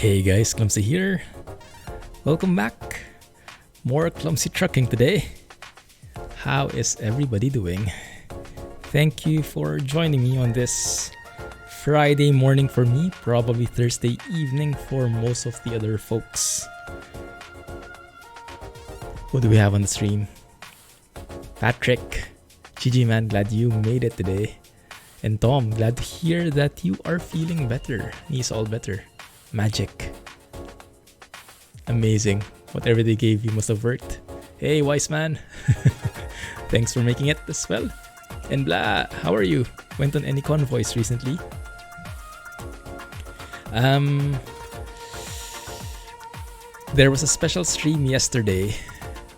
Hey guys, Clumsy here. Welcome back. More Clumsy trucking today. How is everybody doing? Thank you for joining me on this Friday morning for me, probably Thursday evening for most of the other folks. Who do we have on the stream? Patrick. GG man, glad you made it today. And Tom, glad to hear that you are feeling better. He's all better. Magic. Amazing. Whatever they gave you must have worked. Hey, wise man. Thanks for making it as well. And blah, how are you? Went on any convoys recently? There was a special stream yesterday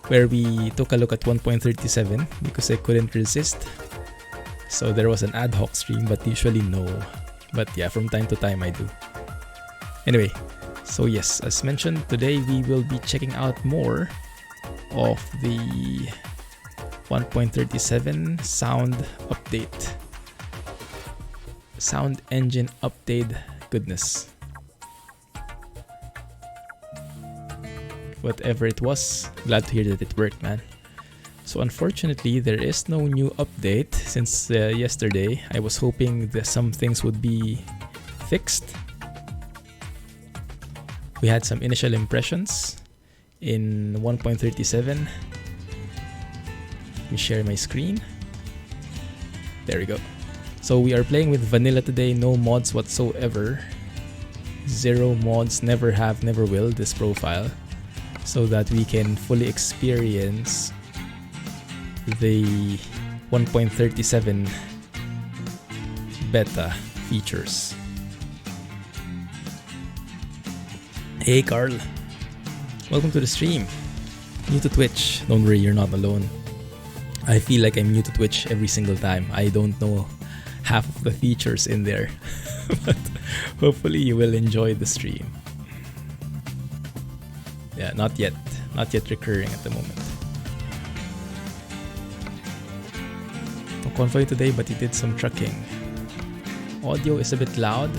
where we took a look at 1.37 because I couldn't resist. So there was an ad hoc stream, but usually no. But yeah, from time to time I do. Anyway, so yes, as mentioned, today we will be checking out more of the 1.37 sound update. Sound engine update goodness. Whatever it was, glad to hear that it worked, man. So unfortunately, there is no new update since yesterday. I was hoping that some things would be fixed. We had some initial impressions in 1.37. Let me share my screen. There we go. So we are playing with vanilla today, no mods whatsoever. Zero mods, never have, never will, this profile. So that we can fully experience the 1.37 beta features. Hey Carl, welcome to the stream. New to Twitch, don't worry, you're not alone. I feel like I'm new to Twitch every single time. I don't know half of the features in there, but hopefully you will enjoy the stream. Yeah, not yet recurring at the moment. No convoy today, but he did some trucking. Audio is a bit loud.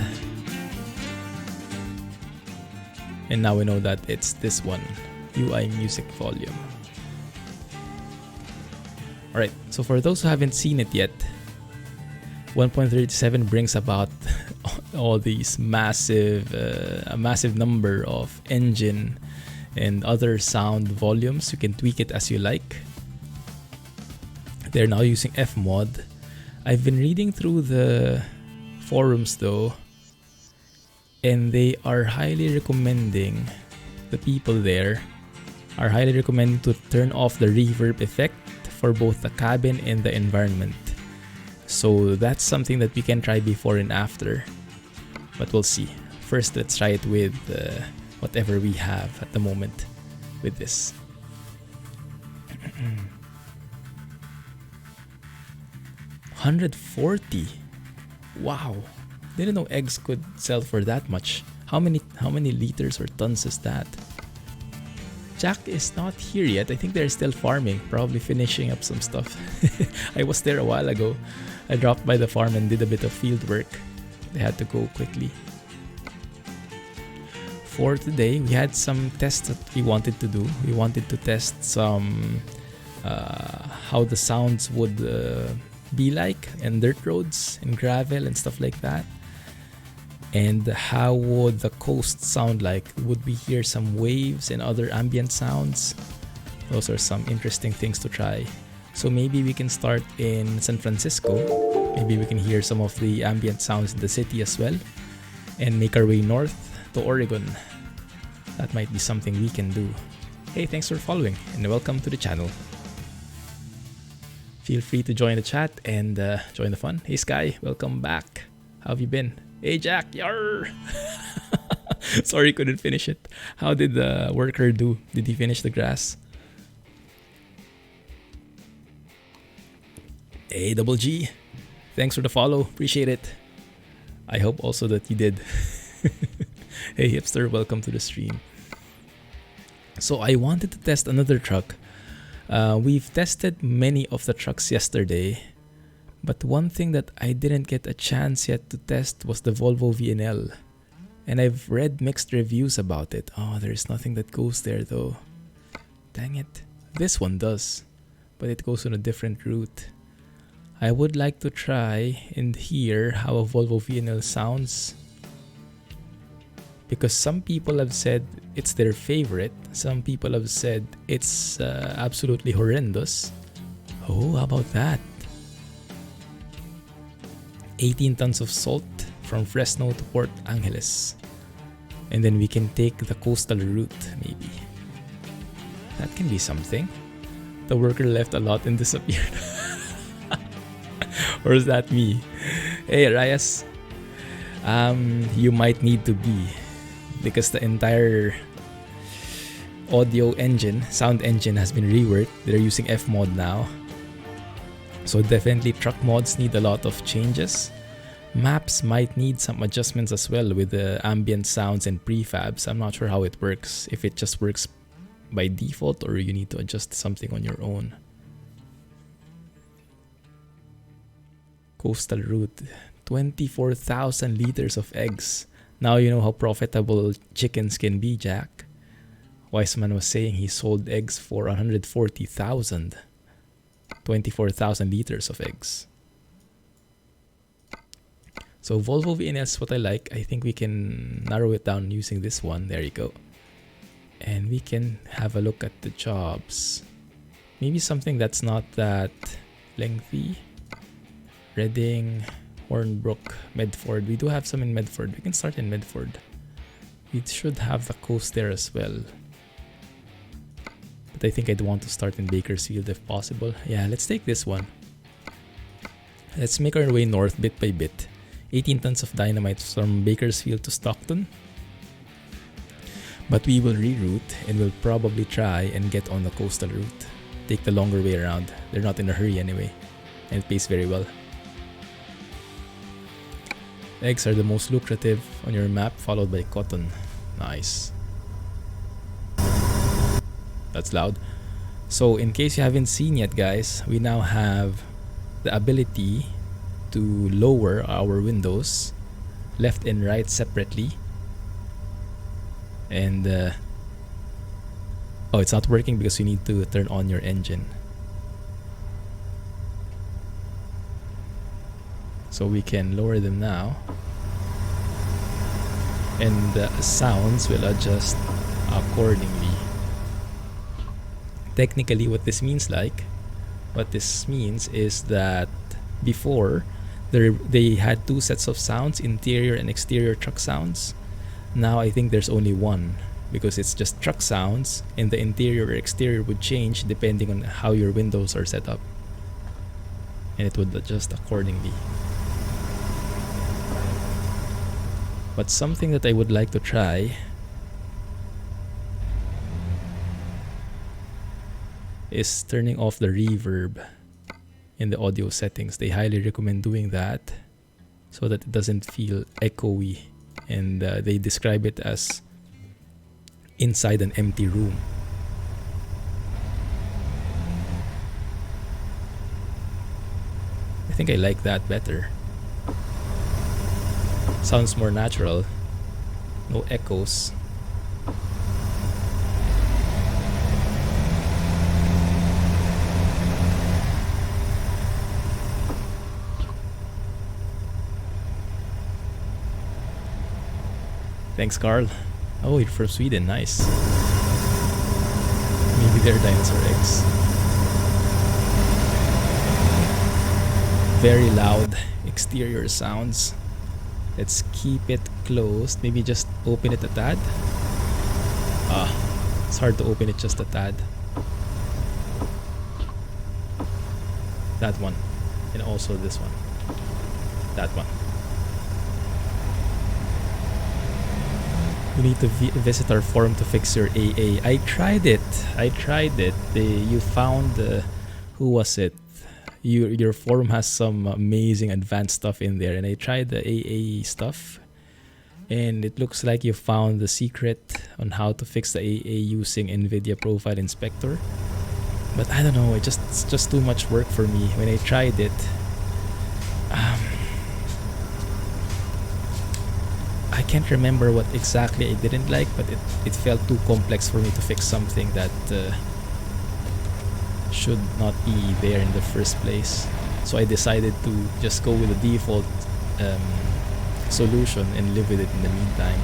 And now we know that it's this one, UI music volume. Alright, so for those who haven't seen it yet, 1.37 brings about all these a massive number of engine and other sound volumes. You can tweak it as you like. They're now using FMOD. I've been reading through the forums though, and they are highly recommending, the people there are highly recommending to turn off the reverb effect for both the cabin and the environment. So that's something that we can try before and after, but we'll see. First, let's try it with whatever we have at the moment with this. 140. Wow. Didn't know eggs could sell for that much. How many liters or tons is that? Jack is not here yet. I think they're still farming, probably finishing up some stuff. I was there a while ago. I dropped by the farm and did a bit of field work. They had to go quickly. For today, we had some tests that we wanted to do. We wanted to test some how the sounds would be like in dirt roads and gravel and stuff like that. And how would the coast sound like? Would we hear some waves and other ambient sounds? Those are some interesting things to try. So maybe we can start in San Francisco. Maybe we can hear some of the ambient sounds in the city as well, and make our way north to Oregon. That might be something we can do. Hey, thanks for following and welcome to the channel. Feel free to join the chat and join the fun. Hey Sky, welcome back. How have you been? Hey Jack, yarr! Sorry, couldn't finish it. How did the worker do? Did he finish the grass? Hey Double G, thanks for the follow. Appreciate it. I hope also that you did. Hey hipster, welcome to the stream. So I wanted to test another truck. We've tested many of the trucks yesterday, but one thing that I didn't get a chance yet to test was the Volvo VNL. And I've read mixed reviews about it. Oh, there's nothing that goes there though. Dang it. This one does, but it goes on a different route. I would like to try and hear how a Volvo VNL sounds, because some people have said it's their favorite. Some people have said it's absolutely horrendous. Oh, how about that? 18 tons of salt from Fresno to Port Angeles. And then we can take the coastal route, maybe. That can be something. The worker left a lot and disappeared. Or is that me? Hey, Reyes. You might need to be, because the entire audio engine, sound engine has been reworked. They're using FMOD now. So definitely truck mods need a lot of changes. Maps might need some adjustments as well with the ambient sounds and prefabs. I'm not sure how it works. If it just works by default or you need to adjust something on your own. Coastal route. 24,000 liters of eggs. Now you know how profitable chickens can be, Jack. Wiseman was saying he sold eggs for 140,000. 24,000 liters of eggs. So Volvo VNS is what I like. I think we can narrow it down using this one. There you go. And we can have a look at the jobs. Maybe something that's not that lengthy. Reading, Hornbrook, Medford. We do have some in Medford. We can start in Medford. We should have the coast there as well. But I think I'd want to start in Bakersfield if possible. Yeah, let's take this one. Let's make our way north bit by bit. 18 tons of dynamite from Bakersfield to Stockton. But we will reroute and we'll probably try and get on the coastal route. Take the longer way around. They're not in a hurry anyway. And it pays very well. Eggs are the most lucrative on your map, followed by cotton. Nice. That's loud. So in case you haven't seen yet, guys, we now have the ability to lower our windows left and right separately. And oh, it's not working because you need to turn on your engine. So we can lower them now. And the sounds will adjust accordingly. Technically what this means is that before they had two sets of sounds, interior and exterior truck sounds. Now I think there's only one, because it's just truck sounds, and the interior or exterior would change depending on how your windows are set up, and it would adjust accordingly. But something that I would like to try is turning off the reverb in the audio settings. They highly recommend doing that so that it doesn't feel echoey, and they describe it as inside an empty room. I think I like that better. Sounds more natural. No echoes. Thanks, Carl. Oh, you're from Sweden. Nice. Maybe they're dinosaur eggs. Very loud exterior sounds. Let's keep it closed. Maybe just open it a tad. It's hard to open it just a tad. That one. And also this one. That one. You need to visit our forum to fix your AA. I tried it. You found... who was it? Your forum has some amazing advanced stuff in there, and I tried the AA stuff, and it looks like you found the secret on how to fix the AA using NVIDIA Profile Inspector. But I don't know, it's just too much work for me. When I tried it, I can't remember what exactly I didn't like, but it felt too complex for me to fix something that should not be there in the first place. So I decided to just go with the default solution and live with it in the meantime.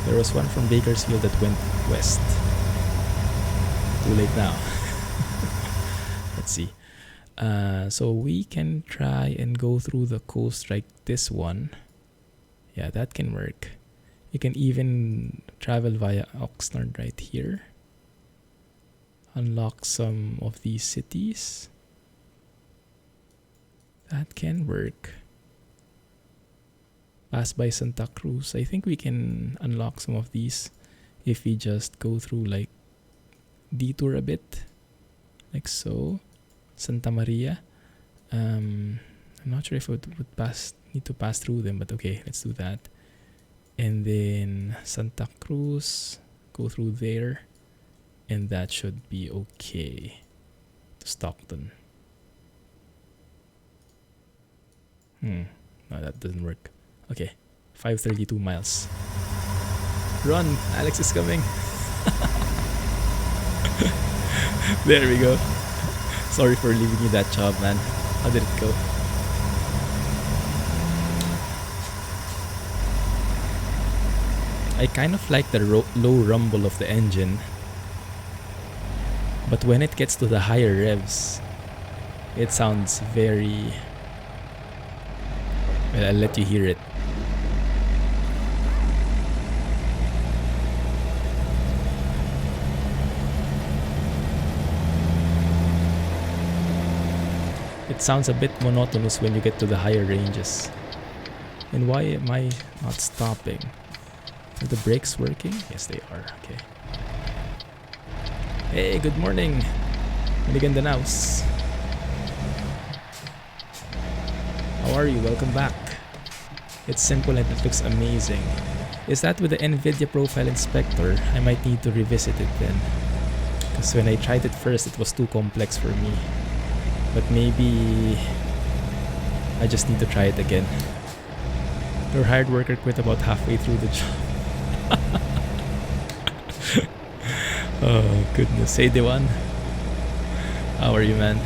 There was one from Bakersfield that went west. Too late now. Let's see. So we can try and go through the coast like this one. Yeah, that can work. You can even travel via Oxnard right here. Unlock some of these cities. That can work. Pass by Santa Cruz. I think we can unlock some of these if we just go through, like, detour a bit, like so. Santa Maria. I'm not sure if it would need to pass through them, but okay, let's do that. And then Santa Cruz, go through there, and that should be okay. To Stockton. No, that doesn't work. Okay, 532 miles. Run! Alex is coming. There we go. Sorry for leaving you that job, man. How did it go? I kind of like the low rumble of the engine, but when it gets to the higher revs, it sounds very... Well, I'll let you hear it. It sounds a bit monotonous when you get to the higher ranges. And why am I not stopping? Are the brakes working? Yes, they are. Okay. Hey, good morning. Maganda naus. How are you? Welcome back. It's simple and it looks amazing. Is that with the NVIDIA Profile Inspector? I might need to revisit it then. Because when I tried it first, it was too complex for me. But maybe I just need to try it again. Your hired worker quit about halfway through the job. Oh goodness. Hey Dewan. How are you, man?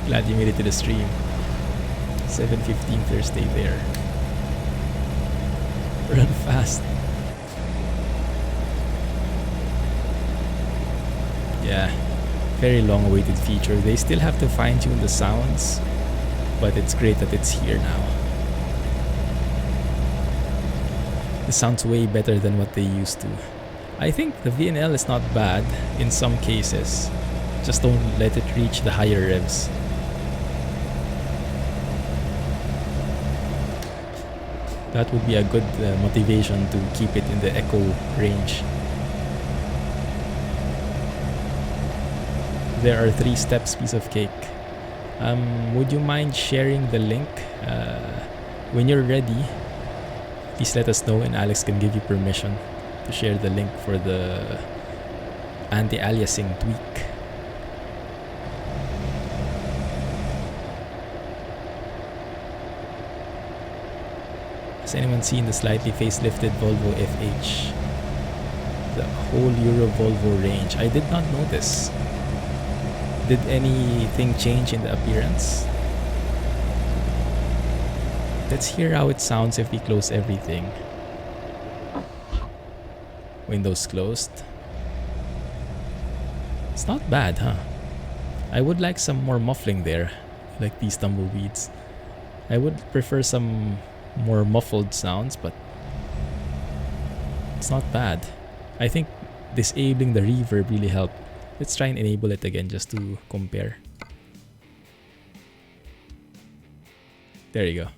Glad you made it to the stream. 7:15 Thursday there. Run fast. Yeah. Very long awaited feature. They still have to fine tune the sounds, but it's great that it's here now. It sounds way better than what they used to. I think the VNL is not bad in some cases. Just don't let it reach the higher revs. That would be a good motivation to keep it in the echo range. There are 3 steps, piece of cake. Would you mind sharing the link? When you're ready, please let us know and Alex can give you permission to share the link for the anti-aliasing tweak. Has anyone seen the slightly facelifted Volvo FH? The whole Euro Volvo range. I did not notice. Did anything change in the appearance? Let's hear how it sounds if we close everything. Windows closed. It's not bad, huh? I would like some more muffling there, like these tumbleweeds. I would prefer some more muffled sounds, but it's not bad. I think disabling the reverb really helped. Let's try and enable it again just to compare. There you go.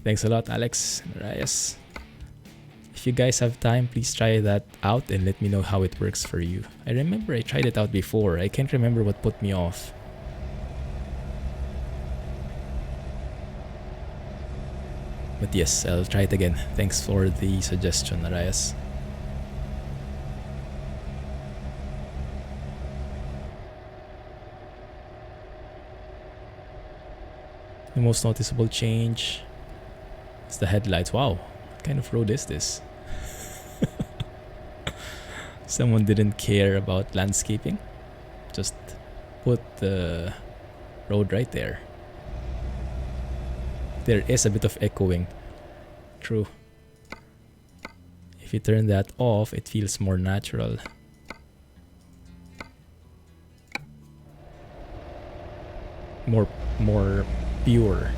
Thanks a lot, Alex and Reyes. If you guys have time, please try that out and let me know how it works for you. I remember I tried it out before. I can't remember what put me off. But yes, I'll try it again. Thanks for the suggestion, Reyes. The most noticeable change is the headlights. Wow, what kind of road is this? Someone didn't care about landscaping. Just put the road right there. There is a bit of echoing. True. If you turn that off, it feels more natural. More pure.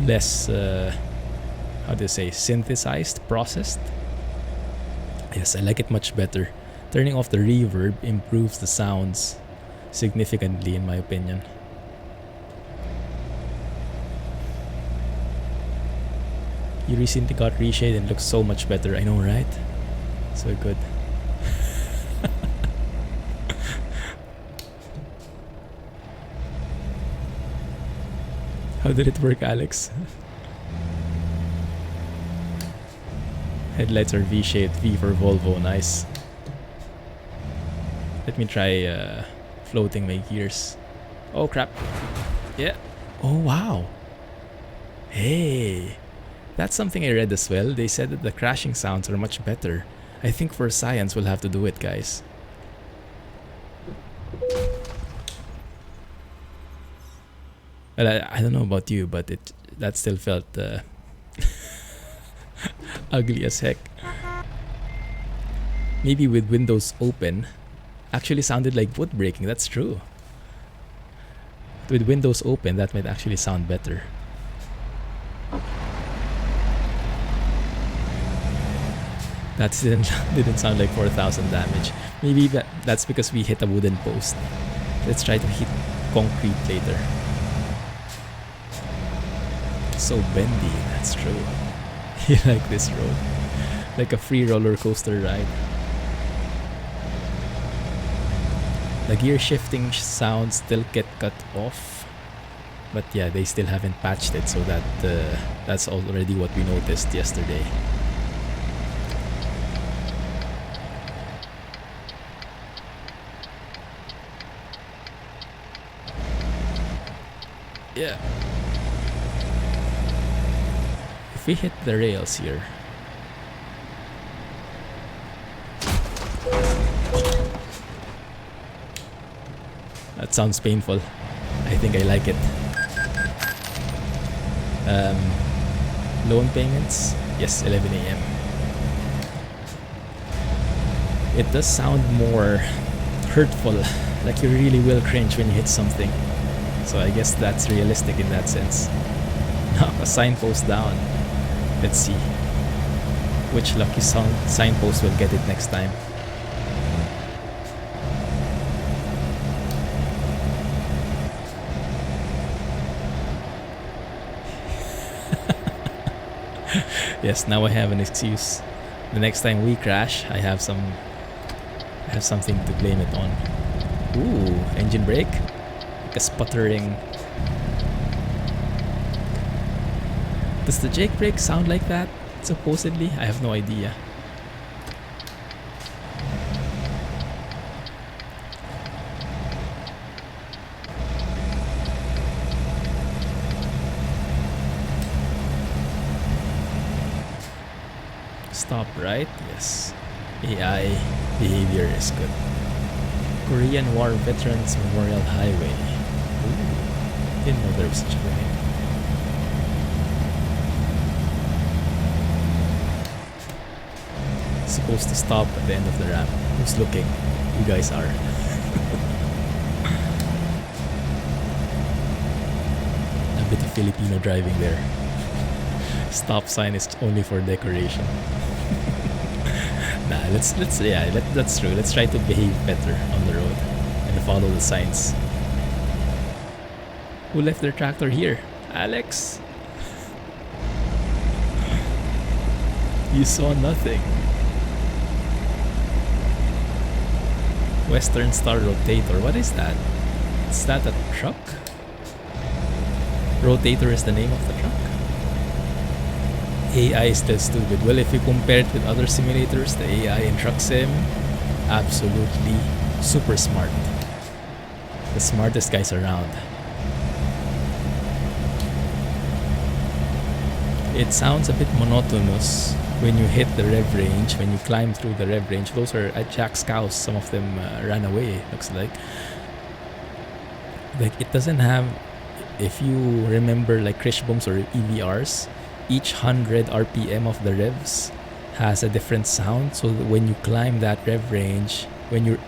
Less, how do you say, synthesized, processed? Yes, I like it much better. Turning off the reverb improves the sounds significantly, in my opinion. You recently got reshade and looks so much better. I know, right? So good. How did it work, Alex? Headlights are V-shaped. V for Volvo. Nice. Let me try floating my gears. Oh crap. Yeah. Oh wow. Hey. That's something I read as well. They said that the crashing sounds are much better. I think for science we'll have to do it, guys. Well, I don't know about you, but that still felt ugly as heck. Maybe with windows open, actually sounded like wood breaking. That's true. With windows open, that might actually sound better. That didn't sound like 4,000 damage. Maybe that's because we hit a wooden post. Let's try to hit concrete later. So bendy, that's true. You like this road? Like a free roller coaster ride. The gear shifting sounds still get cut off. But yeah, they still haven't patched it, so that's already what we noticed yesterday. Yeah. If we hit the rails here. That sounds painful. I think I like it. Loan payments? Yes, 11 AM. It does sound more hurtful. Like you really will cringe when you hit something. So I guess that's realistic in that sense. Knock a signpost down. Let's see which lucky signpost will get it next time. Yes, now I have an excuse. The next time we crash, I have something to blame it on. Ooh, engine brake. Like a sputtering. Does the Jake brake sound like that? Supposedly, I have no idea. Stop, right? Yes. AI behavior is good. Korean War Veterans Memorial Highway. Ooh, didn't know there was such a thing. Supposed to stop at the end of the ramp. Who's looking? You guys are. A bit of Filipino driving there. Stop sign is only for decoration. Nah, that's true. Let's try to behave better on the road and follow the signs. Who left their tractor here? Alex? You saw nothing. Western Star Rotator. What is that? Is that a truck? Rotator is the name of the truck? AI is still stupid. Well, if you compare it with other simulators, the AI in Truck Sim, absolutely super smart. The smartest guys around. it sounds a bit monotonous when you hit the rev range, when you climb through the rev range. Those are at Jack's cows. Some of them ran away, looks like. Like, it doesn't have, if you remember like Krish booms or EVRs, each 100 RPM of the revs has a different sound. So that when you climb that rev range,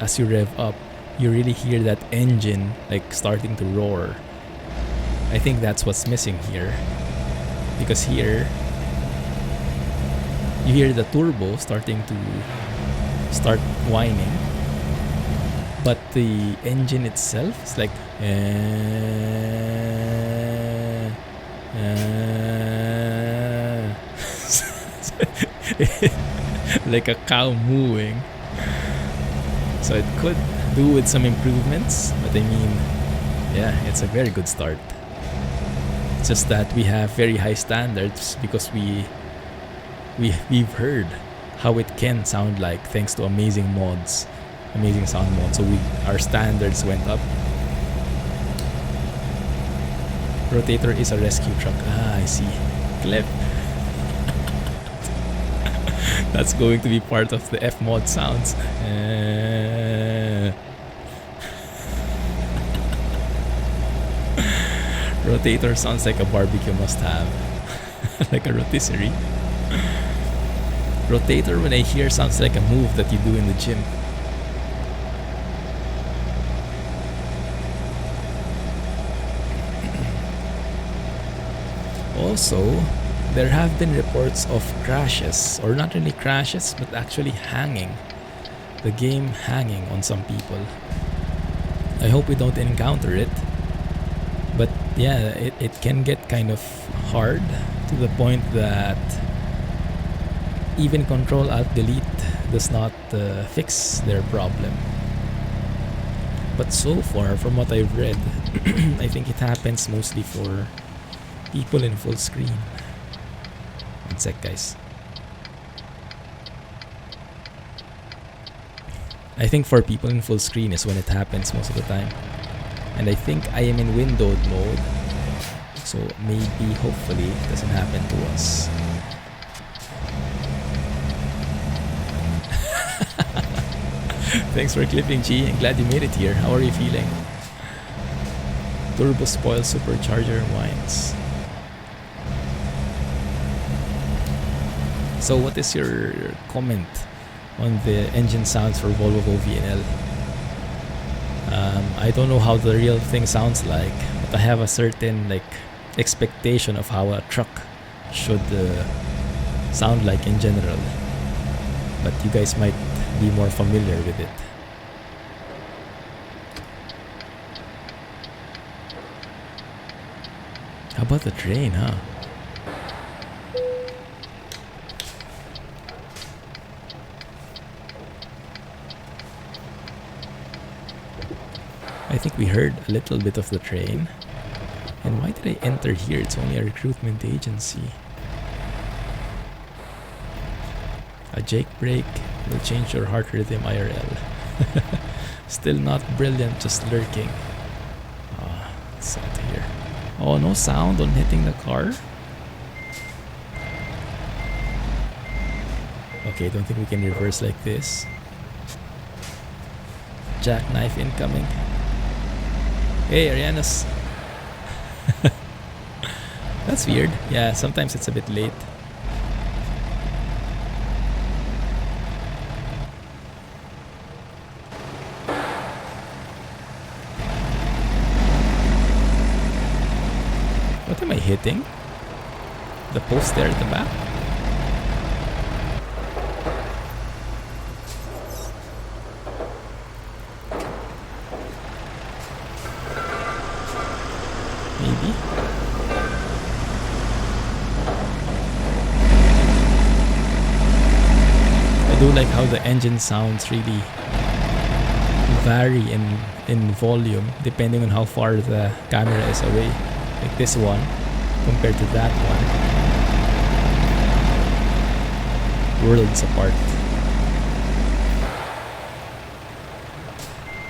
as you rev up, you really hear that engine like starting to roar. I think that's what's missing here, because here you hear the turbo starting to start whining, but the engine itself is like like a cow mooing. So it could do with some improvements, but I mean, yeah, it's a very good start. It's just that we have very high standards because we've heard how it can sound like thanks to amazing sound mods. So our standards went up. Rotator is a rescue truck. Ah, I see. Clip. That's going to be part of the FMOD sounds. Rotator sounds like a barbecue must-have. Like a rotisserie. Rotator, when I hear, sounds like a move that you do in the gym. Also, there have been reports of crashes, or not really crashes, but actually hanging. The game hanging on some people. I hope we don't encounter it. But yeah, it can get kind of hard to the point that even Control-Alt-Delete does not fix their problem. But so far, from what I've read, I think it happens mostly for people in full screen. One sec, guys. I think for people in full screen is when it happens most of the time. And I think I am in windowed mode, so maybe, hopefully, it doesn't happen to us. Thanks for clipping, Chi. I'm glad you made it here. How are you feeling? Turbo spoil supercharger wines. So what is your comment on the engine sounds for Volvo VNL? I don't know how the real thing sounds like, but I have a certain expectation of how a truck should sound like in general. But you guys might be more familiar with it. How about the train, huh? I think we heard a little bit of the train. And why did I enter here? It's only a recruitment agency. A Jake brake will change your heart rhythm IRL. Still not brilliant, just lurking. It's out here. Oh, no sound on hitting the car? Okay, don't think we can reverse like this. Jackknife incoming. Hey, Arianas. That's weird. Yeah, sometimes it's a bit late. What am I hitting? The post there at the back? Maybe. I do like how the engine sounds really vary in volume depending on how far the camera is away. Like this one compared to that one. Worlds apart.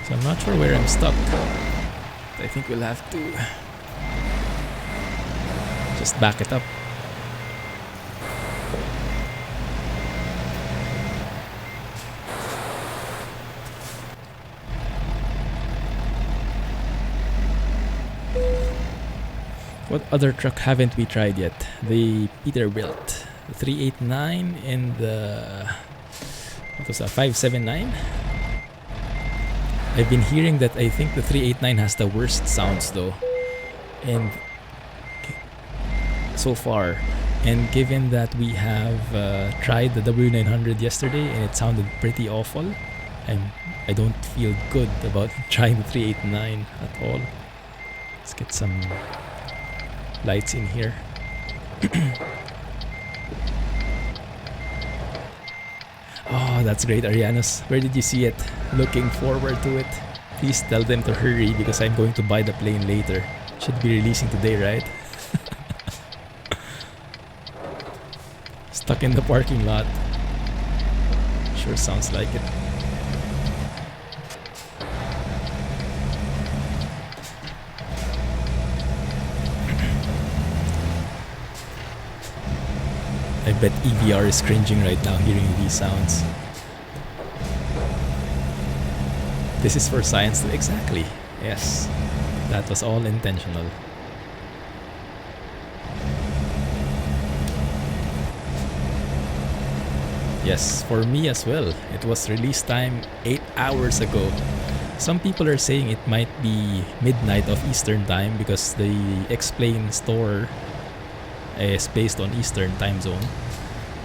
So I'm not sure where I'm stuck. I think we'll have to just back it up. What other truck haven't we tried yet? The Peterbilt, the 389 and the, what was that, 579? I've been hearing that I think the 389 has the worst sounds though, and so far. And given that we have tried the W900 yesterday and it sounded pretty awful, I don't feel good about trying the 389 at all. Let's get some lights in here. Oh, that's great, Arianos. Where did you see it? Looking forward to it. Please tell them to hurry because I'm going to buy the plane later. Should be releasing today, right? Stuck in the parking lot. Sure sounds like it. I bet EVR is cringing right now hearing these sounds. This is for science too. Exactly. Yes. That was all intentional. Yes, for me as well. It was release time 8 hours ago. Some people are saying it might be midnight of Eastern time because the Explain store is based on Eastern time zone.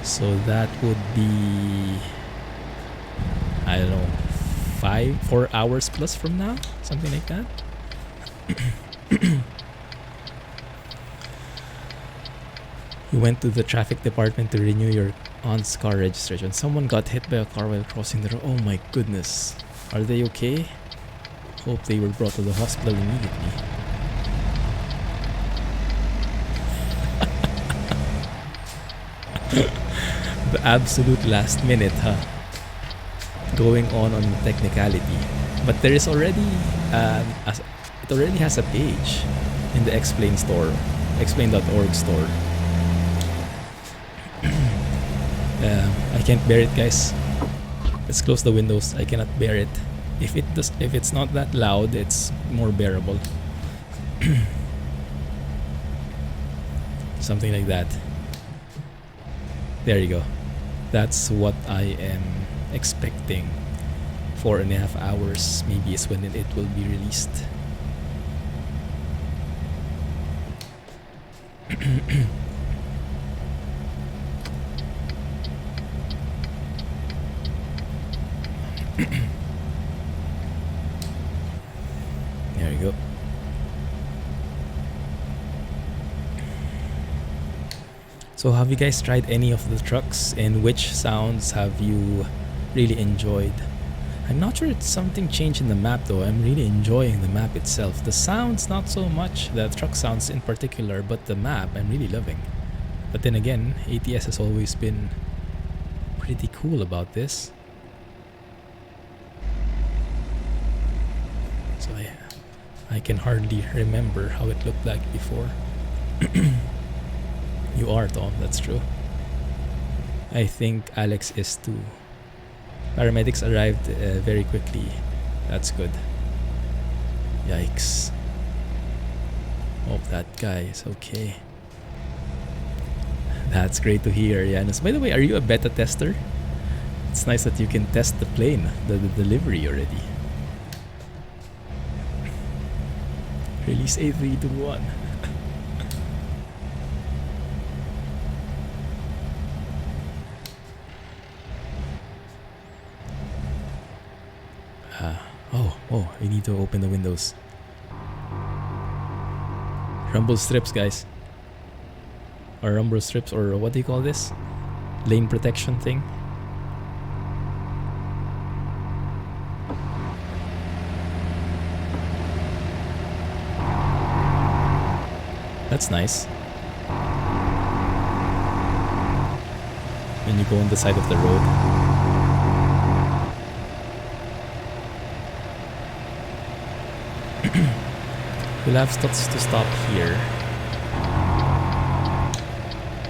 So that would be, I don't know, 4 hours plus from now? Something like that. You went to the traffic department to renew your aunt's car registration. Someone got hit by a car while crossing the road. Oh my goodness. Are they okay? Hope they were brought to the hospital immediately. The absolute last minute, huh? Going on the technicality. But there is already, it already has a page in the Explain store, explain.org store. I can't bear it, guys. Let's close the windows. I cannot bear it. If it's not that loud, it's more bearable. Something like that. There you go. That's what I am expecting. 4.5 hours maybe is when it will be released. There you go. So have you guys tried any of the trucks, and which sounds have you really enjoyed? I'm not sure it's something changed in the map though. I'm really enjoying the map itself. The sounds not so much, the truck sounds in particular, but the map I'm really loving. But then again, ATS has always been pretty cool about this. So I can hardly remember how it looked like before. You are, Tom, that's true. I think Alex is too. Paramedics arrived very quickly. That's good. Yikes. Hope that guy is okay. That's great to hear, Janus. By the way, are you a beta tester? It's nice that you can test the plane, the delivery already. Release A321. Oh, we need to open the windows. Rumble strips, guys. Or rumble strips, or what do you call this? Lane protection thing. That's nice. When you go on the side of the road. We'll have to stop here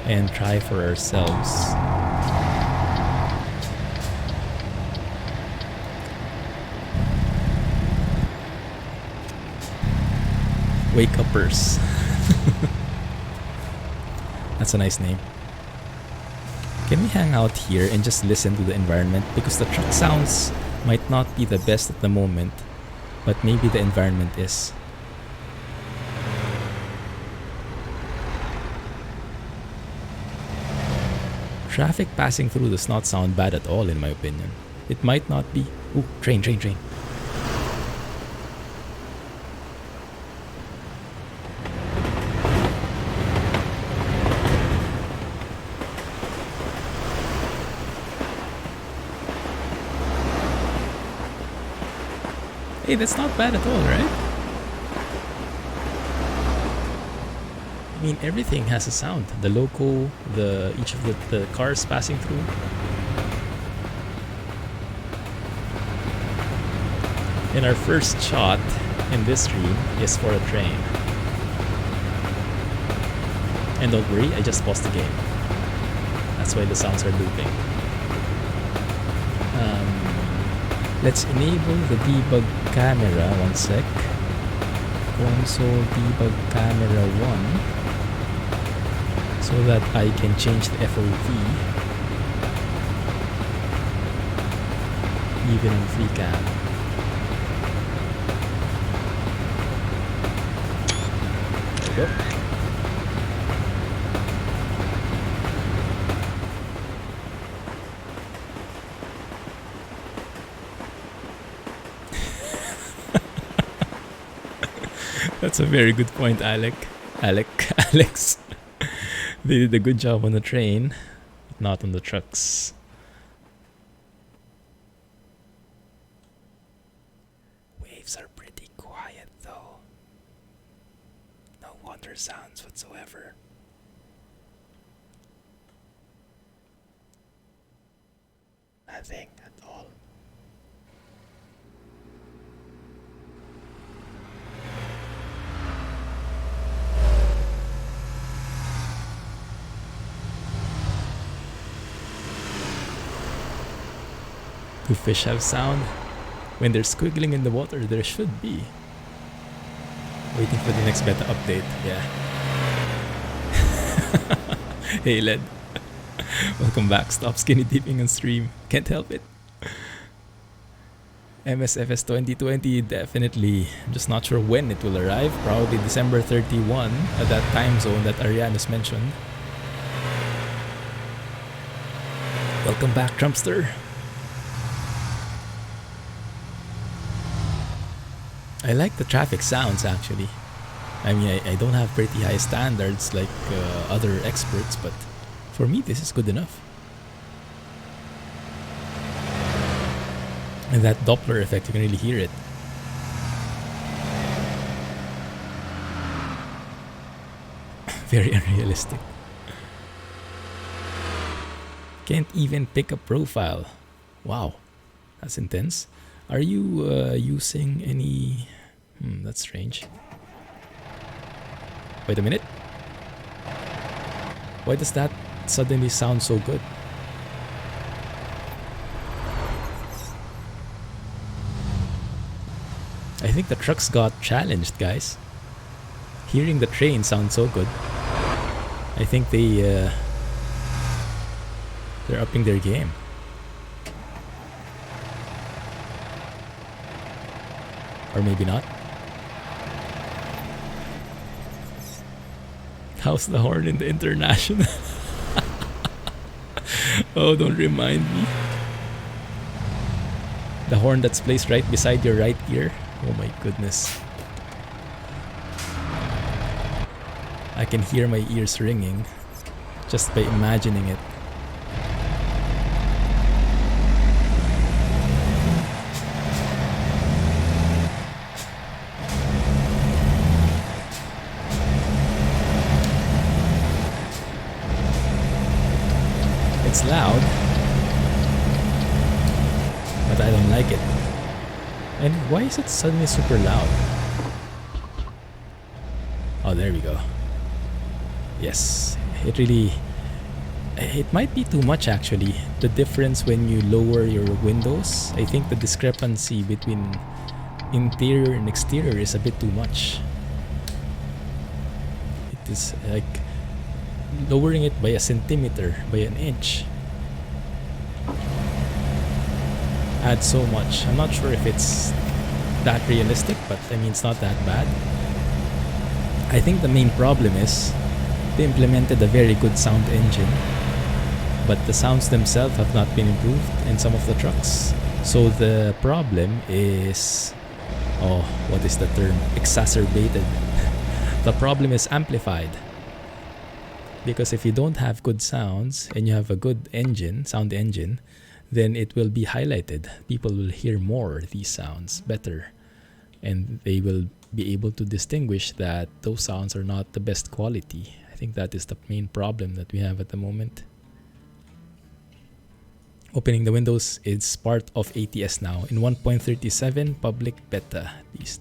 and try for ourselves. Wake uppers. That's a nice name. Can we hang out here and just listen to the environment? Because the truck sounds might not be the best at the moment, but maybe the environment is. Traffic passing through does not sound bad at all in my opinion. It might not be... Ooh, train. Hey, that's not bad at all, right? I mean, everything has a sound. The loco, each of the cars passing through. And our first shot in this stream is for a train. And don't worry, I just paused the game. That's why the sounds are looping. Let's enable the debug camera. One sec. Console debug camera 1. So that I can change the FOV even on free cam. There we go. That's a very good point, Alex. They did a good job on the train, but not on the trucks. Waves are pretty quiet though. No wonder sounds whatsoever. Nothing at all. Do fish have sound? When they're squiggling in the water, there should be. Waiting for the next beta update, yeah. Hey Led. Welcome back. Stop skinny dipping on stream. Can't help it. MSFS 2020, definitely. I'm just not sure when it will arrive. Probably December 31 at that time zone that Ariana's mentioned. Welcome back, Trumpster. I like the traffic sounds actually. I mean, I don't have pretty high standards like other experts, but for me this is good enough. And that Doppler effect, you can really hear it. Very unrealistic. Can't even pick a profile. Wow, that's intense. Are you using any... that's strange. Wait a minute. Why does that suddenly sound so good? I think the trucks got challenged, guys. Hearing the train sounds so good. I think they're upping their game. Or maybe not. How's the horn in the international? Oh, don't remind me. The horn that's placed right beside your right ear. Oh my goodness. I can hear my ears ringing just by imagining it. It's loud, but I don't like it. And why is it suddenly super loud? Oh, there we go. Yes, it might be too much actually. The difference when you lower your windows, I think the discrepancy between interior and exterior is a bit too much. is like lowering it by a centimeter, by an inch, adds so much. I'm not sure if it's that realistic, but I mean, it's not that bad. I think the main problem is they implemented a very good sound engine, but the sounds themselves have not been improved in some of the trucks. So the problem is, what is the term? Exacerbated. The problem is amplified. Because if you don't have good sounds and you have a good engine, sound engine, then it will be highlighted. People will hear more these sounds better, and they will be able to distinguish that those sounds are not the best quality. I think that is the main problem that we have at the moment. Opening the windows is part of ATS now in 1.37 public beta at least.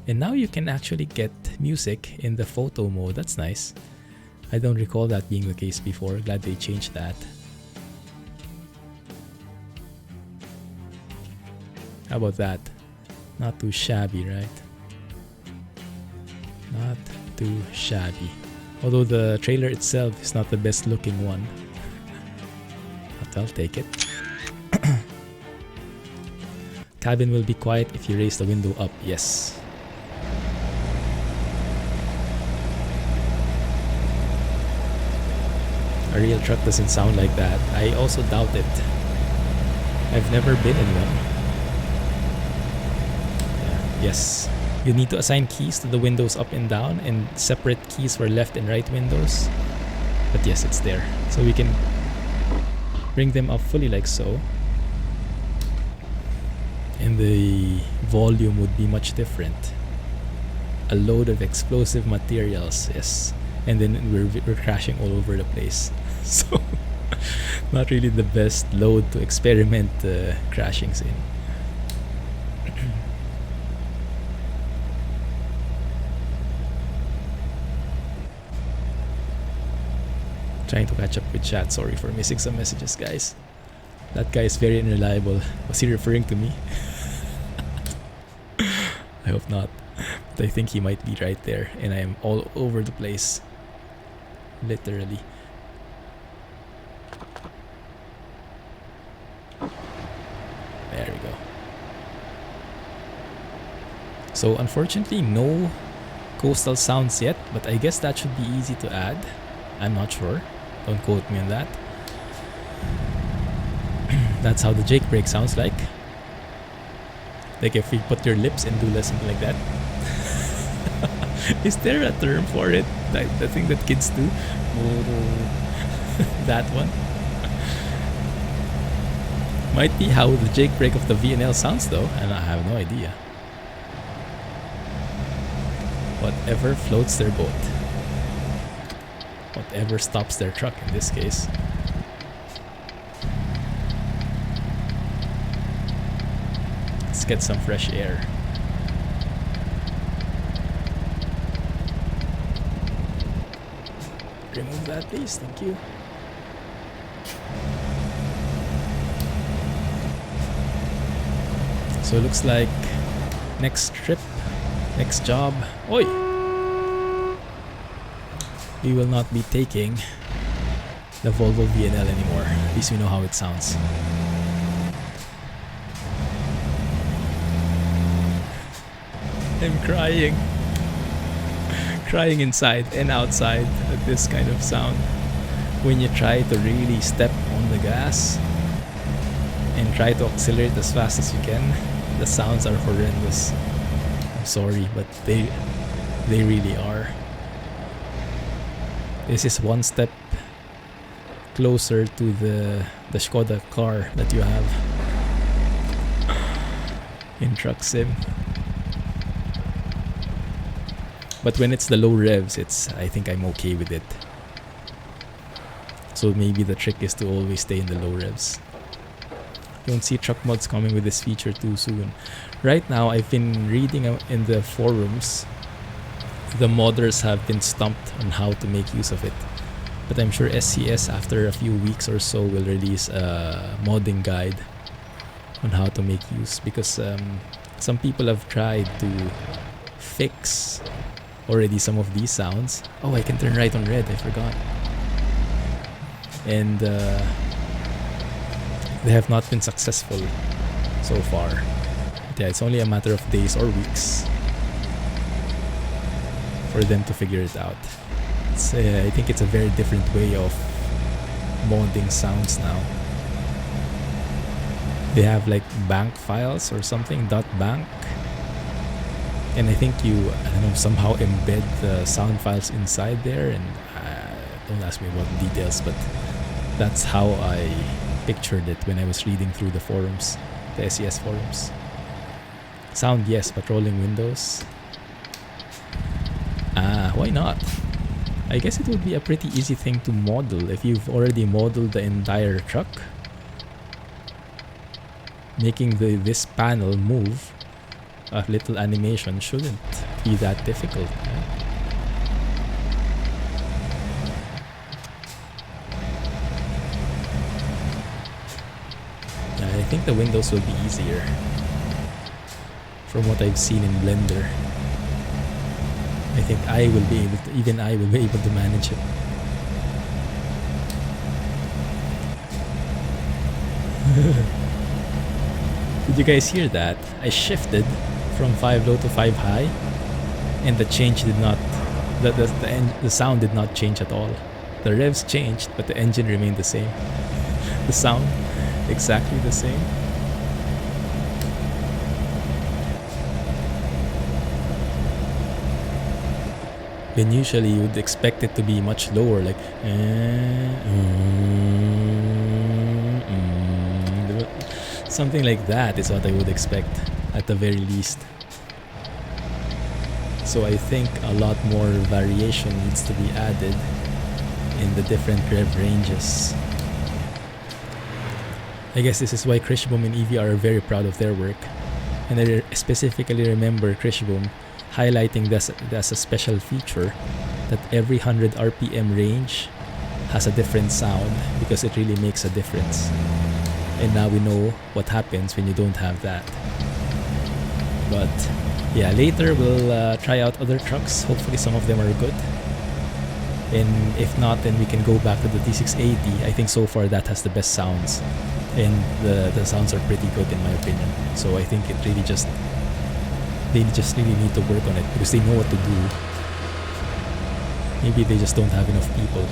And now you can actually get music in the photo mode. That's nice. I don't recall that being the case before. Glad they changed that. How about that? Not too shabby, right? Not too shabby. Although the trailer itself is not the best looking one. But I'll take it. Cabin will be quiet if you raise the window up. Yes. A real truck doesn't sound like that. I also doubt it. I've never been in one. Yeah. Yes. You need to assign keys to the windows up and down and separate keys for left and right windows. But yes, it's there. So we can bring them up fully like so. And the volume would be much different. A load of explosive materials, yes. And then we're crashing all over the place. So not really the best load to experiment crashings in. Trying to catch up with chat. Sorry for missing some messages, guys. That guy is very unreliable. Was he referring to me? I hope not. But I think he might be right there. And I am all over the place. Literally. There we go. So unfortunately no coastal sounds yet, but I guess that should be easy to add. I'm not sure. Don't quote me on that. That's how the Jake brake sounds like. Like if you put your lips and do something like that. Is there a term for it? Like the thing that kids do? That one? Might be how the Jake brake of the VNL sounds though, and I have no idea. Whatever floats their boat. Whatever stops their truck in this case. Let's get some fresh air. Remove that please, thank you. So it looks like next trip, next job. Oi! We will not be taking the Volvo VNL anymore. At least we know how it sounds. I'm crying. Crying inside and outside at this kind of sound. When you try to really step on the gas and try to accelerate as fast as you can, the sounds are horrendous. I'm sorry, but they really are. This is one step closer to the Skoda car that you have in Truck Sim. But when it's the low revs, I think I'm okay with it. So maybe the trick is to always stay in the low revs. Don't see truck mods coming with this feature too soon. Right now, I've been reading in the forums. The modders have been stumped on how to make use of it. But I'm sure SCS after a few weeks or so will release a modding guide on how to make use, because some people have tried to fix already some of these sounds. Oh, I can turn right on red, I forgot. And they have not been successful so far. But yeah, it's only a matter of days or weeks for them to figure it out. I think it's a very different way of modding sounds now. They have like bank files or something, .bank, and I think you, I don't know, somehow embed the sound files inside there. And don't ask me about the details, but that's how I pictured it when I was reading through the forums, the SCS forums. Sound, yes, but rolling windows. Why not? I guess it would be a pretty easy thing to model if you've already modeled the entire truck. Making this panel move a little animation shouldn't be that difficult. Right? Yeah, I think the windows will be easier from what I've seen in Blender. I think I will be able to, even I will be able to manage it. Did you guys hear that? I shifted from 5 low to 5 high, and the change did not, the sound did not change at all. The revs changed, but the engine remained the same. The sound, exactly the same. Then usually you would expect it to be much lower, like something like that is what I would expect at the very least. So I think a lot more variation needs to be added in the different rev ranges. I guess this is why Krishboom and EV are very proud of their work, and I specifically remember Krishboom highlighting this as a special feature, that every 100 RPM range has a different sound because it really makes a difference. And now we know what happens when you don't have that. But yeah, later we'll try out other trucks. Hopefully some of them are good. And if not, then we can go back to the T680. I think so far that has the best sounds. And the sounds are pretty good in my opinion. So I think it really they just really need to work on it because they know what to do. Maybe they just don't have enough people.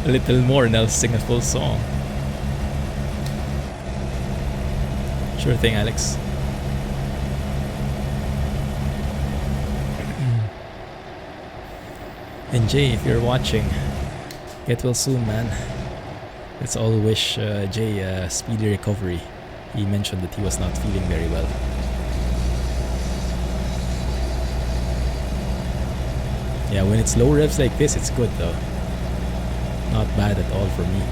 A little more and I'll sing a full song. Sure thing, Alex. And Jay, if you're watching, get well soon, man. Let's all wish Jay a speedy recovery. He mentioned that he was not feeling very well. Yeah, when it's low revs like this, it's good though. Not bad at all for me.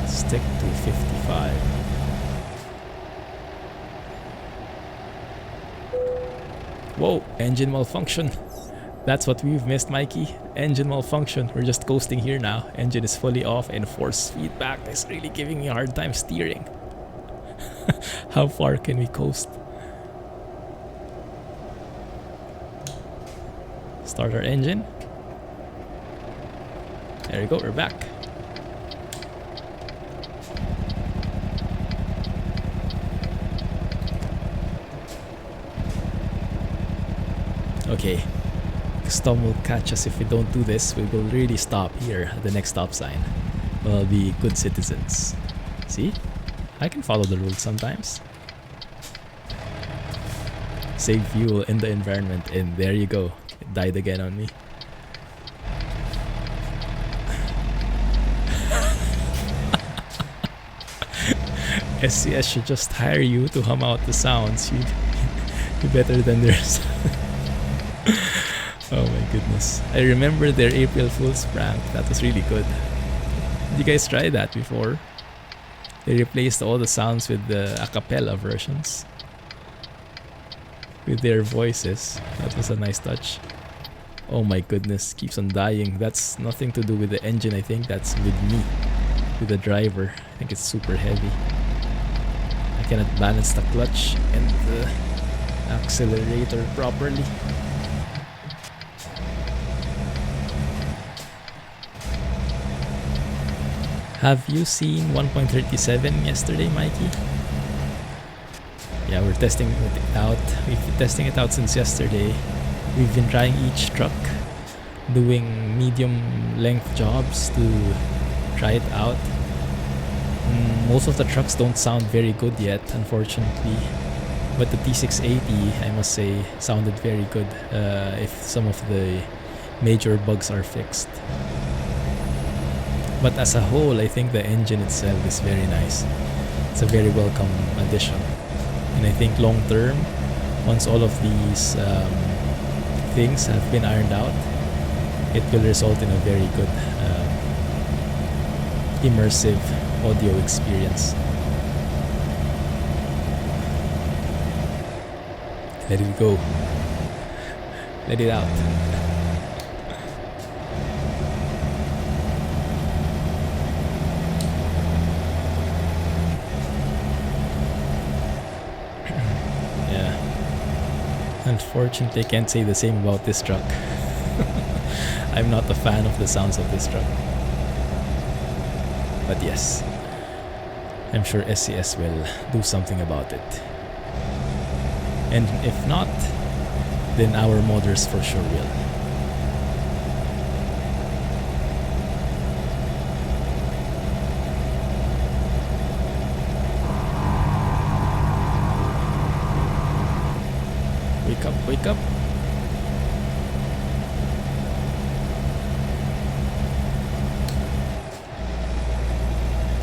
Stick to 55. Whoa, engine malfunction. That's what we've missed, Mikey. Engine malfunction. We're just coasting here now. Engine is fully off and force feedback is really giving me a hard time steering. How far can we coast? Start our engine. There we go, we're back. Okay, Storm will catch us if we don't do this. We will really stop here at the next stop sign. We'll be good citizens. See? I can follow the rules sometimes. Save fuel in the environment, and there you go. It died again on me. SCS should just hire you to hum out the sounds. You're better than theirs. Oh my goodness. I remember their April Fool's prank. That was really good. Did you guys try that before? They replaced all the sounds with the a cappella versions. With their voices. That was a nice touch. Oh my goodness, keeps on dying. That's nothing to do with the engine, I think that's with me, with the driver. I think it's super heavy. I cannot balance the clutch and the accelerator properly. Have you seen 1.37 yesterday, Mikey? Yeah, we're testing it out. We've been testing it out since yesterday. We've been trying each truck, doing medium length jobs to try it out. Most of the trucks don't sound very good yet, unfortunately. But the T680, I must say, sounded very good if some of the major bugs are fixed. But as a whole, I think the engine itself is very nice. It's a very welcome addition. And I think long term, once all of these things have been ironed out, it will result in a very good immersive audio experience. Let it go. Let it out. Unfortunately, I can't say the same about this truck. I'm not a fan of the sounds of this truck. But yes, I'm sure SCS will do something about it. And if not, then our modders for sure will. Wake up.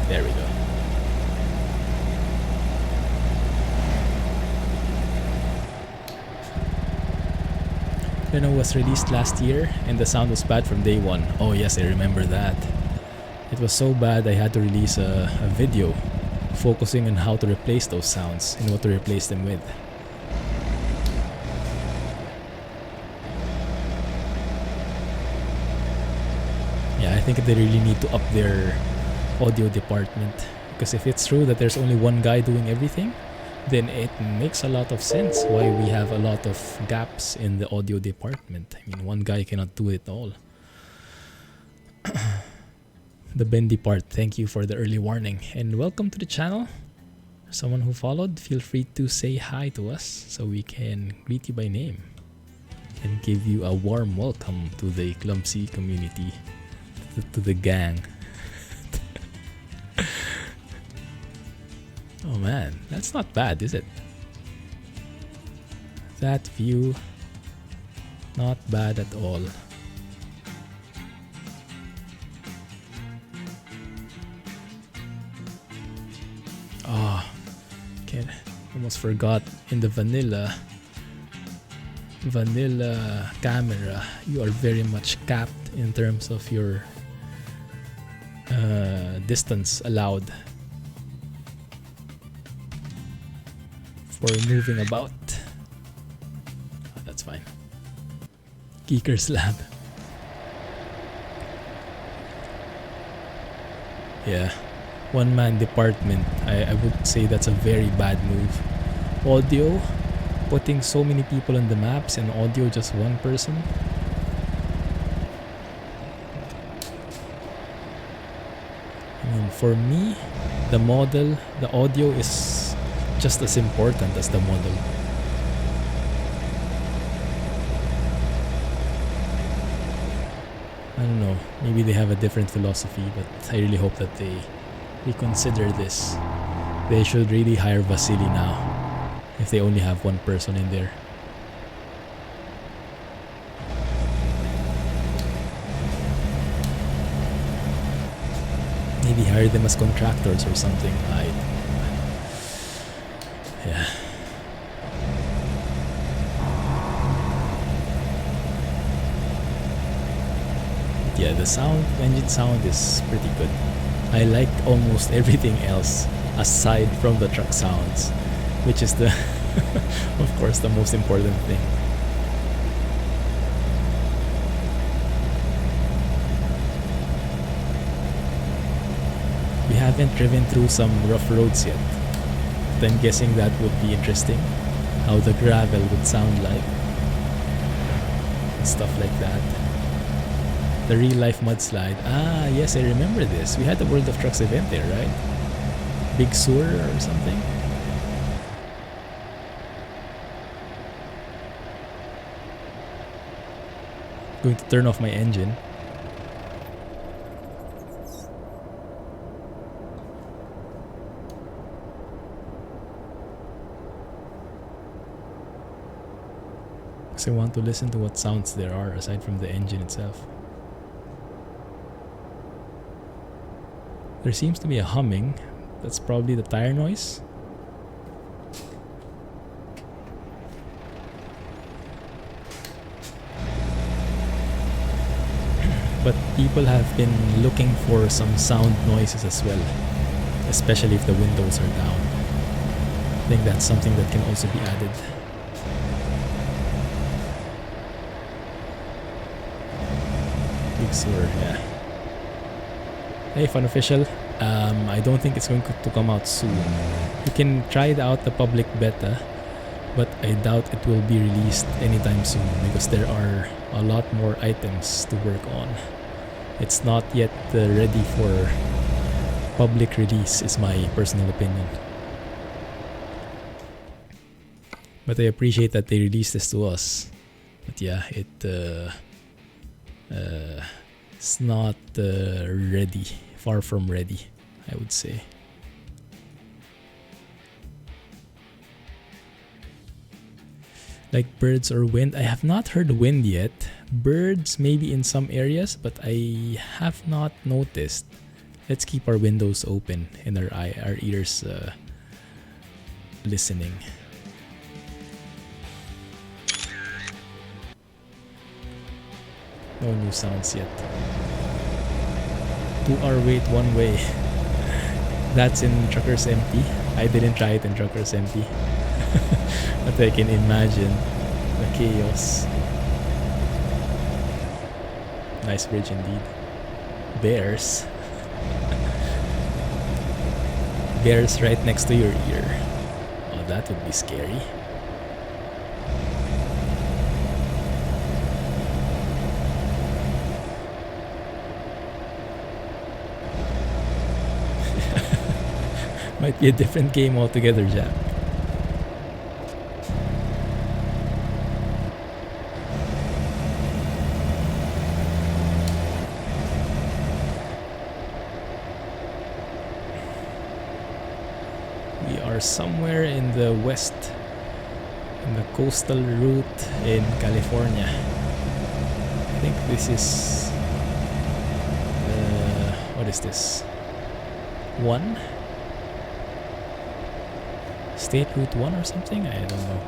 There we go. Renault was released last year and the sound was bad from day one. Oh yes, I remember that. It was so bad I had to release a video focusing on how to replace those sounds and what to replace them with. I think they really need to up their audio department, because if it's true that there's only one guy doing everything, then it makes a lot of sense why we have a lot of gaps in the audio department. I mean, one guy cannot do it all. The bendy part, thank you for the early warning and welcome to the channel. Someone who followed, feel free to say hi to us so we can greet you by name and give you a warm welcome to the Clumsy community. To the gang. Oh man, that's not bad, is it? That view, not bad at all. Oh, okay, almost forgot. In the vanilla camera, you are very much capped in terms of your distance allowed for moving about. Oh, that's fine. Geeker's Lab. Yeah, one-man department. I would say that's a very bad move. Audio, putting so many people on the maps, and audio just one person. For me, the model, the audio is just as important as the model. I don't know, maybe they have a different philosophy, but I really hope that they reconsider this. They should really hire Vasily now, if they only have one person in there. Maybe hire them as contractors or something. Yeah. But yeah, the engine sound is pretty good. I like almost everything else aside from the truck sounds, which is the, of course, the most important thing. haven't driven through some rough roads yet. But I'm guessing that would be interesting. How the gravel would sound like. And stuff like that. The real life mudslide. Ah, yes, I remember this. We had the World of Trucks event there, right? Big Sur or something? Going to turn off my engine. Because I want to listen to what sounds there are aside from the engine itself. There seems to be a humming. That's probably the tire noise. But people have been looking for some sound noises as well, especially if the windows are down. I think that's something that can also be added. Big Sur, yeah. Hey, Fun Official. I don't think it's going to come out soon. You can try it out, the public beta, but I doubt it will be released anytime soon because there are a lot more items to work on. It's not yet ready for public release, is my personal opinion. But I appreciate that they released this to us. But yeah, it's not ready. Far from ready, I would say. Like birds or wind? I have not heard wind yet. Birds maybe in some areas, but I have not noticed. Let's keep our windows open and our ears listening. No new sounds yet. 2-hour wait one way. That's in Truckers Empty. I didn't try it in Truckers Empty. But I can imagine the chaos. Nice bridge indeed. Bears. Bears right next to your ear. Oh, that would be scary. Might be a different game altogether, Jack. We are somewhere in the west, in the coastal route in California. I think this is what is this? 1? State Route 1 or something? I don't know.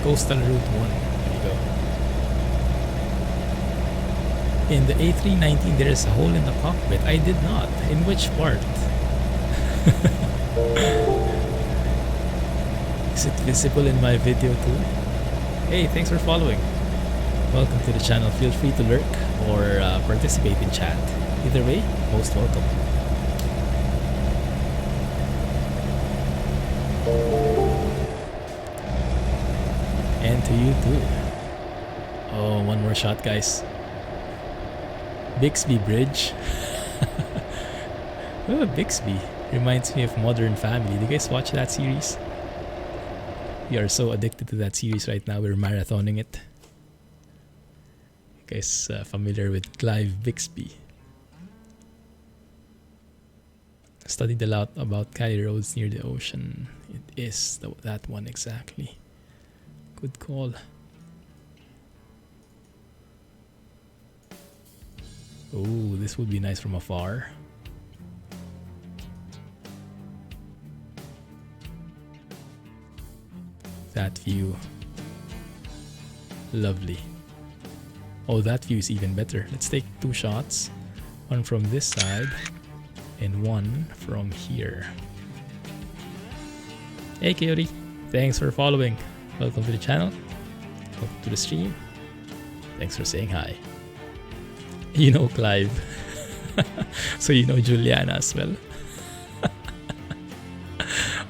Coastal Route 1. There you go. In the A319 there is a hole in the cockpit. I did not. In which part? Is it visible in my video too? Hey, thanks for following. Welcome to the channel. Feel free to lurk or participate in chat. Either way, most welcome. And to you too. Oh, one more shot, guys. Bixby Bridge. Oh, Bixby. Reminds me of Modern Family. Do you guys watch that series? We are so addicted to that series right now. We're marathoning it. You guys familiar with Clive Bixby? Studied a lot about Cali roads near the ocean. It is that one exactly. Good call. Oh, this would be nice from afar. That view. Lovely. Oh, that view is even better. Let's take 2 shots. One from this side. And one from here. Hey Coyote, thanks for following. Welcome to the channel. Welcome to the stream. Thanks for saying hi. You know Clive. So you know Juliana as well.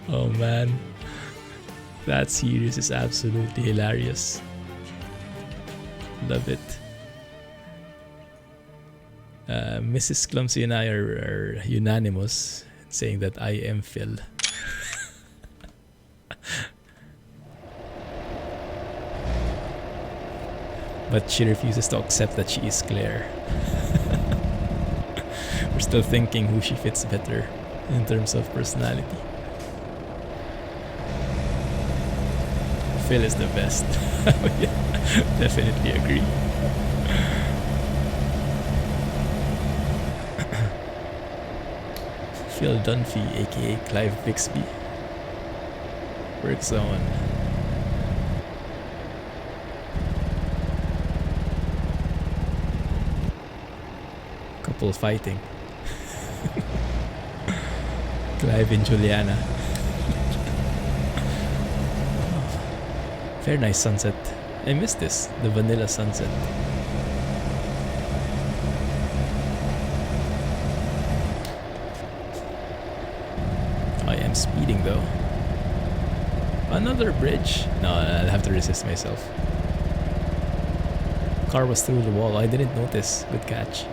Oh man. That series is absolutely hilarious. Love it. Mrs. Clumsy and I are unanimous saying that I am Phil. But she refuses to accept that she is Claire. We're still thinking who she fits better in terms of personality. Phil is the best. Yeah, definitely agree. Phil Dunphy, aka Clive Bixby. Work zone. Couple fighting. Clive and Juliana. Very nice sunset. I miss this, the vanilla sunset. I am speeding though. Another bridge? No, I'll have to resist myself. Car was through the wall. I didn't notice. Good catch.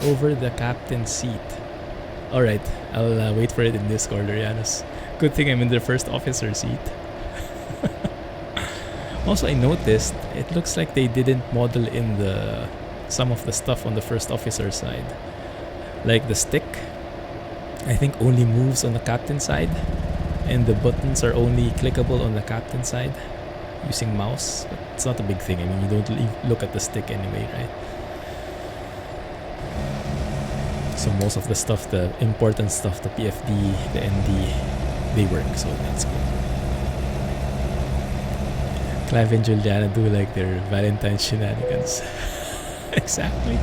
Over the captain's seat. Alright, I'll wait for it in Discord, Arianos. Good thing I'm in the first officer seat. Also, I noticed it looks like they didn't model in some of the stuff on the first officer side. Like the stick, I think only moves on the captain side, and the buttons are only clickable on the captain side using mouse. But it's not a big thing. I mean, you don't look at the stick anyway, right? So most of the stuff, the important stuff, the PFD, the ND, they work, so that's good. Clive and Juliana do like their Valentine's shenanigans. Exactly.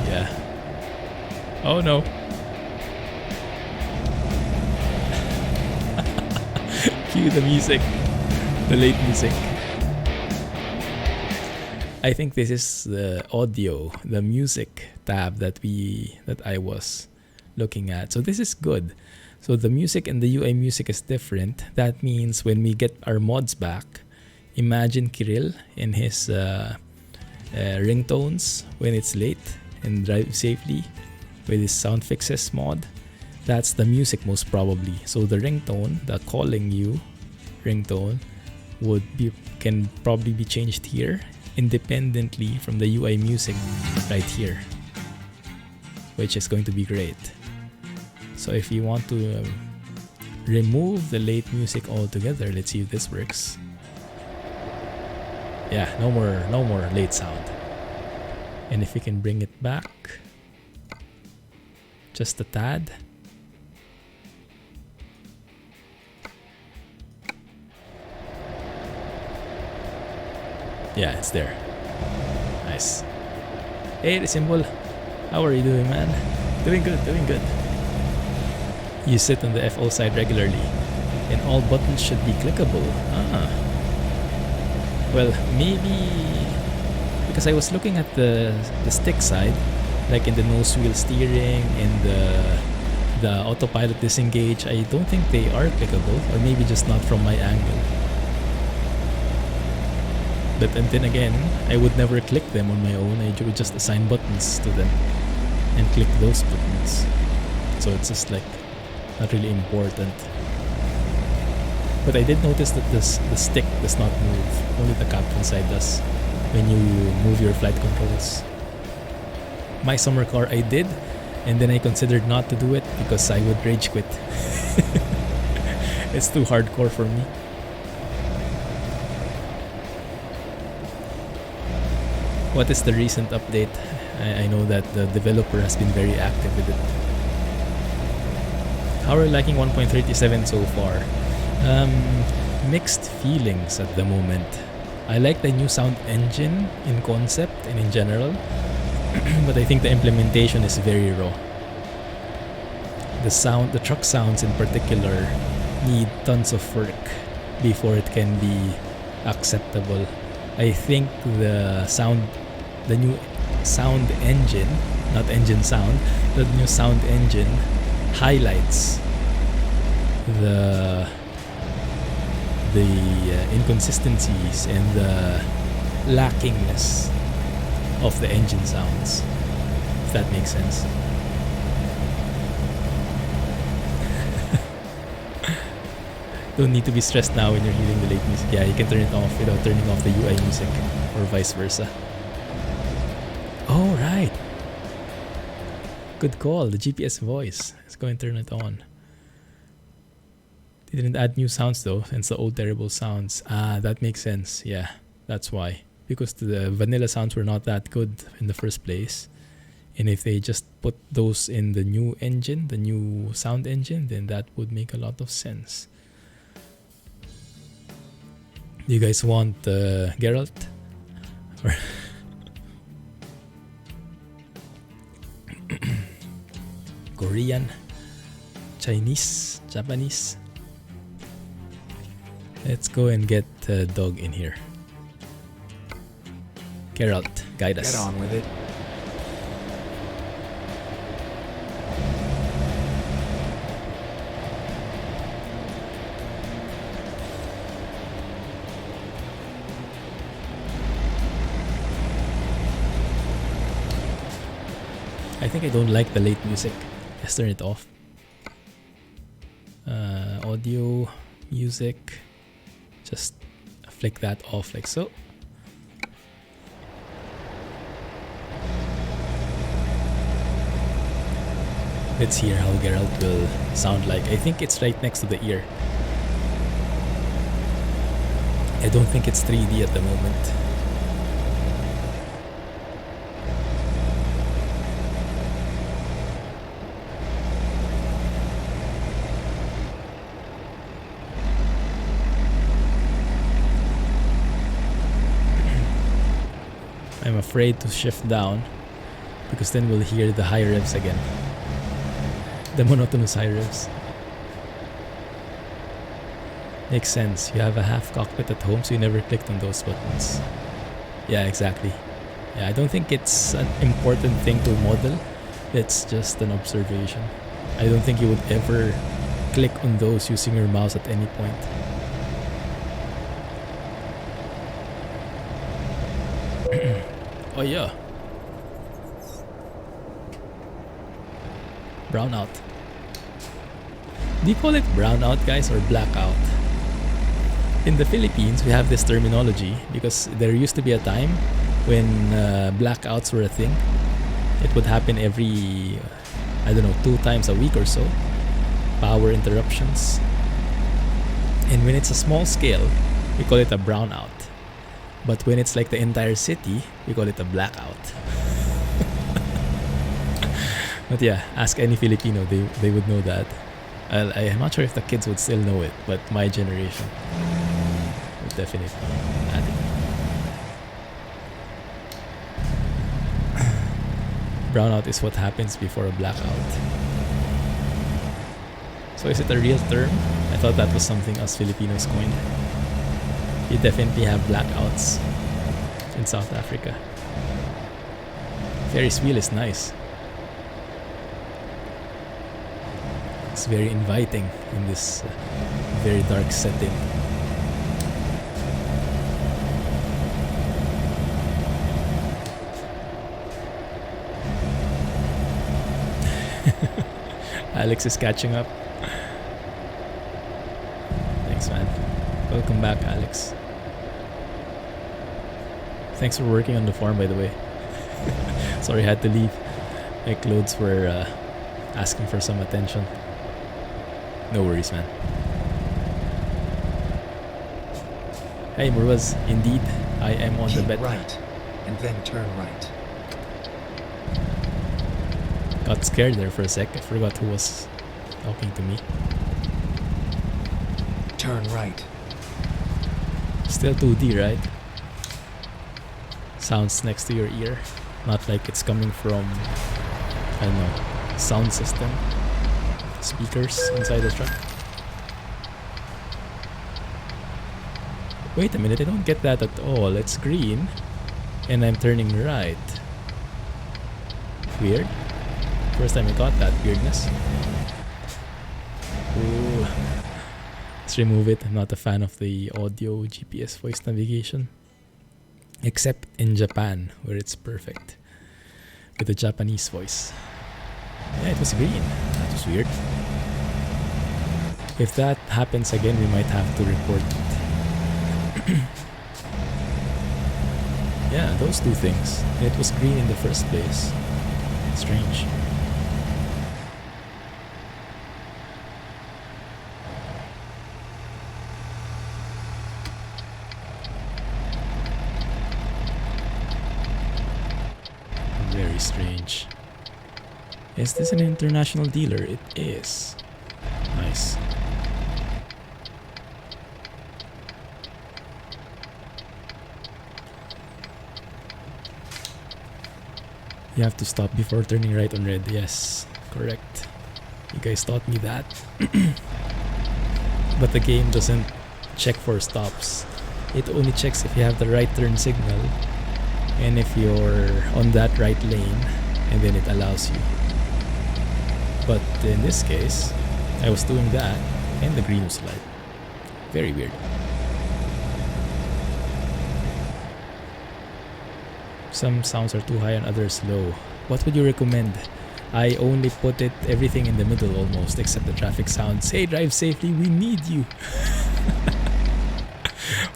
Yeah. Oh no. Cue the music. The late music. I think this is the audio, the music tab that I was looking at. So this is good. So the music and the UI music is different. That means when we get our mods back, imagine Kirill in his ringtones when it's late and drive safely with his sound fixes mod. That's the music most probably. So the ringtone, the calling you ringtone, can probably be changed here independently from the UI music right here, which is going to be great. So if you want to remove the late music altogether, let's see if this works. Yeah, no more late sound. And if we can bring it back just a tad. Yeah, it's there. Nice. Hey, the symbol. How are you doing, man? Doing good, doing good. You sit on the FO side regularly, and all buttons should be clickable. Well, maybe because I was looking at the stick side, like in the nose wheel steering and the autopilot disengage. I don't think they are clickable, or maybe just not from my angle. But and then again, I would never click them on my own. I would just assign buttons to them and click those buttons. So it's just like not really important. But I did notice that the stick does not move. Only the captain side does when you move your flight controls. My summer car I did, and then I considered not to do it because I would rage quit. It's too hardcore for me. What is the recent update? I know that the developer has been very active with it. How are you liking 1.37 so far? Mixed feelings at the moment. I like the new sound engine in concept and in general, but I think the implementation is very raw. The truck sounds in particular need tons of work before it can be acceptable. I think the new sound engine, not engine sound, the new sound engine highlights the inconsistencies and the lackingness of the engine sounds, if that makes sense. Don't need to be stressed now when you're hearing the late music. Yeah, you can turn it off without turning off the UI music, or vice versa. Oh, right. Good call, the GPS voice. Let's go and turn it on. They didn't add new sounds though, since the old terrible sounds. Ah, that makes sense. Yeah, that's why. Because the vanilla sounds were not that good in the first place. And if they just put those in the new engine, the new sound engine, then that would make a lot of sense. Do you guys want Geralt? Or Korean? Chinese? Japanese? Let's go and get Dog in here. Geralt, guide us. Get on with it. I think I don't like the late music. Let's turn it off. Audio, music. Just flick that off like so. Let's hear how Geralt will sound like. I think it's right next to the ear. I don't think it's 3D at the moment. I'm afraid to shift down because then we'll hear the high revs again. The monotonous high revs. Makes sense. You have a half cockpit at home, so you never clicked on those buttons. Yeah, exactly. Yeah, I don't think it's an important thing to model. It's just an observation. I don't think you would ever click on those using your mouse at any point. Oh yeah. Brownout. Do you call it brownout, guys, or blackout? In the Philippines, we have this terminology because there used to be a time when blackouts were a thing. It would happen every, 2 times a week or so. Power interruptions. And when it's a small scale, we call it a brownout. But when it's like the entire city, we call it a blackout. But yeah, ask any Filipino, they would know that. I'm not sure if the kids would still know it, but my generation would definitely add it. Brownout is what happens before a blackout. So is it a real term? I thought that was something us Filipinos coined. You definitely have blackouts in South Africa. Ferris wheel is nice. It's very inviting in this very dark setting. Alex is catching up. Thanks, man. Welcome back, Alex. Thanks for working on the farm, by the way. Sorry I had to leave. My clothes were asking for some attention. No worries, man. Hey, Murwaz. Indeed, I am on the bed. Right, and then turn right. Got scared there for a sec. I forgot who was talking to me. Turn right. Still 2D, right? Sounds next to your ear. Not like it's coming from, I don't know, sound system. Speakers inside the truck. Wait a minute, I don't get that at all. It's green and I'm turning right. Weird. First time I got that weirdness. Ooh. Let's remove it. I'm not a fan of the audio GPS voice navigation. Except in Japan, where it's perfect. With the Japanese voice. Yeah, it was green. That was weird. If that happens again, we might have to report it. Yeah, those two things. It was green in the first place. Strange. Very strange. Is this an international dealer? It is. Nice. You have to stop before turning right on red. Yes, correct. You guys taught me that. But the game doesn't check for stops. It only checks if you have the right turn signal and if you're on that right lane, and then it allows you. But in this case, I was doing that and the green was light. Very weird. Some sounds are too high and others low. What would you recommend? I only put it everything in the middle almost, except the traffic sounds. Hey, drive safely, we need you.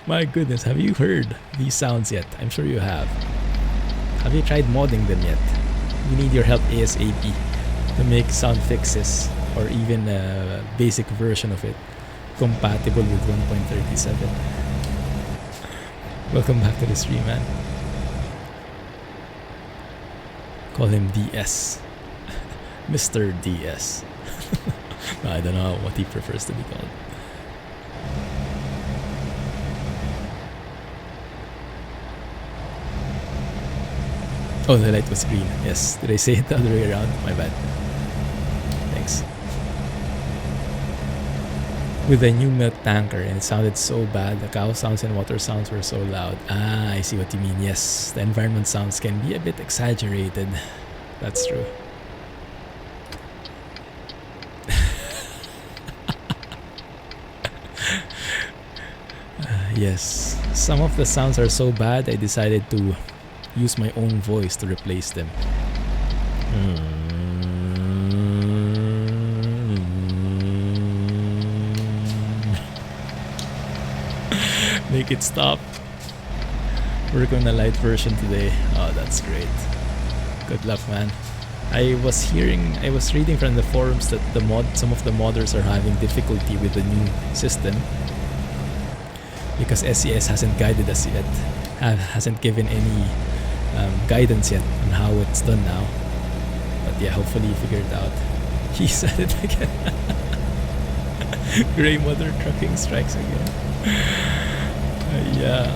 My goodness, have you heard these sounds yet? I'm sure you have. Have you tried modding them yet? We need your help ASAP to make sound fixes or even a basic version of it compatible with 1.37. Welcome back to the stream, man. Call him DS. Mr. DS. I don't know what he prefers to be called. Oh, the light was green. Yes. Did I say it the other way around? My bad. Thanks. With the new milk tanker, and it sounded so bad. The cow sounds and water sounds were so loud. Ah, I see what you mean. Yes, the environment sounds can be a bit exaggerated. That's true. Yes, some of the sounds are so bad I decided to use my own voice to replace them. Make it stop. Work on a light version today. Oh, that's great. Good luck, man. I was reading from the forums that some of the modders are having difficulty with the new system because SCS hasn't guided us yet, hasn't given any guidance yet on how it's done now. But yeah, hopefully you figure it out. He said it again. Grey mother trucking strikes again. Yeah.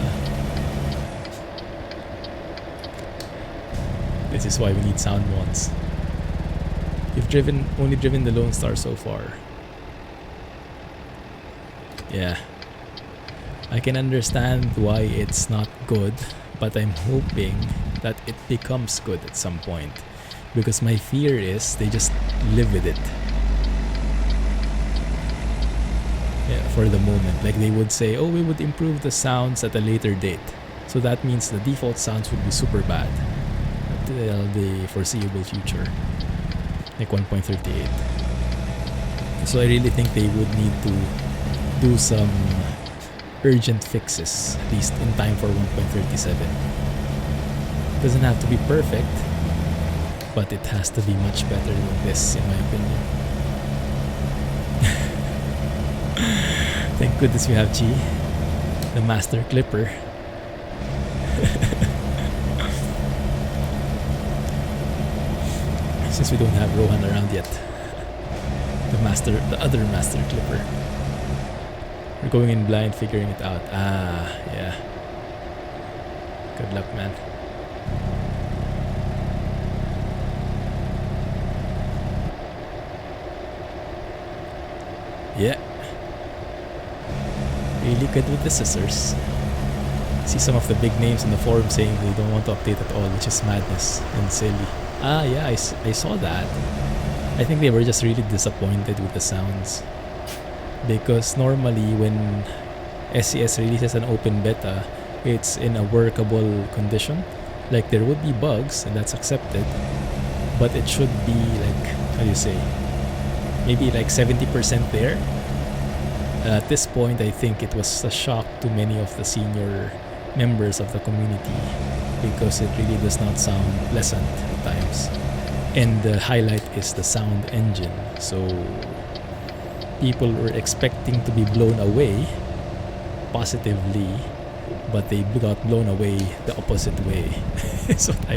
This is why we need sound mods. You've only driven the Lone Star so far. Yeah. I can understand why it's not good, but I'm hoping that it becomes good at some point. Because my fear is they just live with it. Yeah, for the moment. Like they would say, oh, we would improve the sounds at a later date. So that means the default sounds would be super bad until the foreseeable future. Like 1.38. So I really think they would need to do some urgent fixes, at least in time for 1.37. It doesn't have to be perfect, but it has to be much better than this, in my opinion. Thank goodness we have G, the master clipper. Since we don't have Rohan around yet, the other master clipper. We're going in blind, figuring it out. Ah, yeah. Good luck, man. Yeah. Really good with the scissors. See some of the big names in the forum saying they don't want to update at all, which is madness and silly. Ah, yeah, I saw that. I think they were just really disappointed with the sounds. Because normally when SCS releases an open beta, it's in a workable condition. Like there would be bugs, and that's accepted. But it should be like, how do you say, maybe like 70% there. At this point, I think it was a shock to many of the senior members of the community because it really does not sound pleasant at times. And the highlight is the sound engine. So people were expecting to be blown away positively, but they got blown away the opposite way. That's what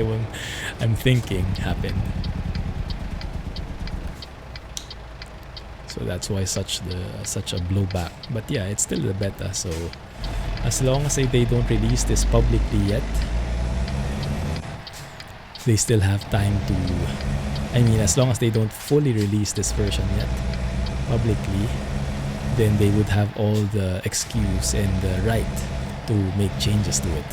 I'm thinking happened. So that's why such a blowback. But yeah, it's still the beta, so as long as they don't release this publicly yet, they still have time to, I mean, as long as they don't fully release this version yet publicly, then they would have all the excuse and the right to make changes to it.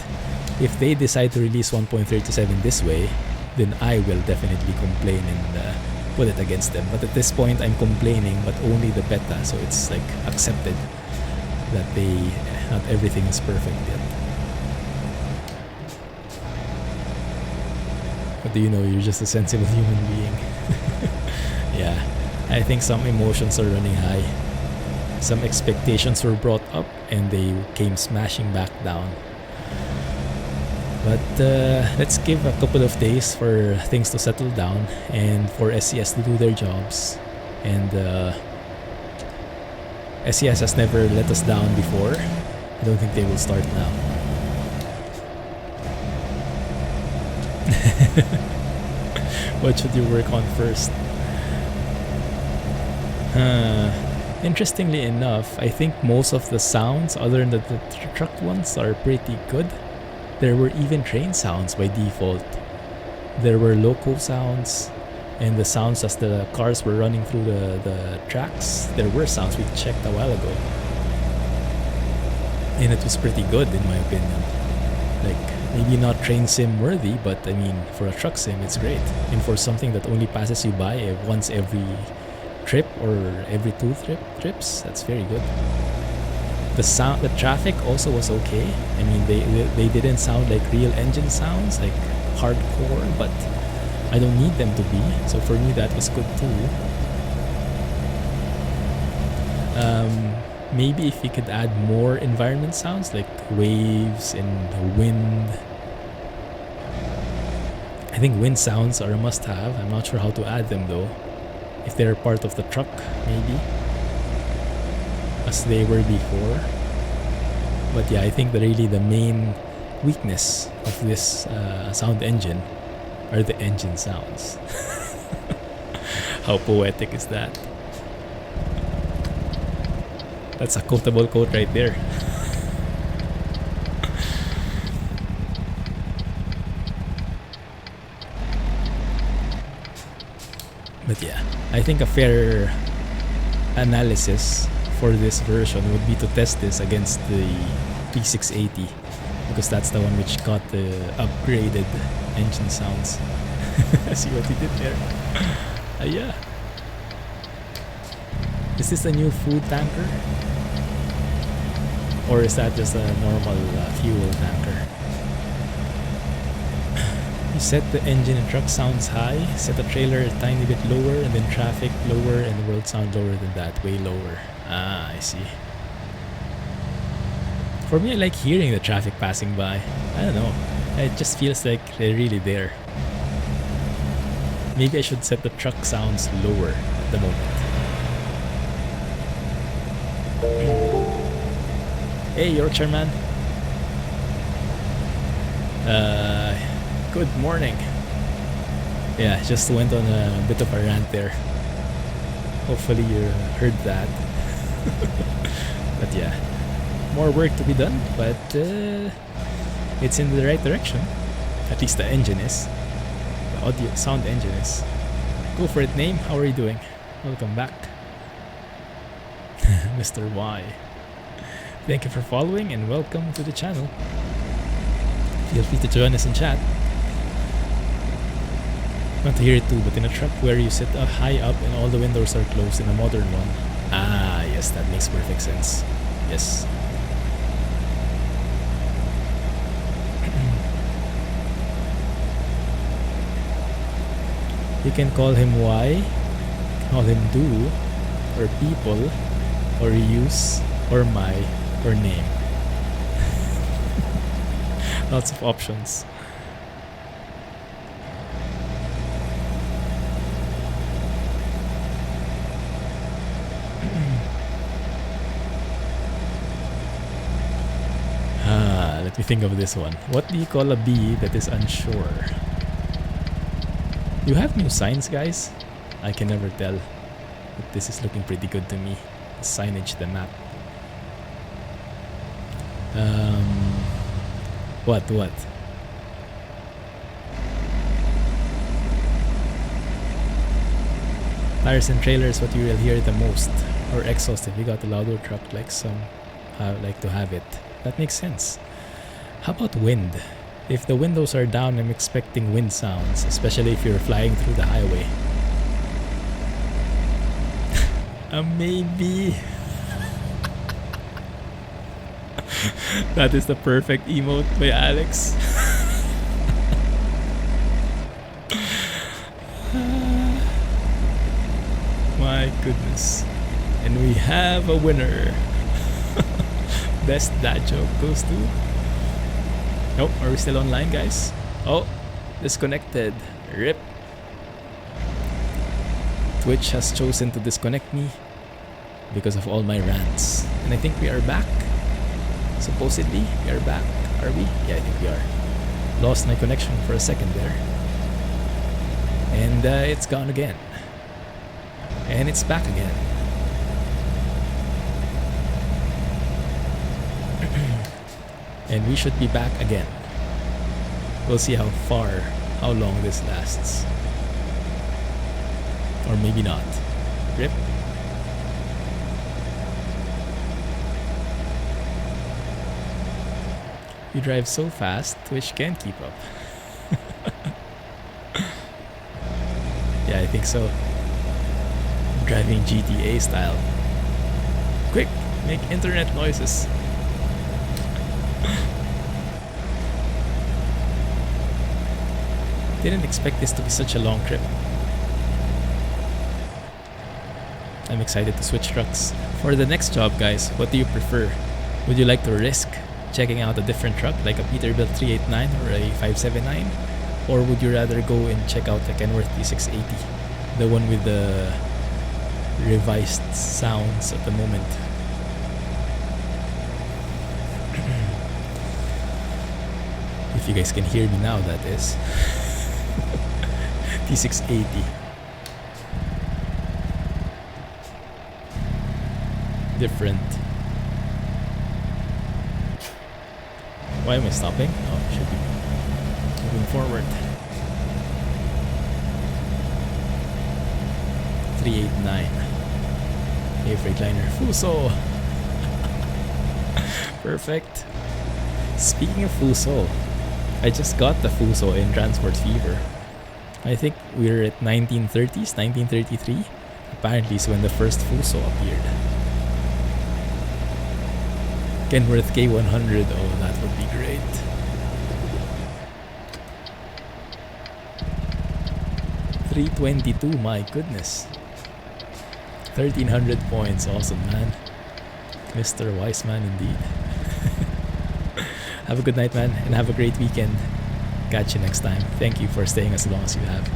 If they decide to release 1.37 this way, then I will definitely complain and put it against them. But at this point, I'm complaining, but only the beta, so it's like accepted that not everything is perfect yet. What do you know? You're just a sensible human being. Yeah, I think some emotions are running high. Some expectations were brought up and they came smashing back down. But let's give a couple of days for things to settle down and for SCS to do their jobs. And SCS has never let us down before. I don't think they will start now. What should you work on first? Interestingly enough, I think most of the sounds other than the truck ones are pretty good. There were even train sounds by default. There were loco sounds and the sounds as the cars were running through the tracks. There were sounds we checked a while ago. And it was pretty good in my opinion. Like, maybe not train sim worthy, but I mean, for a truck sim, it's great. And for something that only passes you by once every trip or every two trips, that's very good. The traffic also was okay. I mean, they didn't sound like real engine sounds, like hardcore, but I don't need them to be. So for me, that was good too. Maybe if you could add more environment sounds like waves and wind. I think wind sounds are a must-have. I'm not sure how to add them though. If they're part of the truck, maybe, as they were before. But yeah, I think that really the main weakness of this sound engine are the engine sounds. How poetic is that? That's a quotable quote right there. But yeah, I think a fair analysis for this version would be to test this against the P680, because that's the one which got the upgraded engine sounds. See what he did there? Yeah. Is this a new food tanker? Or is that just a normal fuel tanker? You set the engine and truck sounds high, set the trailer a tiny bit lower, and then traffic lower, and the world sound lower than that, way lower. Ah, I see. For me, I like hearing the traffic passing by. I don't know. It just feels like they're really there. Maybe I should set the truck sounds lower at the moment. Hey, Yorkshire man. Good morning. Yeah, just went on a bit of a rant there. Hopefully you heard that. But yeah, more work to be done, but it's in the right direction. At least the engine is. The audio sound engine is. Go for it, name. How are you doing? Welcome back. Mr. Y. Thank you for following and welcome to the channel. Feel free to join us in chat. Want to hear it too, but in a truck where you sit high up and all the windows are closed in a modern one. Ah, yes, that makes perfect sense. Yes. You can call him Y, call him do, or people, or use, or my, or name. Lots of options. Let me think of this one. What do you call a bee that is unsure? You have new signs, guys? I can never tell. But this is looking pretty good to me. The signage, the map. What? Tires and trailers, what you will hear the most. Or exhaust if you got a louder truck like some like to have it. That makes sense. How about wind? If the windows are down, I'm expecting wind sounds, especially if you're flying through the highway. Maybe. That is the perfect emote by Alex. My goodness. And we have a winner. Best dad joke goes to... Oh, are we still online, guys? Oh, disconnected. RIP. Twitch has chosen to disconnect me because of all my rants. And I think we are back. Supposedly, we are back. Are we? Yeah, I think we are. Lost my connection for a second there. And it's gone again. And it's back again. And we should be back again. We'll see how long this lasts. Or maybe not. RIP. You drive so fast, Twitch can't keep up. Yeah, I think so. Driving GTA style. Quick, make internet noises. Didn't expect this to be such a long trip. I'm excited to switch trucks. For the next job, guys, what do you prefer? Would you like to risk checking out a different truck like a Peterbilt 389 or a 579? Or would you rather go and check out the Kenworth T680? The one with the revised sounds at the moment. If you guys can hear me now, that is. T680. Different. Why am I stopping? Oh, I should be moving forward. 389. A Freightliner Fuso. Perfect. Speaking of Fuso, I just got the Fuso in Transport Fever. I think we're at 1930s, 1933. Apparently is when the first Fuso appeared. Kenworth K100, oh, that would be great. $322, my goodness. 1,300 points, awesome, man. Mr. Wiseman indeed. Have a good night, man, and have a great weekend. Catch you next time. Thank you for staying as long as you have.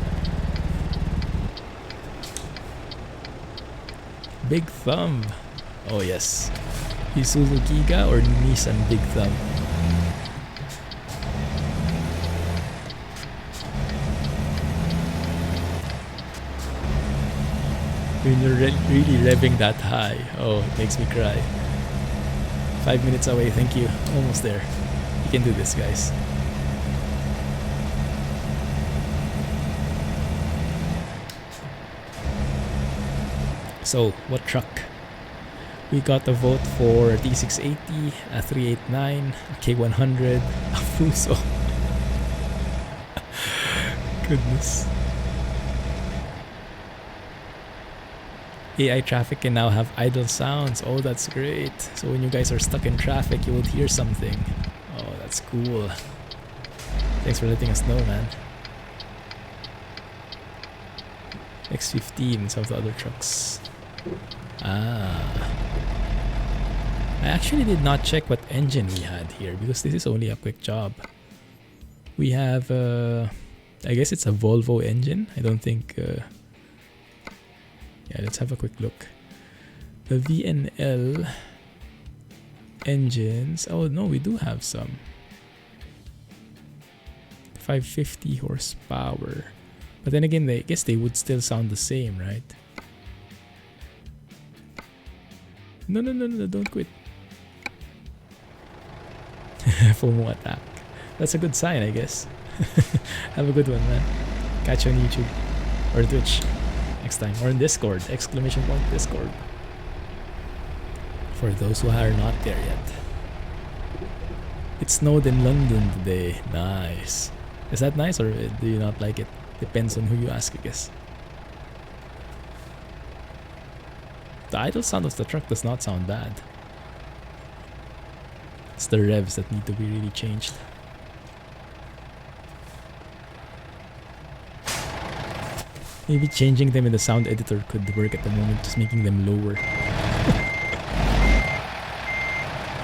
Big Thumb. Oh yes. Isuzu Giga or Nissan Big Thumb? When you're really revving that high, oh, it makes me cry. 5 minutes away, thank you. Almost there. You can do this, guys. So, what truck We got a vote for D680, a 389, a K100, a Fuso. Goodness. AI traffic can now have idle sounds. Oh, that's great. So when you guys are stuck in traffic, you would hear something. Oh, that's cool. Thanks for letting us know, man. X15, some of the other trucks. Ah. I actually did not check what engine we had here because this is only a quick job. We have, I guess it's a Volvo engine. I don't think... yeah, let's have a quick look. The VNL engines. Oh no, we do have some. 550 horsepower. But then again, I guess they would still sound the same, right? No, don't quit. FOMO attack. That's a good sign, I guess. Have a good one, man. Catch you on YouTube or Twitch next time, or in Discord, ! Discord. For those who are not there yet. It snowed in London today. Nice. Is that nice or do you not like it? Depends on who you ask, I guess. The idle sound of the truck does not sound bad. It's the revs that need to be really changed. Maybe changing them in the sound editor could work at the moment, just making them lower.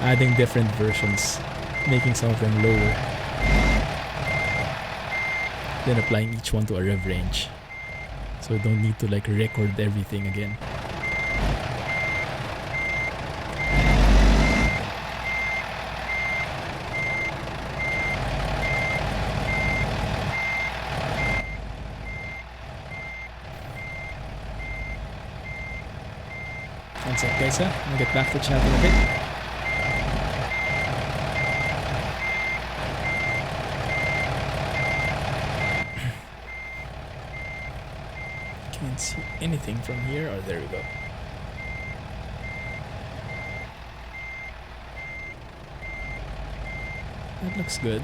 Adding different versions, making some of them lower. Then applying each one to a rev range. So we don't need to like record everything again. One sec guys, I'm gonna get back to chat in a bit. Can't see anything from here. Oh, there we go. That looks good.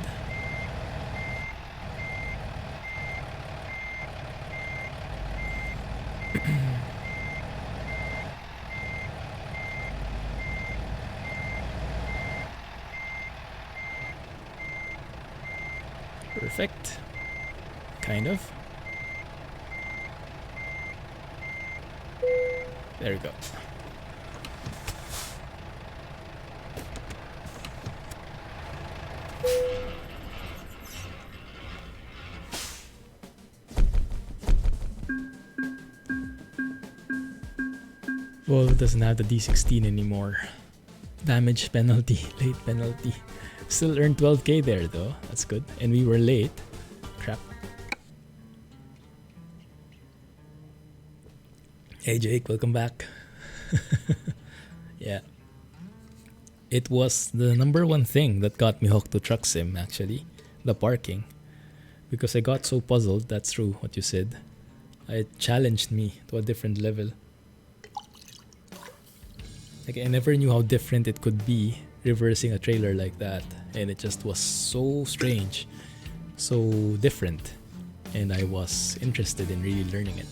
Perfect. Kind of. There we go. Volvo doesn't have the D16 anymore. Damage penalty, late penalty. Still earned 12k there though. That's good. And we were late. Crap. Hey Jake, welcome back. Yeah. It was the number one thing that got me hooked to Truck Sim actually. The parking. Because I got so puzzled, that's true what you said. It challenged me to a different level. Like I never knew how different it could be reversing a trailer like that, and it just was so strange, so different, and I was interested in really learning it.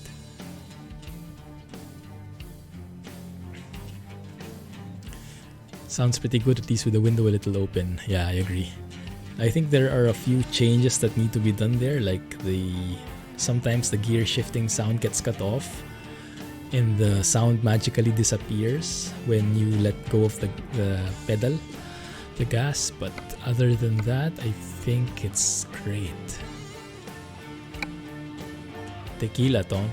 Sounds pretty good, at least with the window a little open. Yeah, I agree. I think there are a few changes that need to be done there, like sometimes the gear shifting sound gets cut off and the sound magically disappears when you let go of the pedal, the gas, but other than that, I think it's great. Tequila, Tom?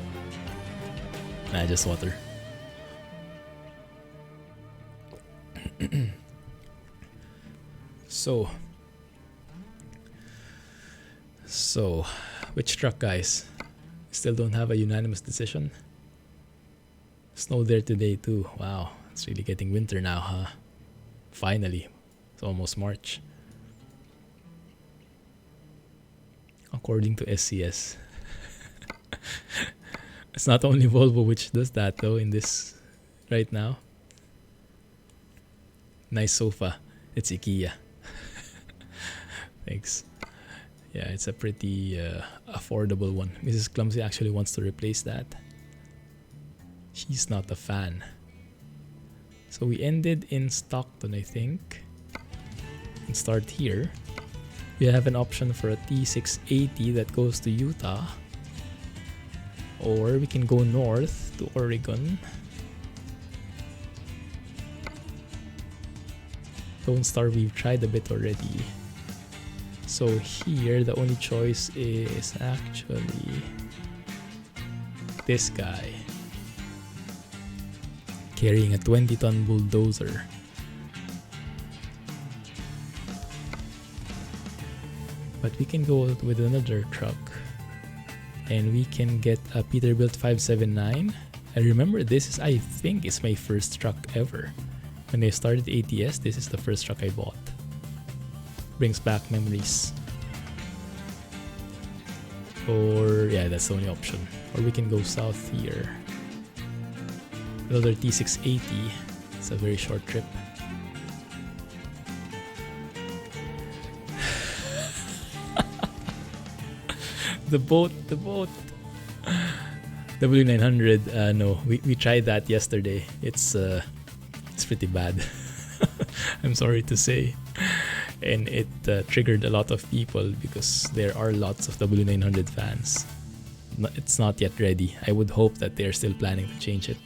Nah, just water. So, which truck, guys? Still don't have a unanimous decision? Snow there today too. Wow, it's really getting winter now, huh? Finally. It's almost March. According to SCS. It's not only Volvo which does that though in this right now. Nice sofa. It's IKEA. Thanks. Yeah, it's a pretty affordable one. Mrs. Clumsy actually wants to replace that. She's not a fan. So we ended in Stockton, I think. And start here. We have an option for a T680 that goes to Utah. Or we can go north to Oregon. Lone Star we've tried a bit already. So here the only choice is actually this guy. Carrying a 20-ton bulldozer. But we can go with another truck. And we can get a Peterbilt 579. I remember this is, I think, is my first truck ever. When I started ATS, this is the first truck I bought. Brings back memories. Or, yeah, that's the only option. Or we can go south here. Another T680. It's a very short trip. The boat. W900, no, we tried that yesterday. It's pretty bad. I'm sorry to say. And it triggered a lot of people because there are lots of W900 fans. It's not yet ready. I would hope that they're still planning to change it.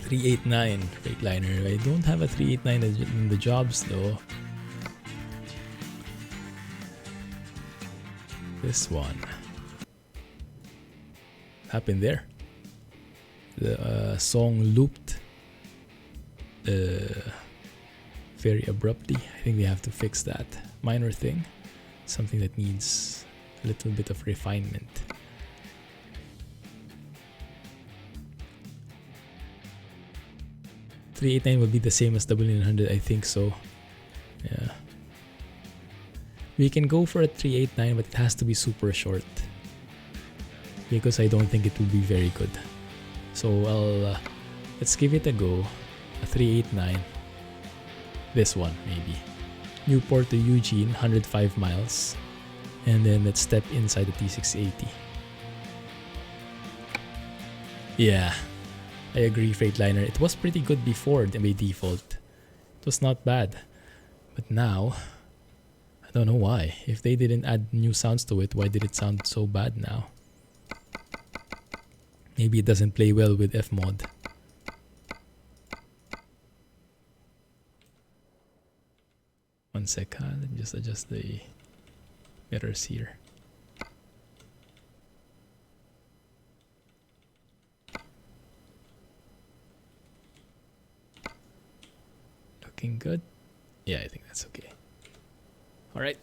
.389 Freightliner. I don't have a 389 in the jobs though. This one happened there. The song looped very abruptly. I think we have to fix that. Minor thing. Something that needs a little bit of refinement. .389 will be the same as W900, I think so. Yeah. We can go for a 389, but it has to be super short. Because I don't think it will be very good. So let's give it a go. A 389. This one, maybe. Newport to Eugene, 105 miles. And then let's step inside the T680. Yeah, I agree, Freightliner. It was pretty good before by default. It was not bad. But now, I don't know why. If they didn't add new sounds to it, why did it sound so bad now? Maybe it doesn't play well with FMOD. One sec, let me just adjust the mirrors here. Looking good? Yeah, I think that's okay. Alright.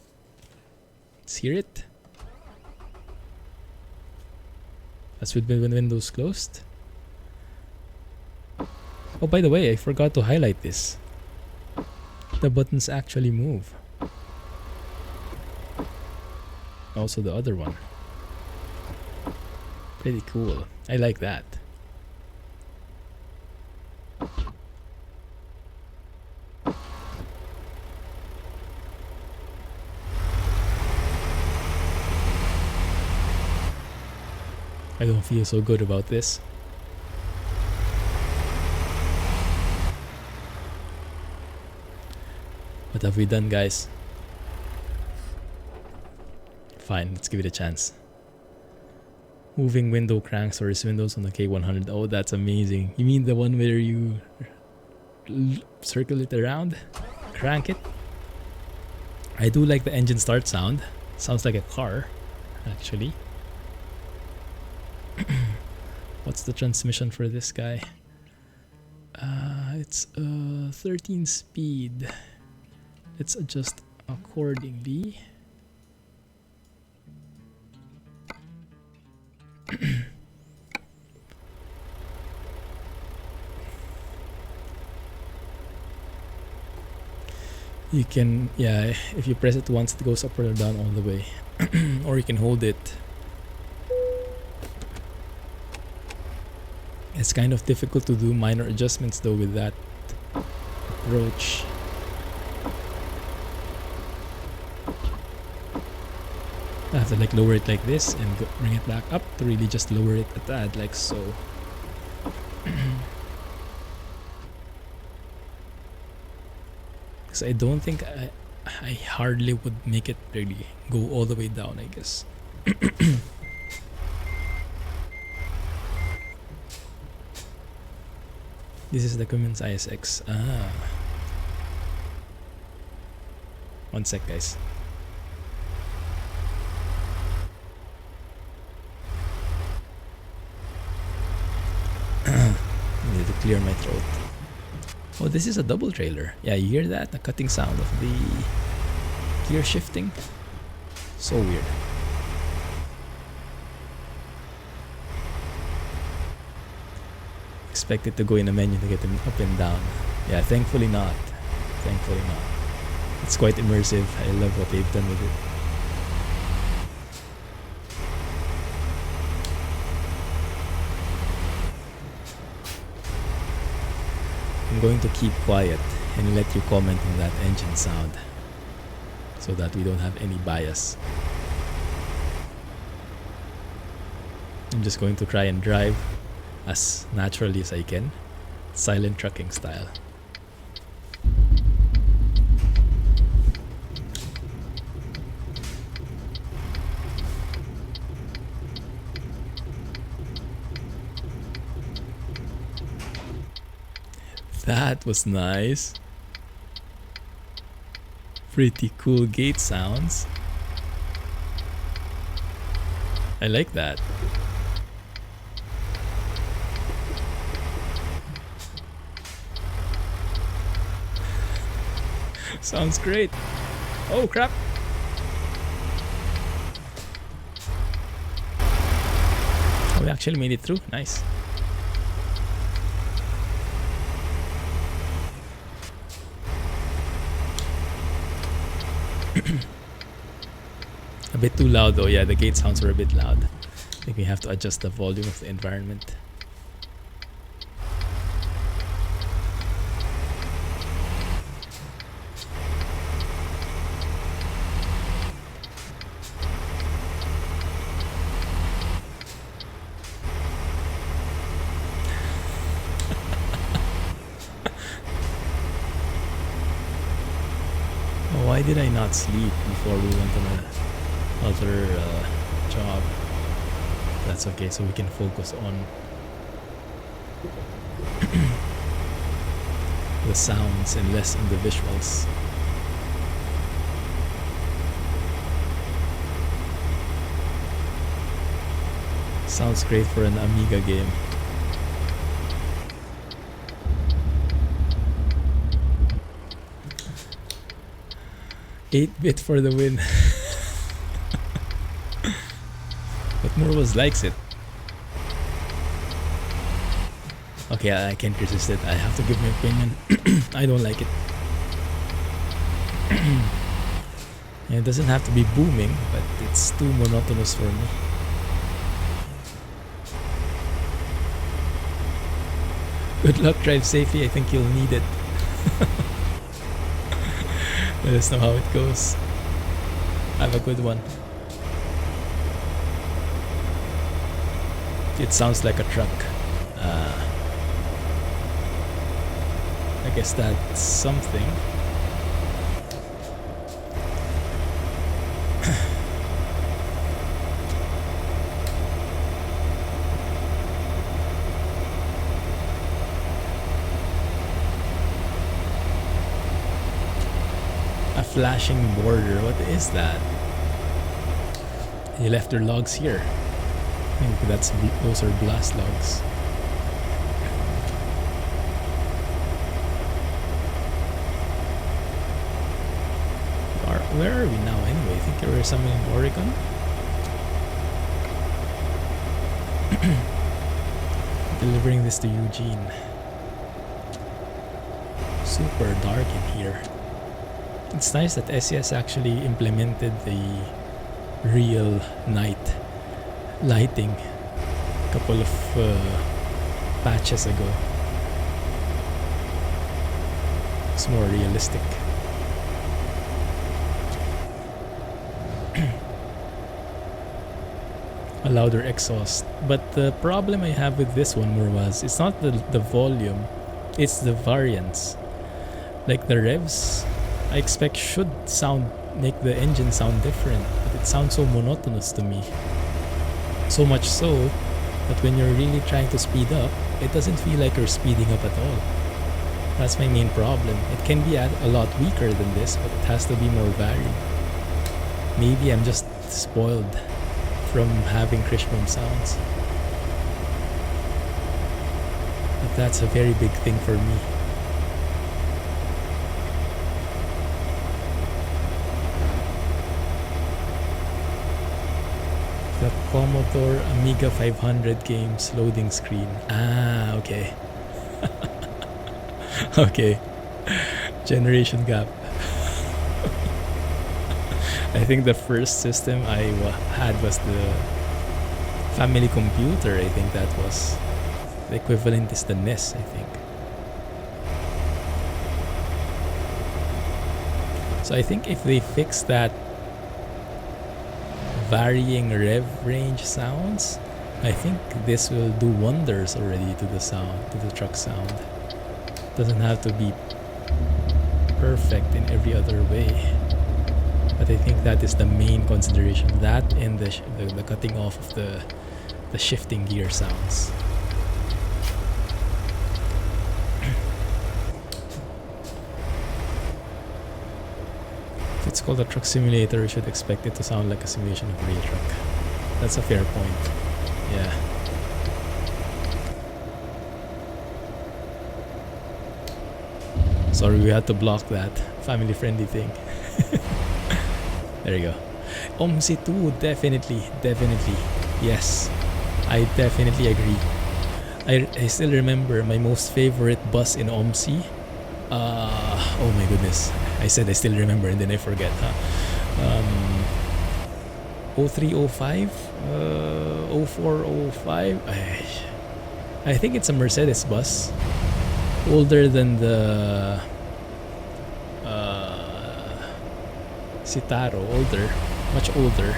Let's hear it. That's with windows closed. Oh, by the way, I forgot to highlight this. The buttons actually move. Also the other one. Pretty cool. I like that. I don't feel so good about this. What have we done, guys? Fine, let's give it a chance. Moving window cranks or windows on the K100. Oh, that's amazing. You mean the one where you circle it around? Crank it? I do like the engine start sound. Sounds like a car, actually. What's the transmission for this guy? It's 13 speed. Let's adjust accordingly. You can, yeah, if you press it once, it goes up or down all the way. Or you can hold it. It's kind of difficult to do minor adjustments though with that approach. I have to like lower it like this and bring it back up to really just lower it a tad, like so. Because I don't think I hardly would make it really go all the way down, I guess. This is the Cummins ISX. Ah. One sec, guys. I need to clear my throat. Oh, this is a double trailer. Yeah, you hear that? The cutting sound of the gear shifting. So weird. Expect it to go in a menu to get them up and down. Yeah, thankfully not. Thankfully not. It's quite immersive. I love what they've done with it. I'm going to keep quiet and let you comment on that engine sound so that we don't have any bias. I'm just going to try and drive as naturally as I can, silent trucking style. That was nice. Pretty cool gate sounds. I like that. Sounds great. Oh crap. Oh, we actually made it through. Nice. A bit too loud though. Yeah, the gate sounds were a bit loud. I think we have to adjust the volume of the environment. Why did I not sleep before we went on another job? That's okay, so we can focus on the sounds and less on the visuals. Sounds great for an Amiga game. 8-bit for the win. But Morwas likes it. Okay, I can't resist it. I have to give my opinion. I don't like it. It doesn't have to be booming, but it's too monotonous for me. Good luck, drive safely. I think you'll need it. Let us know how it goes. Have a good one. It sounds like a truck. I guess that's something. A flashing border. What is that? You left your logs here. I think those are blast logs. Where are we now anyway? I think we're somewhere in Oregon. Delivering this to Eugene. Super dark in here. It's nice that SCS actually implemented the real night lighting. A couple of patches ago. It's more realistic. A louder exhaust. But the problem I have with this one more was it's not the volume, it's the variance. Like the revs, I expect should make the engine sound different, but it sounds so monotonous to me. So much so that when you're really trying to speed up, it doesn't feel like you're speeding up at all. That's my main problem. It can be a lot weaker than this, but it has to be more varied. Maybe I'm just spoiled from having Krishbom sounds. But that's a very big thing for me. The Commodore Amiga 500 games loading screen. Ah, okay. Okay. Generation gap. I think the first system I had was the family computer. I think that was the equivalent is the NES, I think. So I think if they fix that varying rev range sounds, I think this will do wonders already to the sound, to the truck sound. Doesn't have to be perfect in every other way, but I think that is the main consideration. That and the cutting off of the shifting gear sounds. If it's called a truck simulator, you should expect it to sound like a simulation of a real truck. That's a fair point. Yeah. Sorry, we had to block that family-friendly thing. There you go. OMSI 2, definitely. Yes, I definitely agree. I still remember my most favorite bus in OMSI. Oh my goodness. I said I still remember and then I forget, huh? 0305? 0405? I think it's a Mercedes bus. Older than the Citaro, older, much older.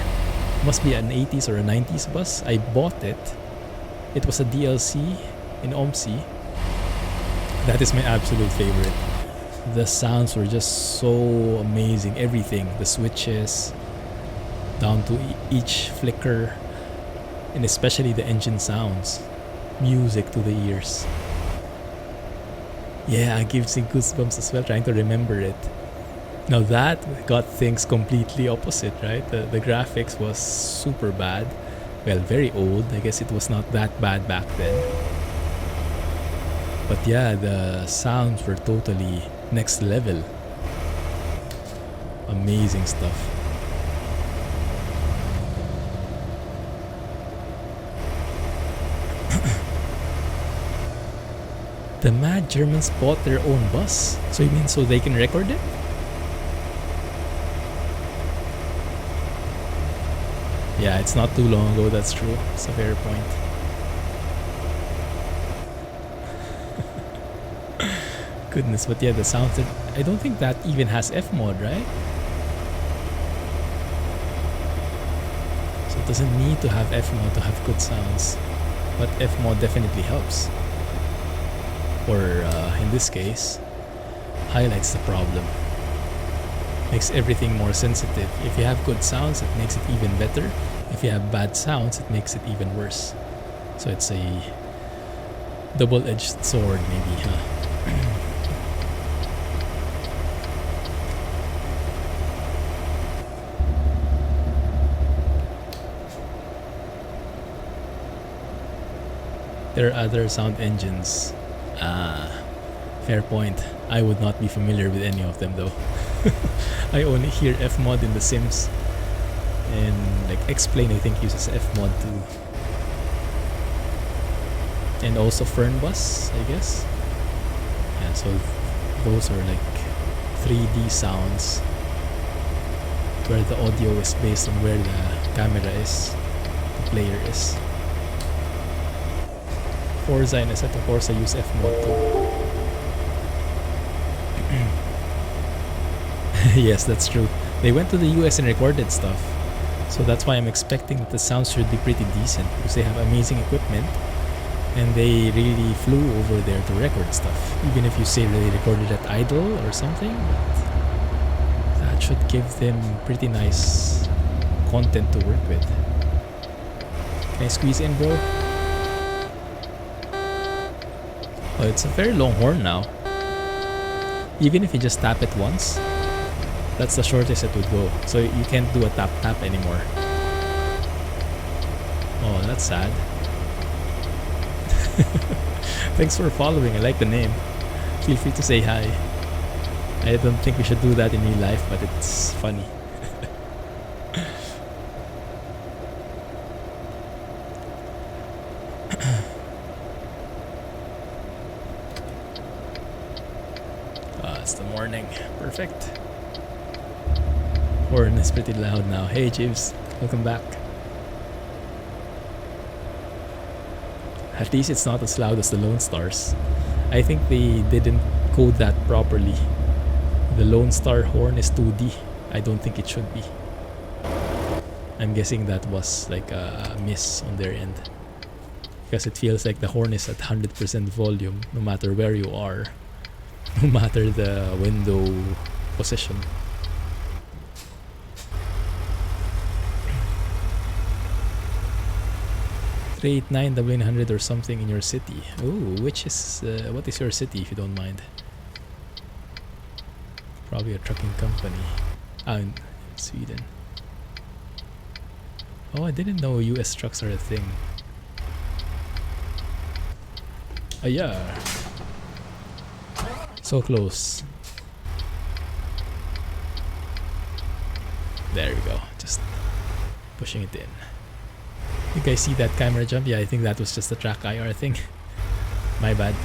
Must be an 80s or a 90s bus. I bought it. It was a DLC in OMSI. That is my absolute favorite. The sounds were just so amazing. Everything, the switches, down to each flicker, and especially the engine sounds. Music to the ears. Yeah, it gives me goosebumps as well trying to remember it. Now that got things completely opposite, right? The graphics was super bad. Well, very old. I guess it was not that bad back then. But yeah, the sounds were totally next level. Amazing stuff. The mad Germans bought their own bus. So you mean so they can record it? Yeah, it's not too long ago, that's true. It's a fair point. Goodness, but yeah, the sounds, I don't think that even has FMOD, right? So it doesn't need to have FMOD to have good sounds. But FMOD definitely helps. Or in this case, highlights the problem. Makes everything more sensitive. If you have good sounds, it makes it even better. If you have bad sounds, it makes it even worse. So it's a double-edged sword maybe, huh? There are other sound engines. Fair point. I would not be familiar with any of them though. I only hear FMOD in The Sims. And like X-Plane I think uses FMOD too. And also Fernbus, I guess. Yeah, so those are like 3D sounds where the audio is based on where the camera is, the player is. Forza and Assetto Corsa use FMOD too. Yes, that's true. They went to the US and recorded stuff. So that's why I'm expecting that the sounds should be pretty decent because they have amazing equipment and they really flew over there to record stuff. Even if you say that they recorded at idle or something, that should give them pretty nice content to work with. Can I squeeze in, bro? Oh, it's a very long horn now. Even if you just tap it once, that's the shortest it would go. So you can't do a tap anymore. Oh, that's sad. Thanks for following. I like the name. Feel free to say hi. I don't think we should do that in real life, but it's funny. It's the morning. Perfect. Horn is pretty loud now. Hey James, welcome back. At least it's not as loud as the Lone Stars. I think they didn't code that properly. The Lone Star horn is 2D. I don't think it should be. I'm guessing that was like a miss on their end. Because it feels like the horn is at 100% volume no matter where you are. No matter the window position. 389 or something in your city. Oh, which is what is your city if you don't mind? Probably a trucking company. In Sweden. Oh, I didn't know US trucks are a thing. Oh yeah. So close. There we go. Just pushing it in. You guys see that camera jump? Yeah, I think that was just a track IR thing. My bad.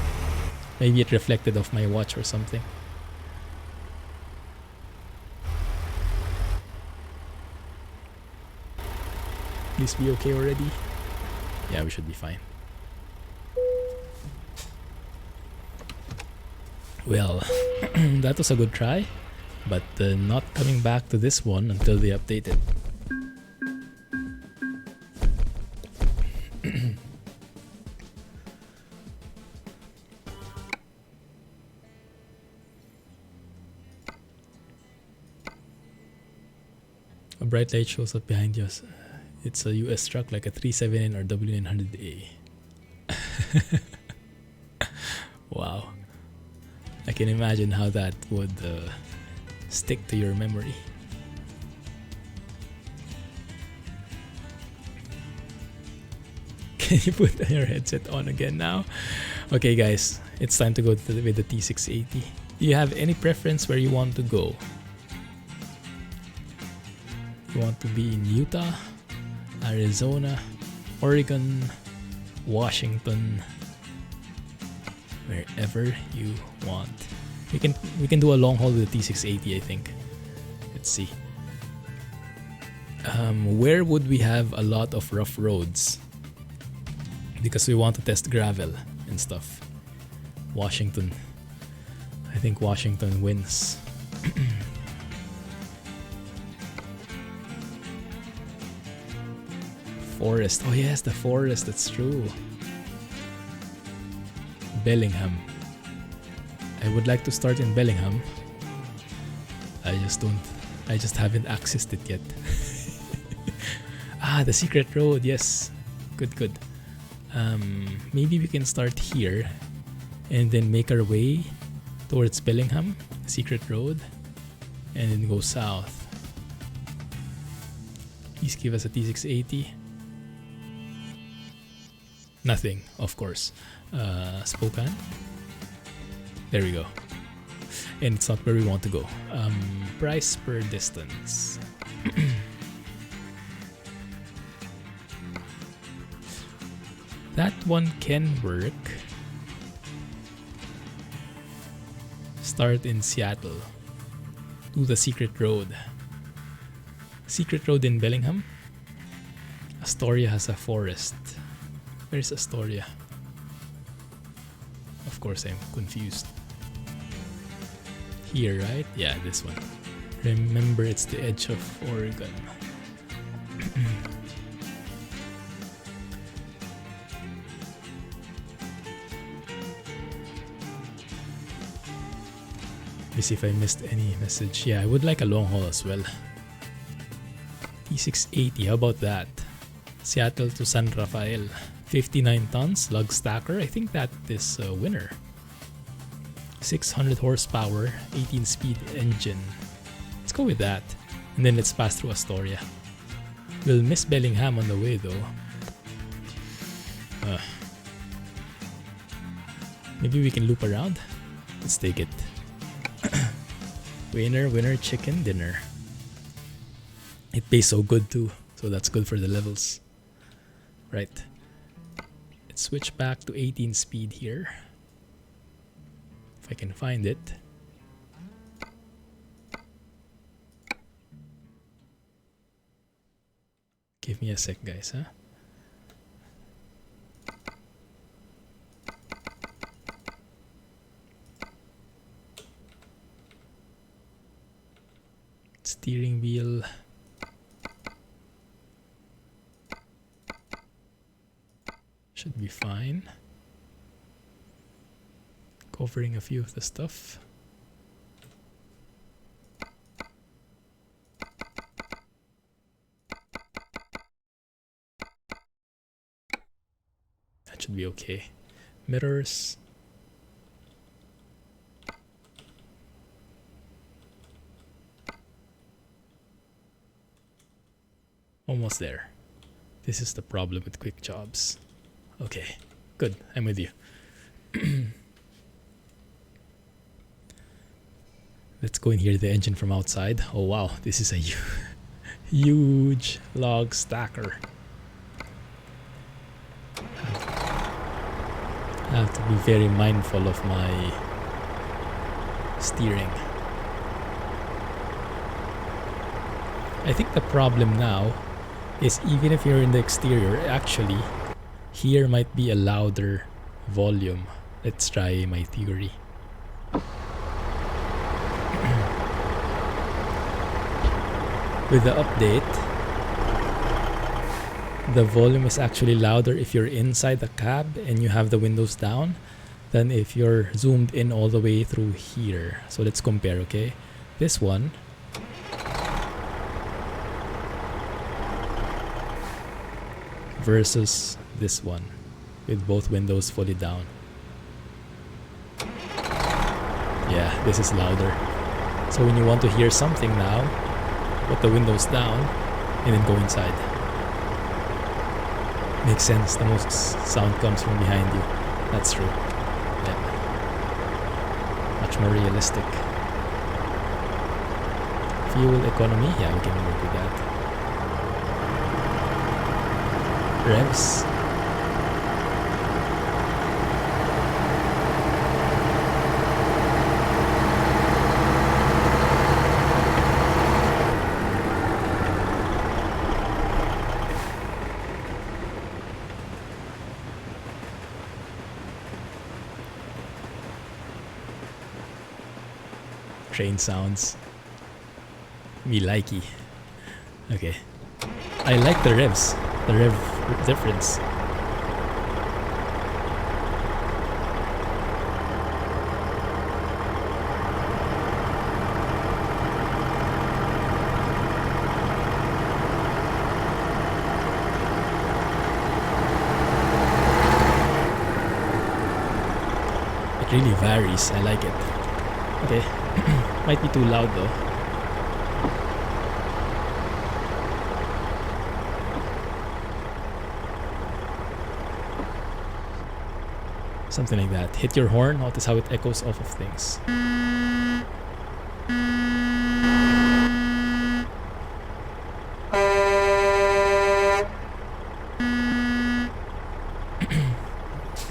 Maybe it reflected off my watch or something. Please be okay already. Yeah, we should be fine. Well, that was a good try, but not coming back to this one until they update it. A bright light shows up behind you. It's a US truck like a 379 or W900A. Wow. I can imagine how that would stick to your memory. Can you put your headset on again now? Okay guys, it's time to go with the T680. Do you have any preference where you want to go? You want to be in Utah, Arizona, Oregon, Washington, wherever you want. We can do a long haul with the T680, I think. Let's see. Where would we have a lot of rough roads? Because we want to test gravel and stuff. Washington. I think Washington wins. Forest. Oh yes, the forest, that's true. Bellingham. I would like to start in Bellingham. I just haven't accessed it yet. The secret road, yes. Good. Maybe we can start here and then make our way towards Bellingham, secret road, and then go south. Please give us a T680. Nothing, of course. Spokane. There we go. And it's not where we want to go. Price per distance. That one can work. Start in Seattle. Do the secret road. Secret road in Bellingham. Astoria has a forest. Where's Astoria? course I'm confused. Here, right? Yeah, this one. Remember, it's the edge of Oregon. Let me see if I missed any message. Yeah, I would like a long haul as well. T680, how about that? Seattle to San Rafael. 59 tons, lug stacker. I think that is a winner. 600 horsepower, 18 speed engine. Let's go with that. And then let's pass through Astoria. We'll miss Bellingham on the way though. Maybe we can loop around. Let's take it. Winner, winner, chicken dinner. It pays so good too, so that's good for the levels. Right. Let's switch back to 18 speed here. If I can find it. Give me a sec, guys, huh? Steering wheel. Should be fine. Covering a few of the stuff. That should be okay. Mirrors. Almost there. This is the problem with quick jobs. Okay, good. I'm with you. Let's go and hear the engine from outside. Oh wow, this is a huge log stacker. I have to be very mindful of my steering. I think the problem now is even if you're in the exterior, actually here might be a louder volume. Let's try my theory. With the update, the volume is actually louder if you're inside the cab and you have the windows down than if you're zoomed in all the way through here. So let's compare, okay? This one versus this one with both windows fully down. Yeah, this is louder. So when you want to hear something now, put the windows down and then go inside. Makes sense. The most sound comes from behind you. That's true. Yeah. Much more realistic. Fuel economy. Yeah, we can work with that. Revs. Train sounds. Me likey. Okay. I like the revs. The rev difference. It really varies. I like it. Okay. Might be too loud though. Something like that. Hit your horn. Notice how it echoes off of things.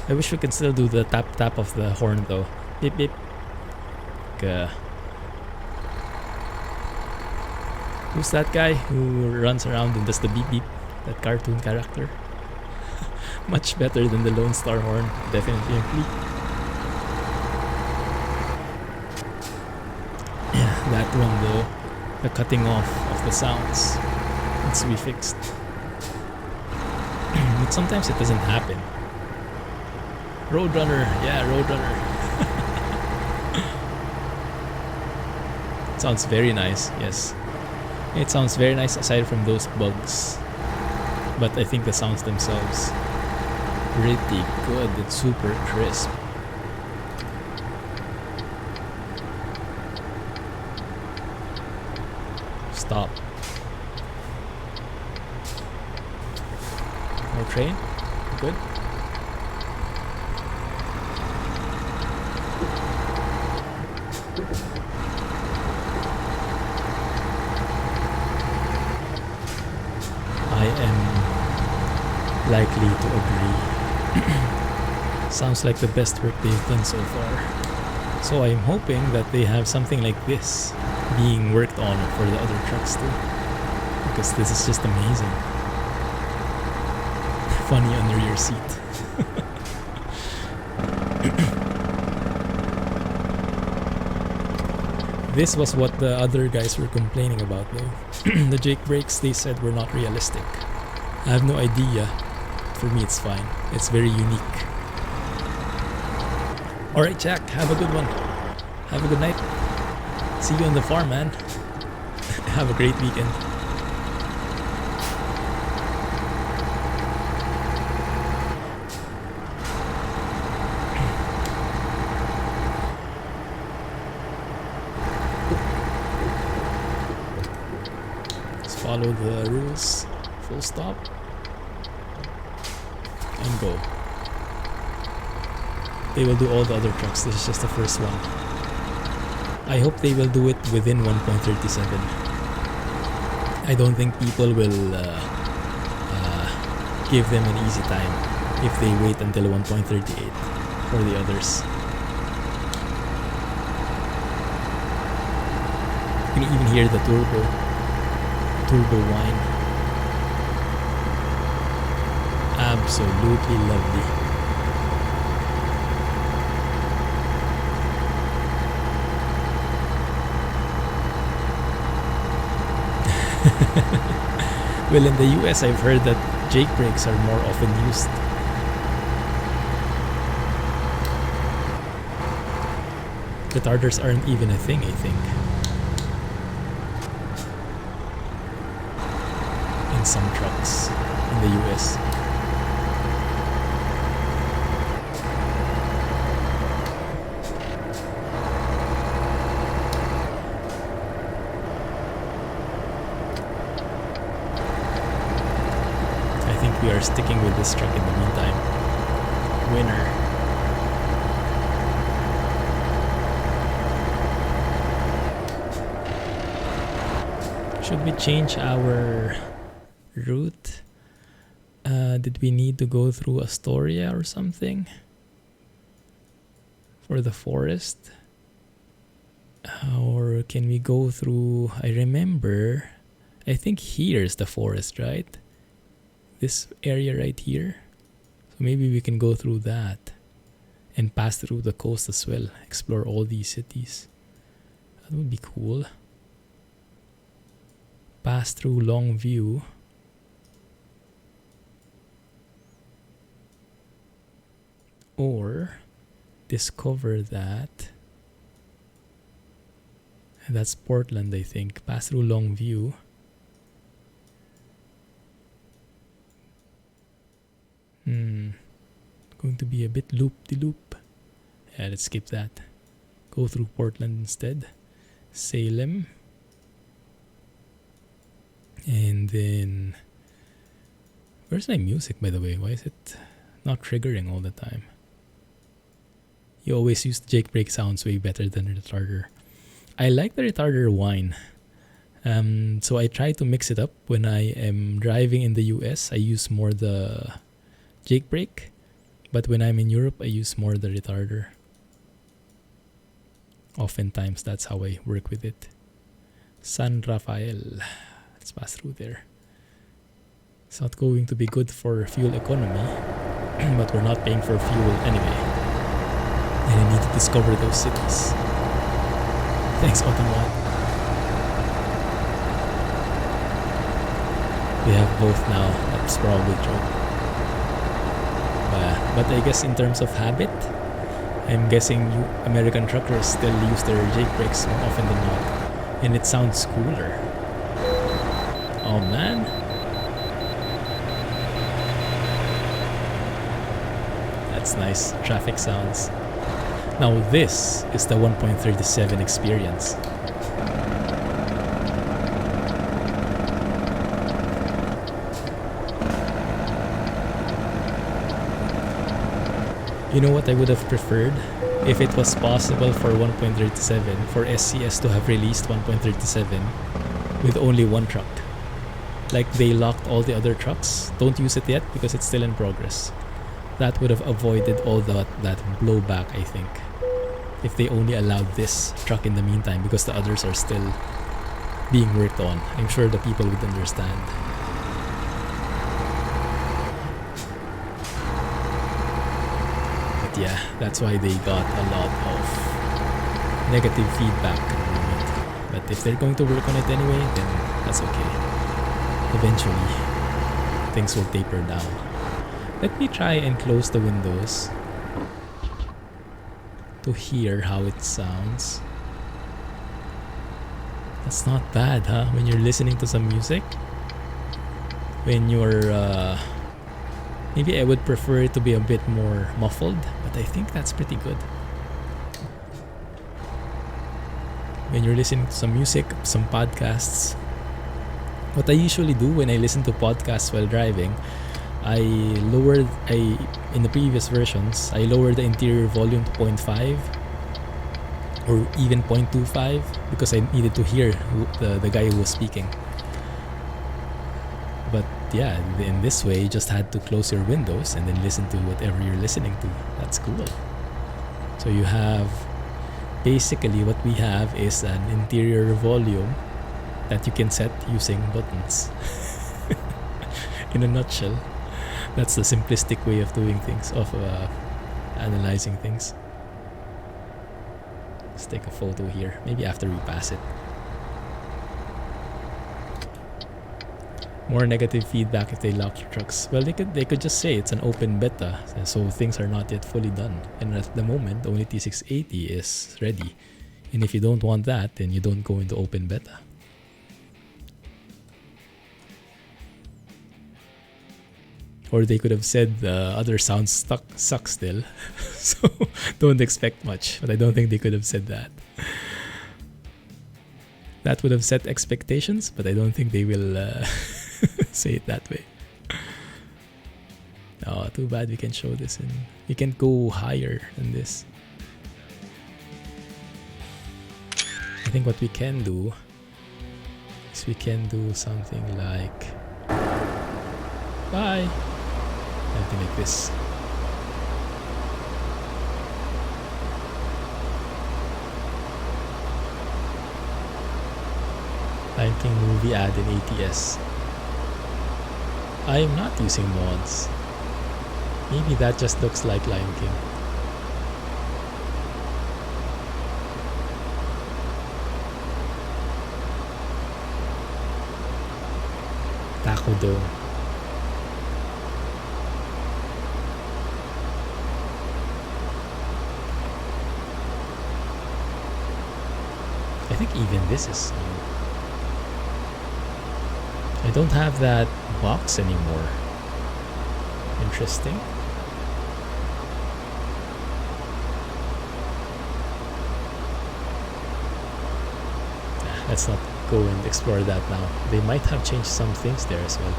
I wish we could still do the tap tap of the horn though. Beep beep. Who's that guy who runs around and does the beep beep? That cartoon character. Much better than the Lone Star horn, definitely. That one though, the cutting off of the sounds needs to be fixed. But sometimes it doesn't happen. Roadrunner, yeah, Roadrunner. It sounds very nice, yes. It sounds very nice aside from those bugs. But I think the sounds themselves, pretty good. It's super crisp. Stop. No train? Good. I am likely to agree. Sounds like the best work they've done so far. So I'm hoping that they have something like this being worked on for the other trucks too, because this is just amazing. Funny under your seat. This was what the other guys were complaining about though. The Jake brakes, they said, were not realistic. I have no idea. For me it's fine. It's very unique. Alright Jack, have a good one. Have a good night. See you on the farm, man. Have a great weekend. Just follow the rules. Full stop. And go. They will do all the other trucks. This is just the first one. I hope they will do it within 1.37. I don't think people will give them an easy time if they wait until 1.38 for the others. You can even hear the turbo whine. Absolutely lovely. Well, in the US, I've heard that Jake brakes are more often used. Retarders aren't even a thing, I think. In some trucks in the US. We are sticking with this truck in the meantime. Winner. Should we change our route? Did we need to go through Astoria or something? For the forest? Or can we go through... I remember... I think here's the forest, right? This area right here. So maybe we can go through that and pass through the coast as well. Explore all these cities. That would be cool. Pass through Longview. Or discover that. That's Portland, I think. Pass through Longview. Going to be a bit loop-de-loop. Yeah, let's skip that. Go through Portland instead. Salem. And then... Where's my music, by the way? Why is it not triggering all the time? You always use the Jake brake sounds way better than the retarder. I like the retarder whine. So I try to mix it up. When I am driving in the US, I use more the Jake brake. But when I'm in Europe, I use more the retarder. Oftentimes, that's how I work with it. San Rafael. Let's pass through there. It's not going to be good for fuel economy, but we're not paying for fuel anyway. And I need to discover those cities. Thanks, Autumn. They have both now. That's probably true. But I guess in terms of habit, I'm guessing American truckers still use their Jake brakes more often than not. And it sounds cooler. Oh man. That's nice. Traffic sounds. Now this is the 1.37 experience. You know what I would have preferred? If it was possible for 1.37, for SCS to have released 1.37 with only one truck. Like they locked all the other trucks. Don't use it yet because it's still in progress. That would have avoided all that blowback, I think. If they only allowed this truck in the meantime because the others are still being worked on. I'm sure the people would understand. But yeah, that's why they got a lot of negative feedback at the moment. But if they're going to work on it anyway, then that's okay. Eventually, things will taper down. Let me try and close the windows to hear how it sounds. That's not bad, huh? When you're listening to some music. When you're maybe I would prefer it to be a bit more muffled, but I think that's pretty good. When you're listening to some music, some podcasts. What I usually do when I listen to podcasts while driving, in the previous versions, I lowered the interior volume to 0.5 or even 0.25 because I needed to hear the guy who was speaking. But yeah, in this way, you just had to close your windows and then listen to whatever you're listening to. That's cool. So you have, basically what we have is an interior volume that you can set using buttons. In a nutshell. That's the simplistic way of doing things, of analyzing things. Let's take a photo here, maybe after we pass it. More negative feedback if they lock your trucks. Well, they could just say it's an open beta, so things are not yet fully done. And at the moment, only T680 is ready. And if you don't want that, then you don't go into open beta. Or they could have said the other sounds suck still. So don't expect much. But I don't think they could have said that. That would have set expectations, but I don't think they will say it that way. Oh, too bad we can show this. We can go higher than this. I think what we can do is we can do something like... Bye! Something like this. Lion King movie ad in ATS. I am not using mods. Maybe that just looks like Lion King. Taco Dome. I think even this is new. I don't have that box anymore. Interesting. Let's not go and explore that now. They might have changed some things there as well.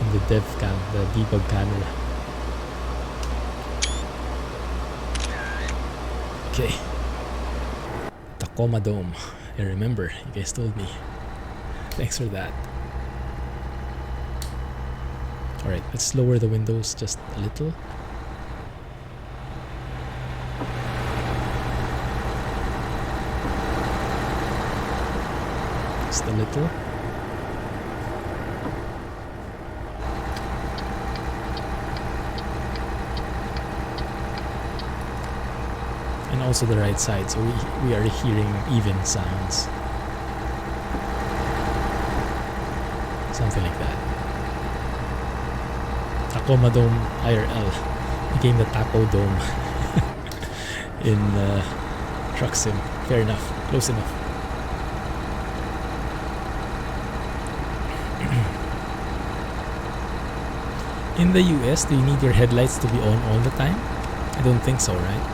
In the dev cam, the debug camera. Okay. Tacoma Dome. I remember, you guys told me. Thanks for that. Alright, let's lower the windows just a little. Just a little. And also the right side, so we are hearing even sounds. something like that. Tacoma Dome IRL became the Taco Dome in Truck Sim. Fair enough, close enough. In the US, do you need your headlights to be on all the time? I don't think so, right?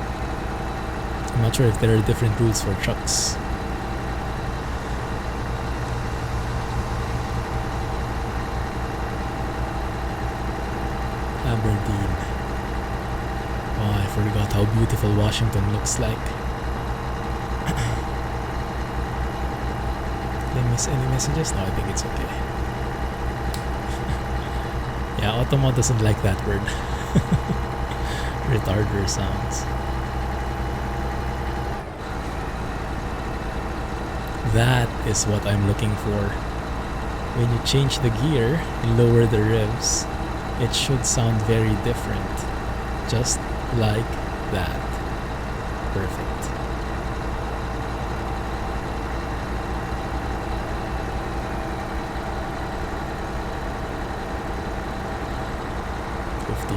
I'm not sure if there are different rules for trucks. Aberdeen. Oh, I forgot how beautiful Washington looks like. Did I miss any messages? No, I think it's okay. Yeah, Automo doesn't like that word. Retarder sounds. That is what I'm looking for. When you change the gear, lower the revs, it should sound very different. Just like that. Perfect.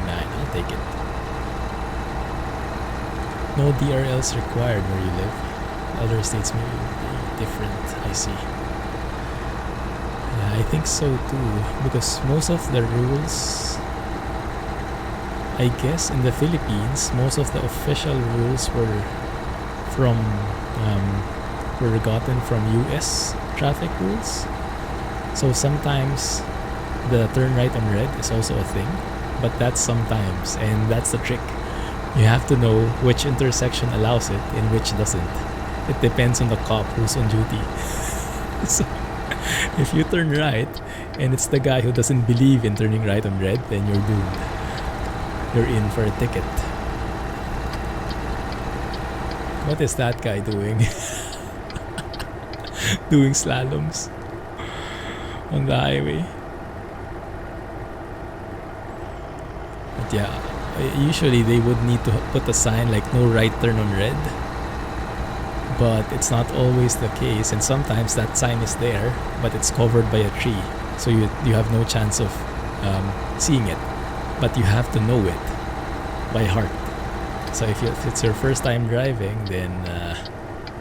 I'll take it. No DRLs required where you live. Other states may be different, I see. Yeah, I think so too, because most of the rules, I guess in the Philippines, most of the official rules were from were gotten from US traffic rules. So sometimes the turn right on red is also a thing, but that's sometimes, and that's the trick. You have to know which intersection allows it and which doesn't. It depends on the cop who's on duty. So if you turn right and it's the guy who doesn't believe in turning right on red, then you're doomed. You're in for a ticket. What is that guy doing? Doing slaloms on the highway. But yeah, usually they would need to put a sign like no right turn on red, but it's not always the case, and sometimes that sign is there but it's covered by a tree, so you have no chance of seeing it, but you have to know it by heart. So if it's your first time driving, then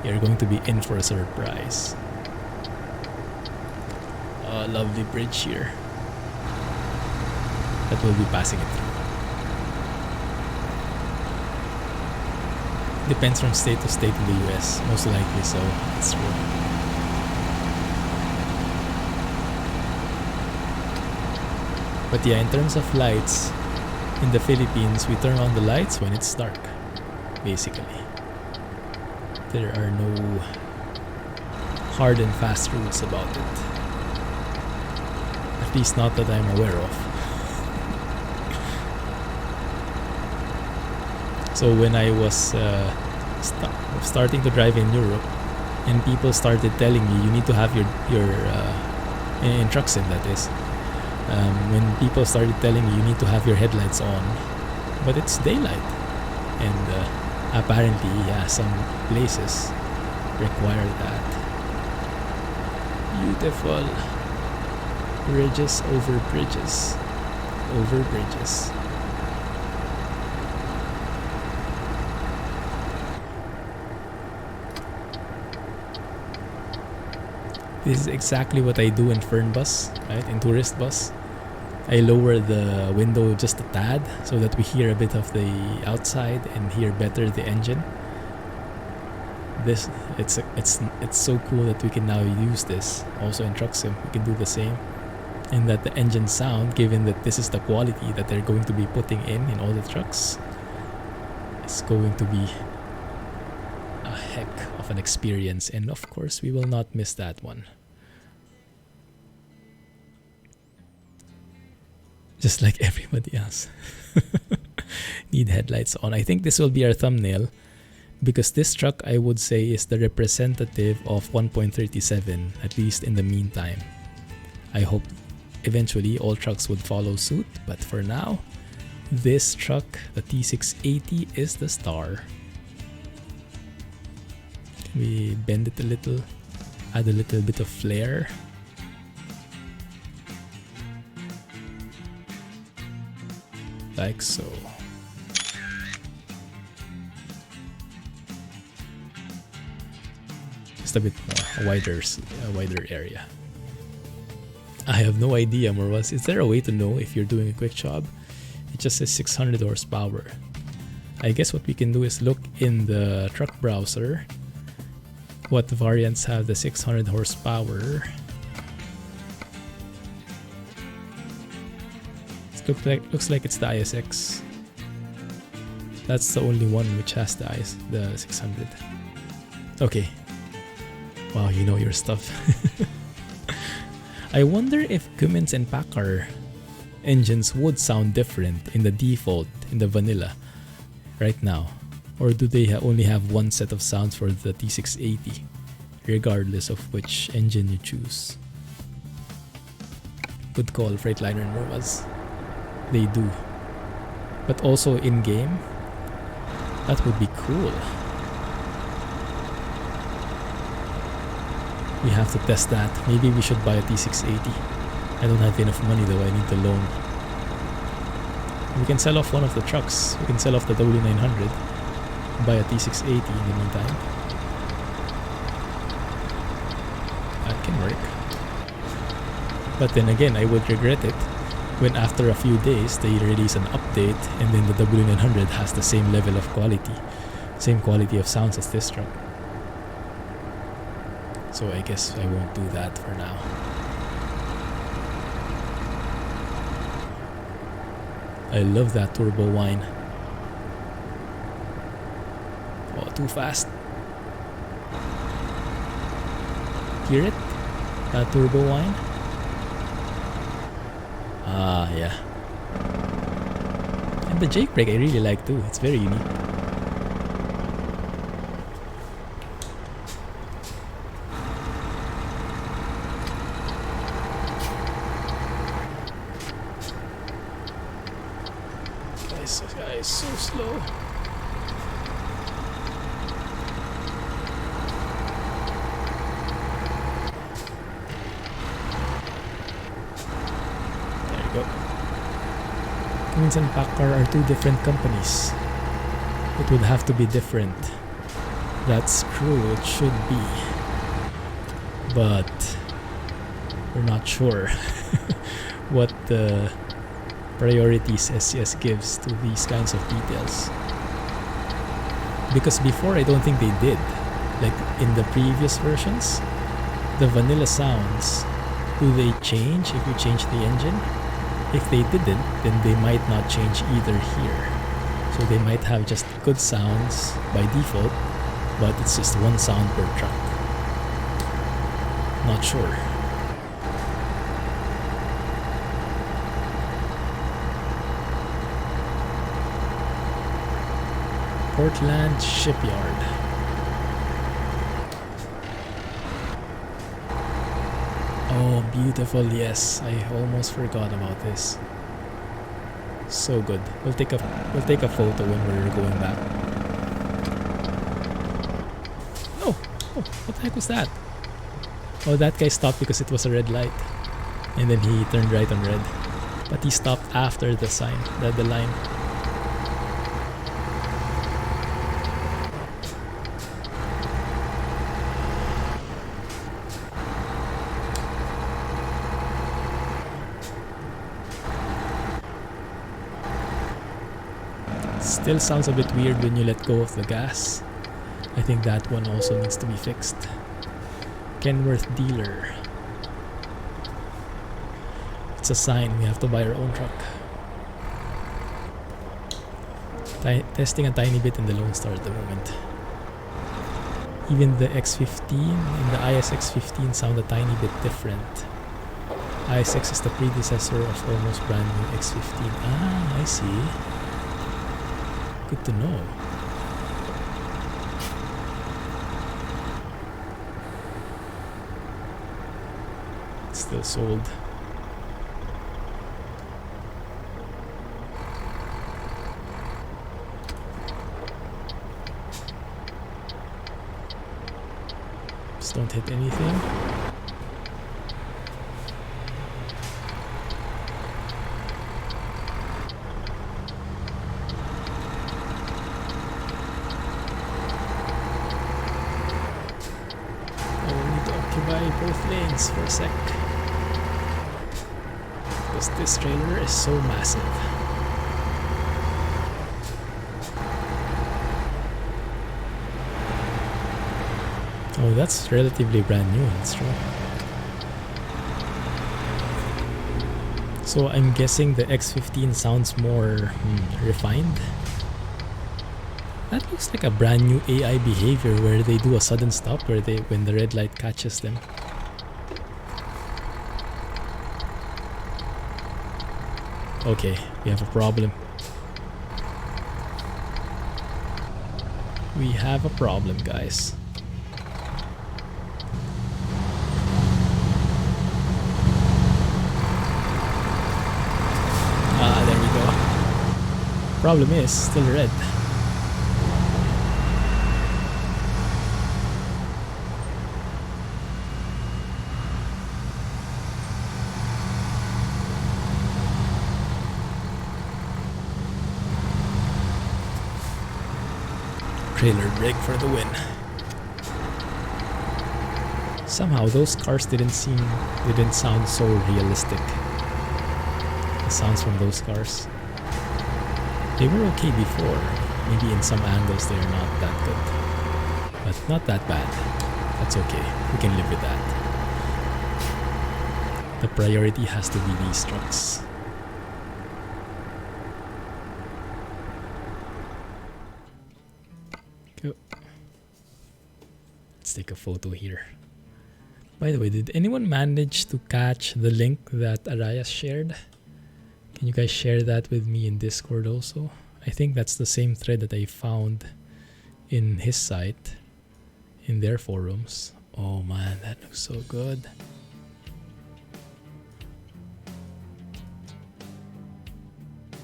you're going to be in for a surprise. A lovely bridge here that we'll be passing it through. Depends from state to state in the US, most likely so. It's true. But yeah, in terms of lights, in the Philippines, we turn on the lights when it's dark, basically. There are no hard and fast rules about it. At least not that I'm aware of. So when I was starting to drive in Europe, and people started telling me you need to have your in truck sim, that is, when people started telling me you need to have your headlights on, but it's daylight, and apparently, yeah, some places require that. Beautiful bridges over bridges over bridges. This is exactly what I do in Fern Bus, right? In Tourist Bus. I lower the window just a tad so that we hear a bit of the outside and hear better the engine. It's so cool that we can now use this also in Truck Sim. We can do the same, and that the engine sound, given that this is the quality that they're going to be putting in all the trucks, is going to be a heck of an experience, and of course we will not miss that one. Just like everybody else. Need headlights on. I think this will be our thumbnail, because this truck, I would say, is the representative of 1.37, at least in the meantime. I hope eventually all trucks would follow suit, but for now, this truck, the T680, is the star. Can we bend it a little, add a little bit of flair? like so. Just a bit more, a wider area. I have no idea, Morwas. Is there a way to know if you're doing a quick job? It just says 600 horsepower. I guess what we can do is look in the truck browser what variants have the 600 horsepower. It looks like it's the ISX. That's the only one which has the 600. Okay. Wow, you know your stuff. I wonder if Cummins and Packard engines would sound different in the default, in the vanilla, right now. Or do they only have one set of sounds for the T680, regardless of which engine you choose? Good call, Freightliner and Morvas. They do. But also in-game, that would be cool. We have to test that. Maybe we should buy a T680. I don't have enough money though, I need the loan. We can sell off one of the trucks. We can sell off the W900. Buy a T680 in the meantime. That can work. But then again, I would regret it when after a few days they release an update and then the W900 has the same level of quality, same quality of sounds as this truck. So I guess I won't do that for now. I love that turbo whine. Oh, too fast. Hear it? That turbo whine? Ah, yeah. And the Jake brake I really like too. It's very unique. This guy is so slow. Cummins and Packard are two different companies. It would have to be different. That's true, it should be. But we're not sure what the priorities SCS gives to these kinds of details. Because before I don't think they did. Like in the previous versions, the vanilla sounds, do they change if you change the engine? If they didn't, then they might not change either here. So they might have just good sounds by default, but it's just one sound per truck. Not sure. Portland Shipyard. Oh, beautiful, yes. I almost forgot about this. So good. We'll take a photo when we're going back. Oh, what the heck was that? Oh, that guy stopped because it was a red light. And then he turned right on red. But he stopped after the sign, the line. Still sounds a bit weird when you let go of the gas. I think that one also needs to be fixed. Kenworth dealer. It's a sign we have to buy our own truck. Testing a tiny bit in the Lone Star at the moment. Even the X15 and the ISX15 sound a tiny bit different. ISX is the predecessor of almost brand new X15. Ah, I see. Good to know. It's still sold. Just don't hit anything. distance for a sec. Because this trailer is so massive. Oh, that's relatively brand new, that's true. So I'm guessing the X15 sounds more refined. That looks like a brand new AI behavior where they do a sudden stop when the red light catches them. Okay, we have a problem. We have a problem, guys. Ah, there we go. Problem is, still red. Trailer brake for the win. Somehow those cars didn't sound so realistic. The sounds from those cars. They were okay before. Maybe in some angles they're not that good. But not that bad. That's okay. We can live with that. The priority has to be these trucks. Go. Let's take a photo here. By the way, did anyone manage to catch the link that Arias shared? Can you guys share that with me in Discord also? I think that's the same thread that I found in his site, in their forums. Oh man, that looks so good.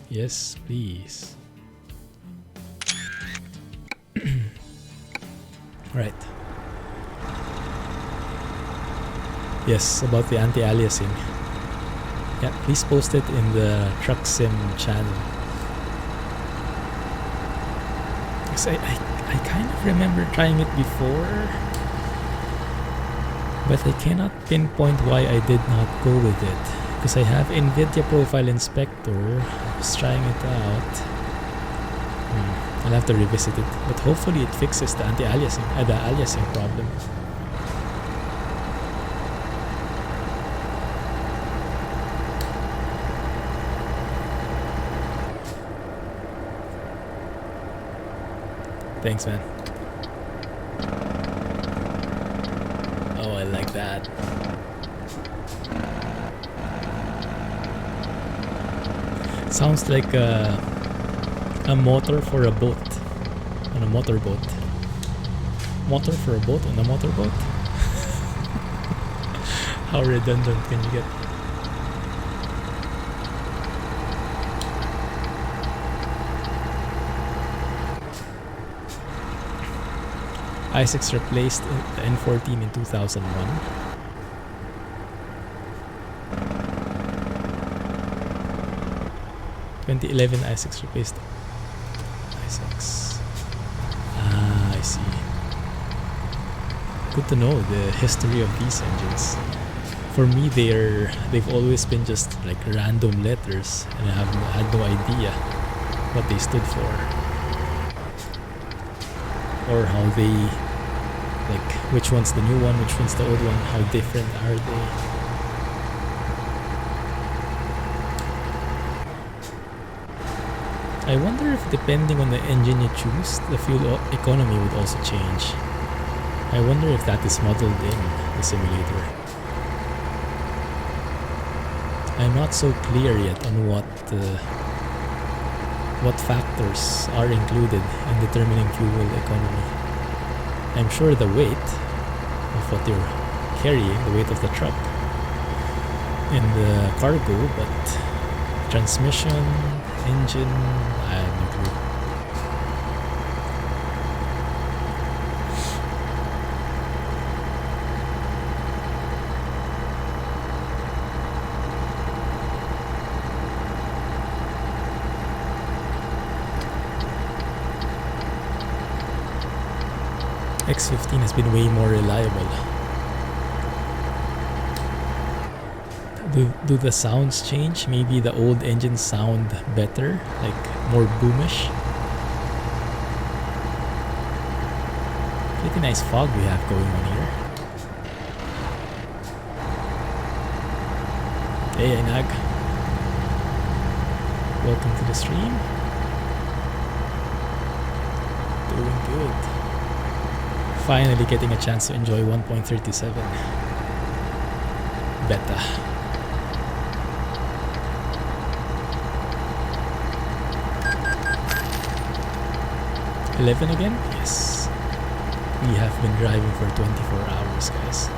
Yes, please. Right. Yes, about the anti-aliasing. Yeah, please post it in the Truck Sim channel. Because I kind of remember trying it before, but I cannot pinpoint why I did not go with it. Because I have NVIDIA Profile Inspector. I was trying it out. I'll have to revisit it, but hopefully it fixes the anti-aliasing, the aliasing problem. Thanks, man. Oh, I like that. Sounds like a motor for a boat on a motorboat. Motor for a boat on a motorboat? How redundant can you get? i6 replaced the N14 in 2001. In 2011, i6 replaced i6. Ah, I see. Good to know the history of these engines. For me, they've always been just like random letters, and I have had no idea what they stood for, or how they, like, which one's the new one, which one's the old one, how different are they. I wonder if depending on the engine you choose, the fuel economy would also change. I wonder if that is modeled in the simulator. I'm not so clear yet on what factors are included in determining fuel economy. I'm sure the weight of what you're carrying, the weight of the truck, and the cargo, but transmission, engine, I have no clue. X15 has been way more reliable. Do the sounds change? Maybe the old engines sound better, like more boomish. Pretty nice fog we have going on here. Hey Inag, welcome to the stream. Doing good. Finally getting a chance to enjoy 1.37 beta. $11 again? Yes. We have been driving for 24 hours, guys.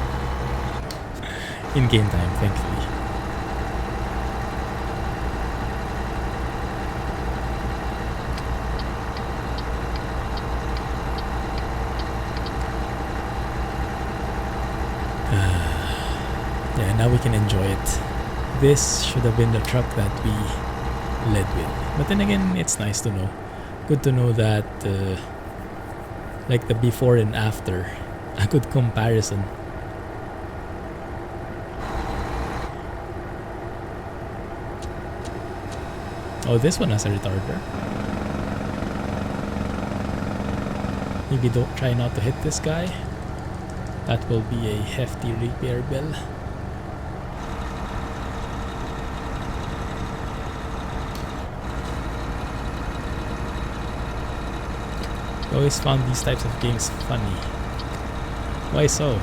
In game time, thankfully. Yeah, now we can enjoy it. This should have been the truck that we led with. But then again, it's nice to know. Good to know that like the before and after, a good comparison. Oh, this one has a retarder. Maybe don't try not to hit this guy. That will be a hefty repair bill. I always found these types of games funny. Why so?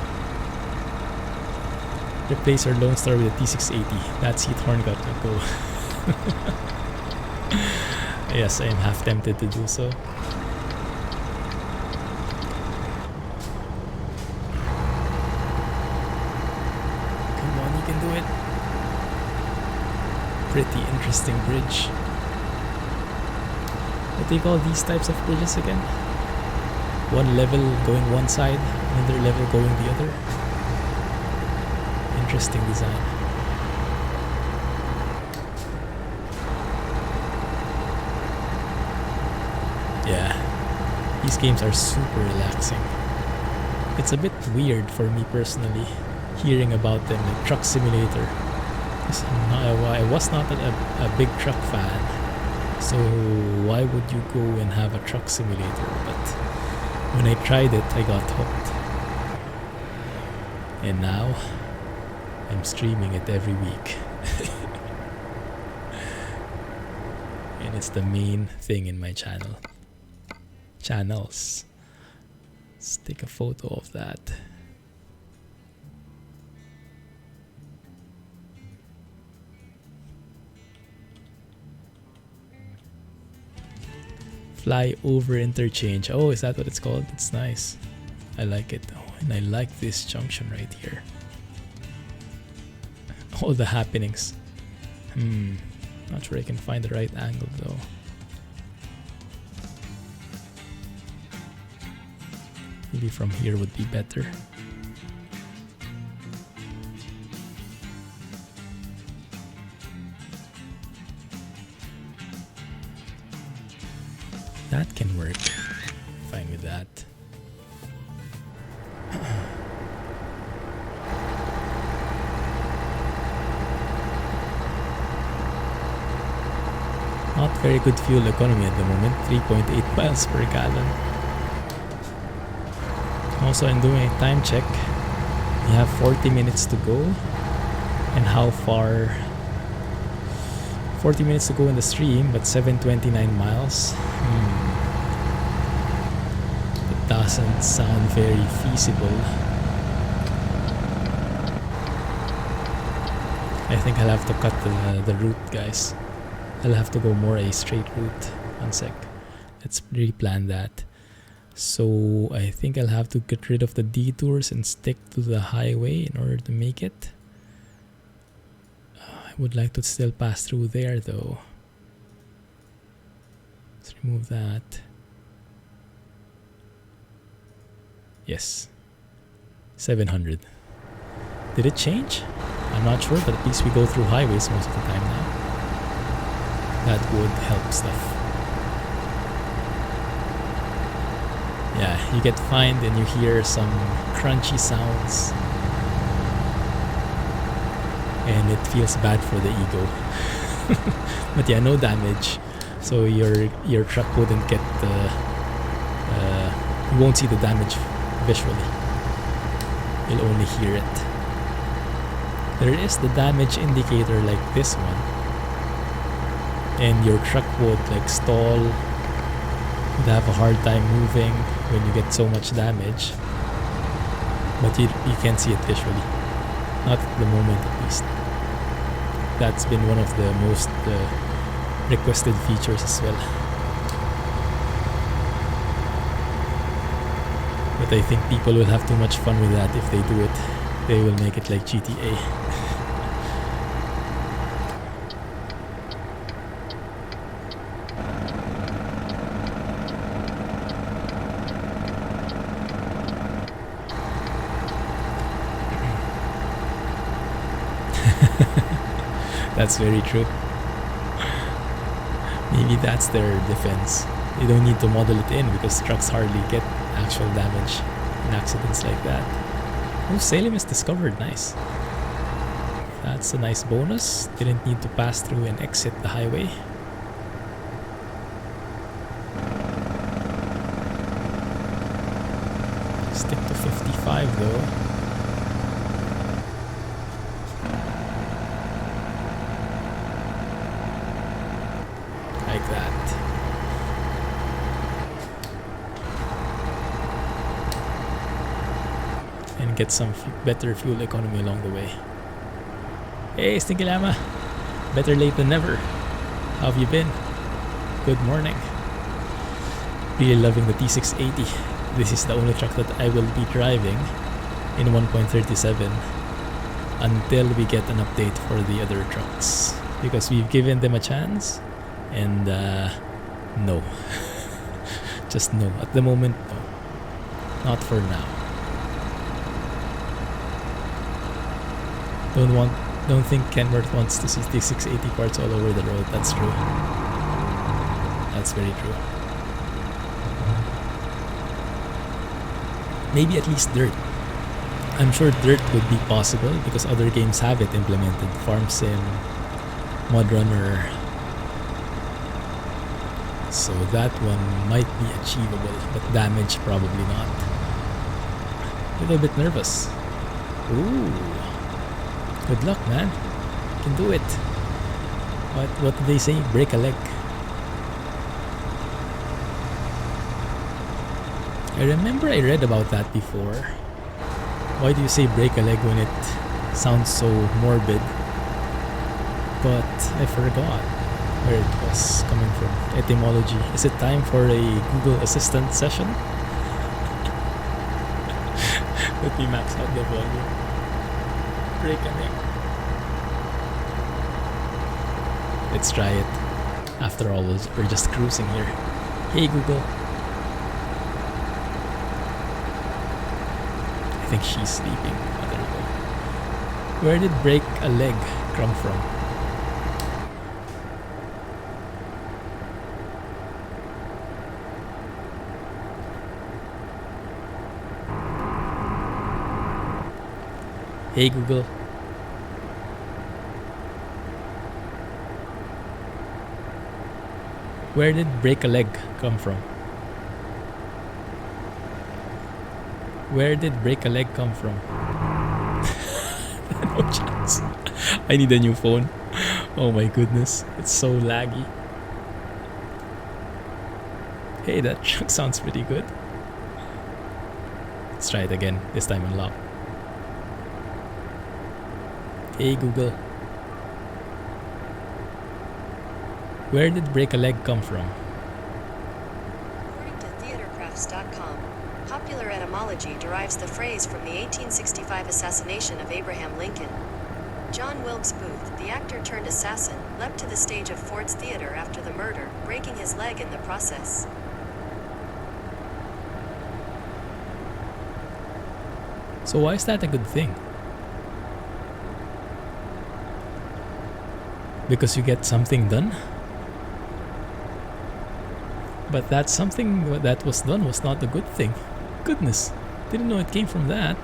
Replace our Lone Star with a T680. That's Heat Horn got to go. Yes, I am half tempted to do so. Come on, you can do it. Pretty interesting bridge. What do you call these types of bridges again? One level going one side, another level going the other. Interesting design. Yeah, these games are super relaxing. It's a bit weird for me personally, hearing about them like Truck Simulator. I was not a big truck fan, so why would you go and have a truck simulator? But when I tried it, I got hooked. And now, I'm streaming it every week. And it's the main thing in my channel. Channels. Let's take a photo of that. Flyover interchange. Oh, is that what it's called? It's nice. I like it. Oh, and I like this junction right here. All the happenings. Not sure I can find the right angle though. Maybe from here would be better. That can work. Fine with that. Not very good fuel economy at the moment. 3.8 miles per gallon. Also, I'm doing a time check. We have 40 minutes to go. And how far? 40 minutes to go in the stream, but 729 miles. It doesn't sound very feasible. I think I'll have to cut the route, guys. I'll have to go more a straight route. One sec. Let's replan that. So I think I'll have to get rid of the detours and stick to the highway in order to make it. I would like to still pass through there though. Let's remove that. Yes. 700. Did it change? I'm not sure, but at least we go through highways most of the time now. That would help stuff. Yeah, you get fined and you hear some crunchy sounds. and it feels bad for the ego. But yeah, no damage, so your truck wouldn't get you won't see the damage visually. You'll only hear it. There is the damage indicator like this one, and your truck would like stall. You'd have a hard time moving when you get so much damage, but you can't see it visually. Not at the moment, at least. That's been one of the most requested features as well. But I think people will have too much fun with that if they do it. They will make it like GTA. That's very true. Maybe that's their defense. They don't need to model it in because trucks hardly get actual damage in accidents like that. Oh, Salem is discovered. Nice. That's a nice bonus. Didn't need to pass through and exit the highway. Stick to 55 though. Like that. And get some better fuel economy along the way. Hey, Stinky Llama! Better late than never. How have you been? Good morning. Really loving the T680. This is the only truck that I will be driving in 1.37 until we get an update for the other trucks. Because we've given them a chance. And no. Just no. At the moment, no. Not for now. Don't think Kenworth wants to see the 680 parts all over the road. That's true. That's very true. Maybe at least dirt. I'm sure dirt would be possible because other games have it implemented. Farm Sim, Mod Runner. So that one might be achievable, but damage probably not. A little bit nervous. Ooh. Good luck, man. You can do it. What did they say? Break a leg. I remember I read about that before. Why do you say break a leg when it sounds so morbid? But I forgot where it was coming from. Etymology. Is it time for a Google Assistant session? Let me max out the volume. Break a leg. Let's try it. After all, we're just cruising here. Hey Google. I think she's sleeping. Oh, there we go. Where did break a leg come from? Hey Google. Where did break a leg come from? Where did break a leg come from? No chance. I need a new phone. Oh my goodness. It's so laggy. Hey, that truck sounds pretty good. Let's try it again. This time unlock. Hey Google. Where did break a leg come from? According to theatercrafts.com, popular etymology derives the phrase from the 1865 assassination of Abraham Lincoln. John Wilkes Booth, the actor turned assassin, leapt to the stage of Ford's Theater after the murder, breaking his leg in the process. So why is that a good thing? Because you get something done? But that something that was done was not a good thing. Goodness, didn't know it came from that.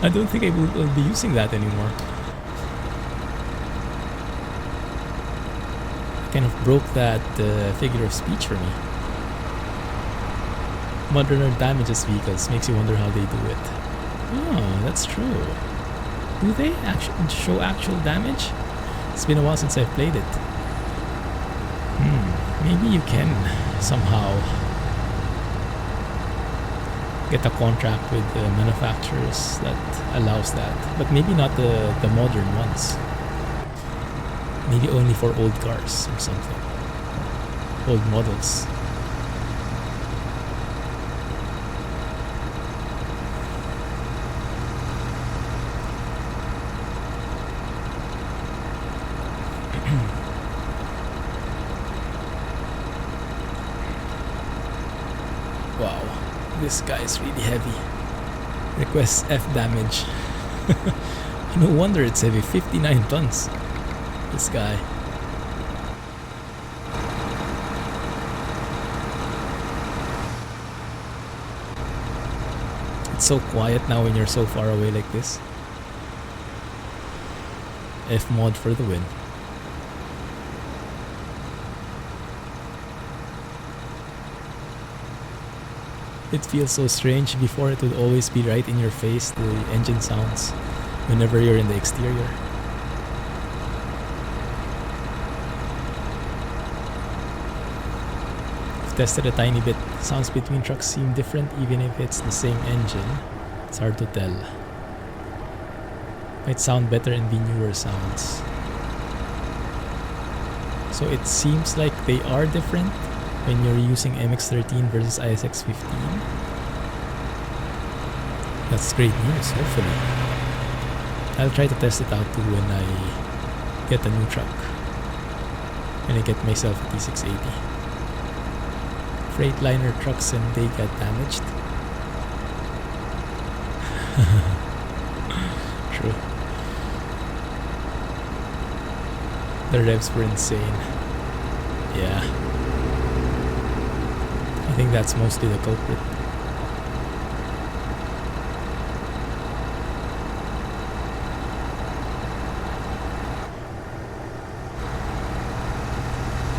I don't think I will be using that anymore. Kind of broke that figure of speech for me. Modern damages vehicles, makes you wonder how they do it. Oh, that's true. Do they actually show actual damage? It's been a while since I've played it. Maybe you can somehow get a contract with the manufacturers that allows that, but maybe not the modern ones. Maybe only for old cars or something. Old models. Wow, this guy is really heavy. Requests F damage. No wonder it's heavy, 59 tons. This guy. It's so quiet now when you're so far away like this. FMOD for the win. It feels so strange. Before it would always be right in your face, the engine sounds, whenever you're in the exterior. I've tested a tiny bit. Sounds between trucks seem different even if it's the same engine. It's hard to tell. Might sound better in the newer sounds. So it seems like they are different when you're using MX-13 versus ISX-15. That's great news, hopefully. I'll try to test it out too when I get a new truck. When I get myself a T680. Freightliner trucks and they get damaged. True. The revs were insane. Yeah. I think that's mostly the culprit.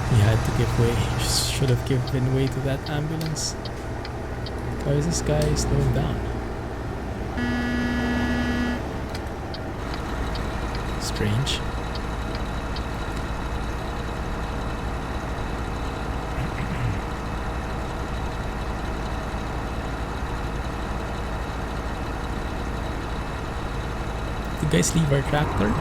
He had to give way. He should have given way to that ambulance. Why is this guy slowing down? Strange. You guys leave our tractor?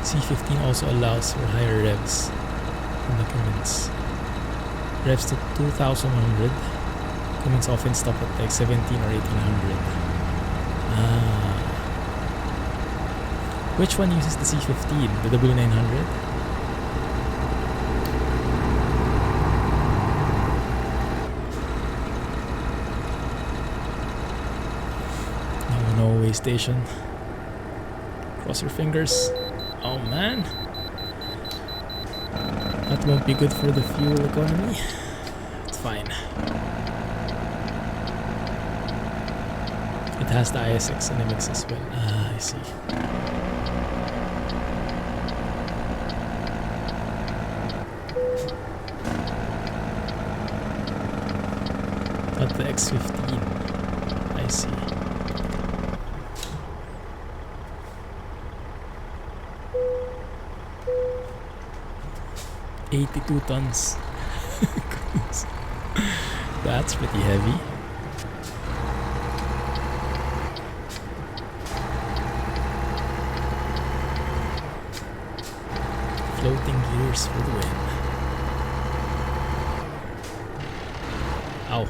C15 also allows for higher revs on the Cummins. Revs to 2100. Cummins often stop at like 17 or 1800. Which one uses the C15? The W900? No way station. Cross your fingers. Oh man. That won't be good for the fuel economy. It's fine. It has the ISX and MX as well. I see. Not the X15. I see. $82 tons. That's pretty heavy. Floating gears for the win. Ow.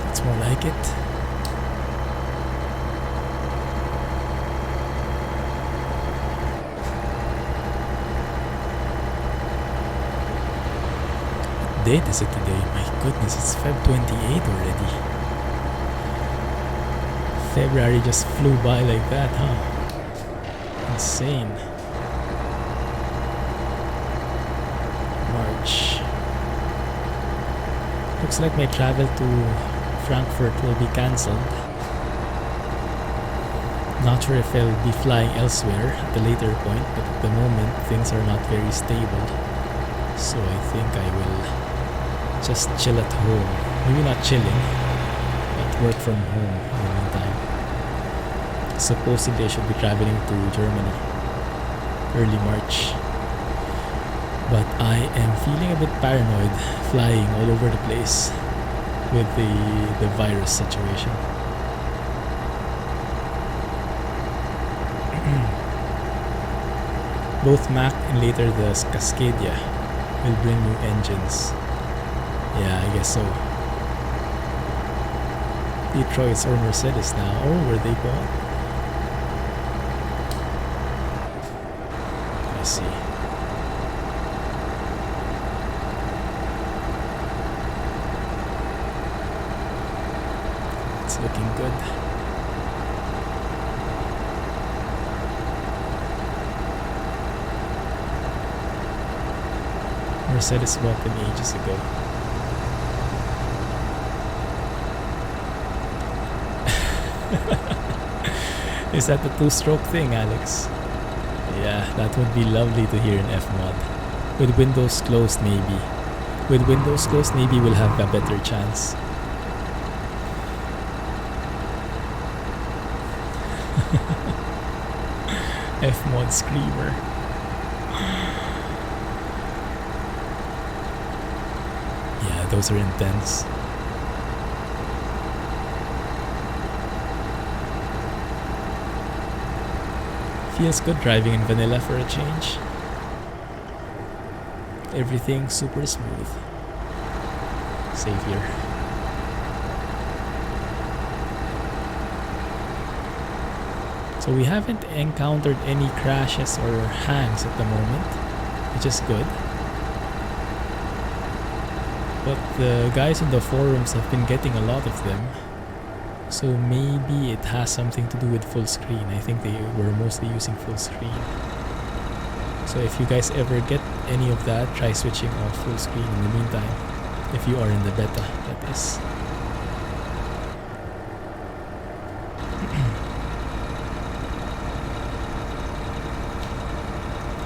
That's more like it. date is it today? My goodness, it's Feb 28 already. February just flew by like that, huh? Insane. March. Looks like my travel to Frankfurt will be cancelled. Not sure if I'll be flying elsewhere at a later point, but at the moment things are not very stable. So I think I will just chill at home. Maybe not chilling, but work from home in the meantime. Supposedly I should be traveling to Germany early March. But I am feeling a bit paranoid flying all over the place with the virus situation. Both Mac and later the Cascadia will bring new engines. Yeah, I guess so. Detroit's or Mercedes now. Oh, were they bought? I see. It's looking good. Mercedes bought them ages ago. Is that the two-stroke thing, Alex? Yeah, that would be lovely to hear in FMOD. With windows closed, maybe. With windows closed, maybe we'll have a better chance. FMOD screamer. Yeah, those are intense. Feels good driving in vanilla for a change. Everything super smooth. Savior. So we haven't encountered any crashes or hangs at the moment, which is good. But the guys on the forums have been getting a lot of them. So maybe it has something to do with full screen. I think they were mostly using full screen. So if you guys ever get any of that, try switching off full screen in the meantime. If you are in the beta, that is.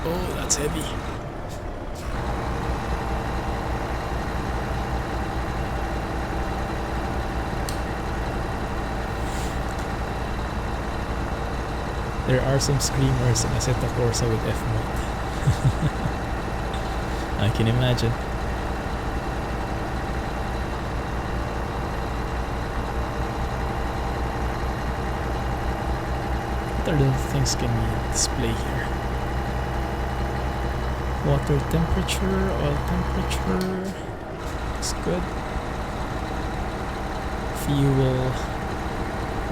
Oh, that's heavy. There are some screamers in Assetto Corsa with FMOD. I can imagine. What other things can we display here? Water temperature, oil temperature. It's good. Fuel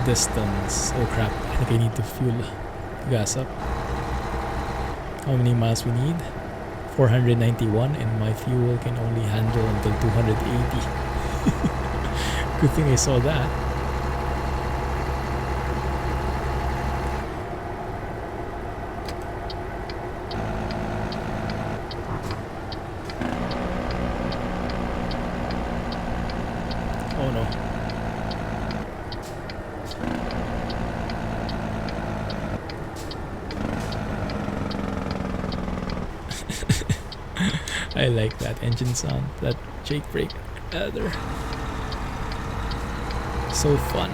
distance. Oh crap, I think I need to fuel gas up. How many miles we need? 491, and my fuel can only handle until 280. Good thing I saw that. Oh no. I like that engine sound, that Jake brake rather. So fun.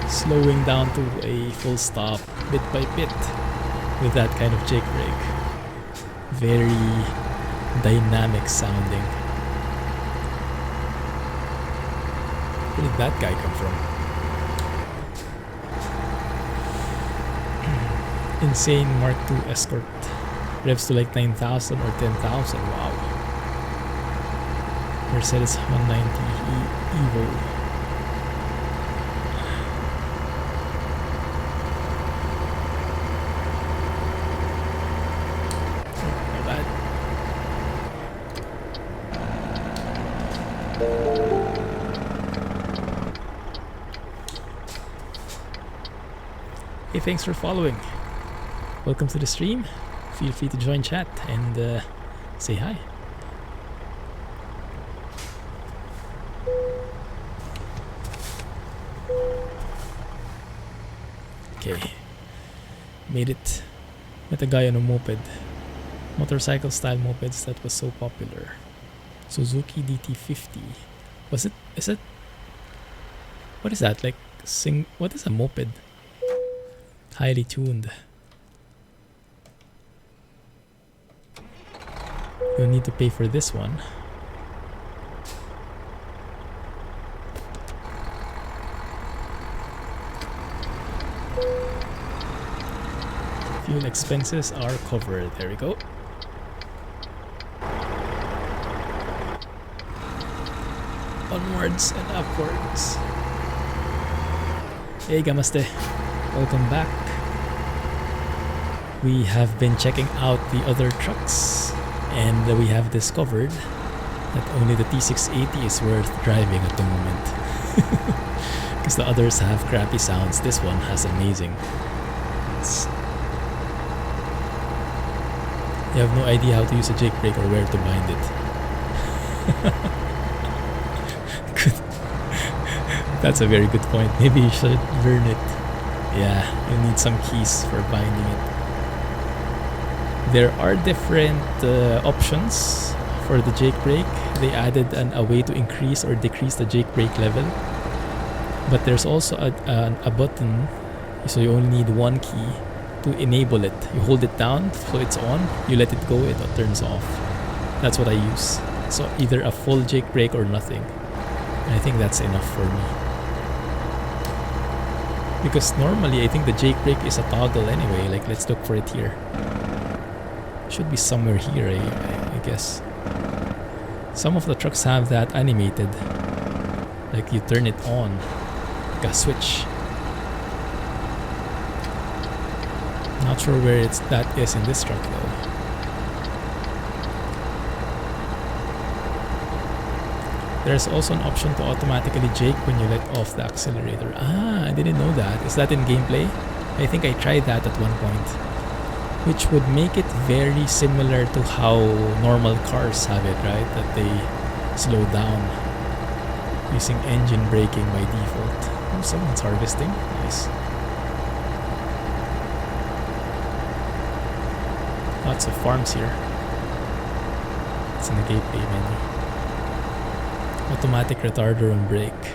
Slowing down to a full stop bit by bit with that kind of Jake brake. Very dynamic sounding. Where did that guy come from? Insane Mark II Escort. Revs to like 9,000 or 10,000. Wow. Mercedes 190 Evo. Oh, not bad. Hey, thanks for following. Welcome to the stream. Feel free to join chat and say hi. Okay, made it. Met a guy on a moped. Motorcycle style mopeds that was so popular. Suzuki DT50. Was it? Is it? What is that? Like what is a moped? Highly tuned. You'll need to pay for this one. Fuel expenses are covered. There we go. Onwards and upwards. Hey Gamaste, welcome back. We have been checking out the other trucks and we have discovered that only the T680 is worth driving at the moment. Because the others have crappy sounds. This one has amazing. You have no idea how to use a jake brake or where to bind it. That's a very good point. Maybe you should learn it. Yeah, you need some keys for binding it. There are different options for the jake brake. They added a way to increase or decrease the jake brake level. But there's also a button, so you only need one key to enable it. You hold it down so it's on, you let it go, it turns off. That's what I use. So either a full jake brake or nothing. And I think that's enough for me. Because normally I think the jake brake is a toggle anyway. Like, let's look for it here. Should be somewhere here, I guess. Some of the trucks have that animated. Like you turn it on, like a switch. Not sure where that is in this truck though. There's also an option to automatically jake when you let off the accelerator. Ah, I didn't know that. Is that in gameplay? I think I tried that at one point. Which would make it very similar to how normal cars have it, right? That they slow down using engine braking by default. Oh, someone's harvesting. Nice. Lots of farms here. It's in the gameplay menu. Automatic retarder on brake.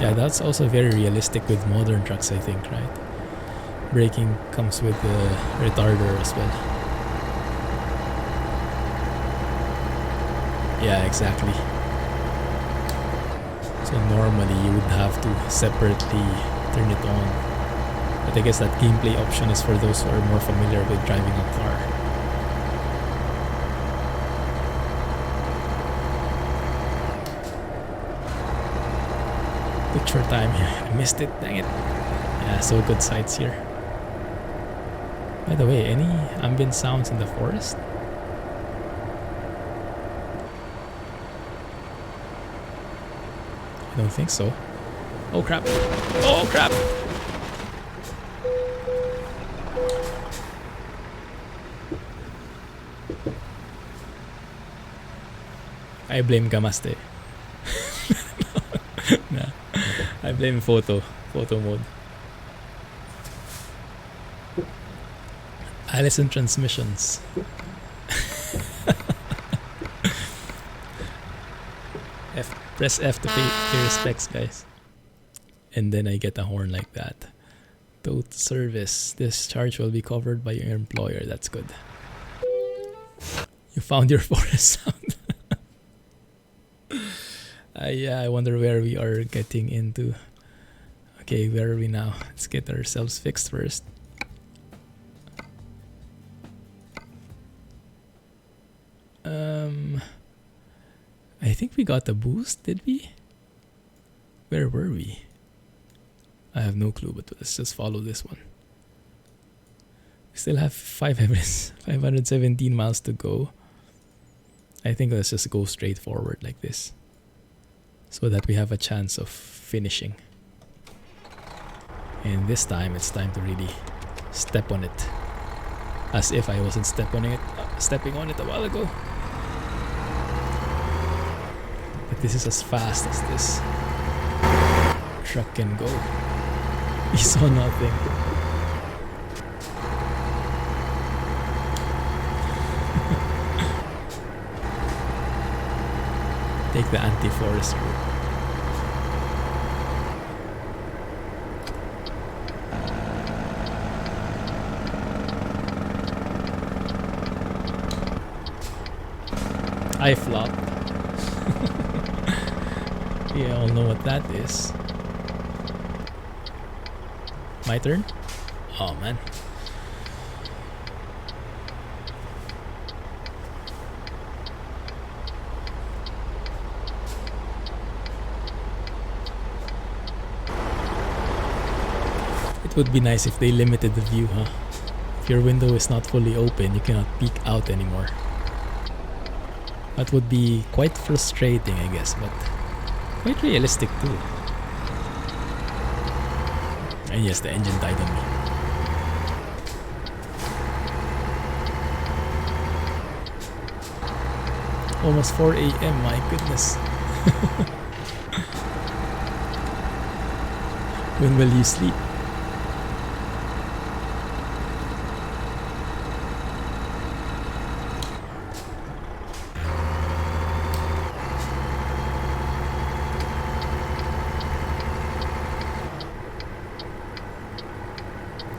Yeah, that's also very realistic with modern trucks, I think, right? Braking comes with the retarder as well. Yeah, exactly. So normally you would have to separately turn it on. But I guess that gameplay option is for those who are more familiar with driving a car. Picture time here. I missed it, dang it. Yeah, so good sights here. By the way, any ambient sounds in the forest? I don't think so. Oh crap! Oh crap! I blame Gamaste. Nah, I blame photo mode. Allison transmissions. Press F to pay respects, guys. And then I get a horn like that. Tote service. This charge will be covered by your employer. That's good. You found your forest sound. Yeah, I wonder where we are getting into. Okay, where are we now? Let's get ourselves fixed first. I think we got a boost, did we? Where were we? I have no clue, but let's just follow this one. We still have 517 miles to go. I think let's just go straight forward like this, so that we have a chance of finishing. And this time it's time to really step on it. As if I wasn't stepping on it a while ago. But this is as fast as this truck can go. He saw nothing. Take the anti-forest route. I flopped. You all know what that is. My turn? Oh man. It would be nice if they limited the view, huh? If your window is not fully open, you cannot peek out anymore. That would be quite frustrating, I guess, but quite realistic too. And yes, the engine died on me. Almost 4 a.m, my goodness. When will you sleep?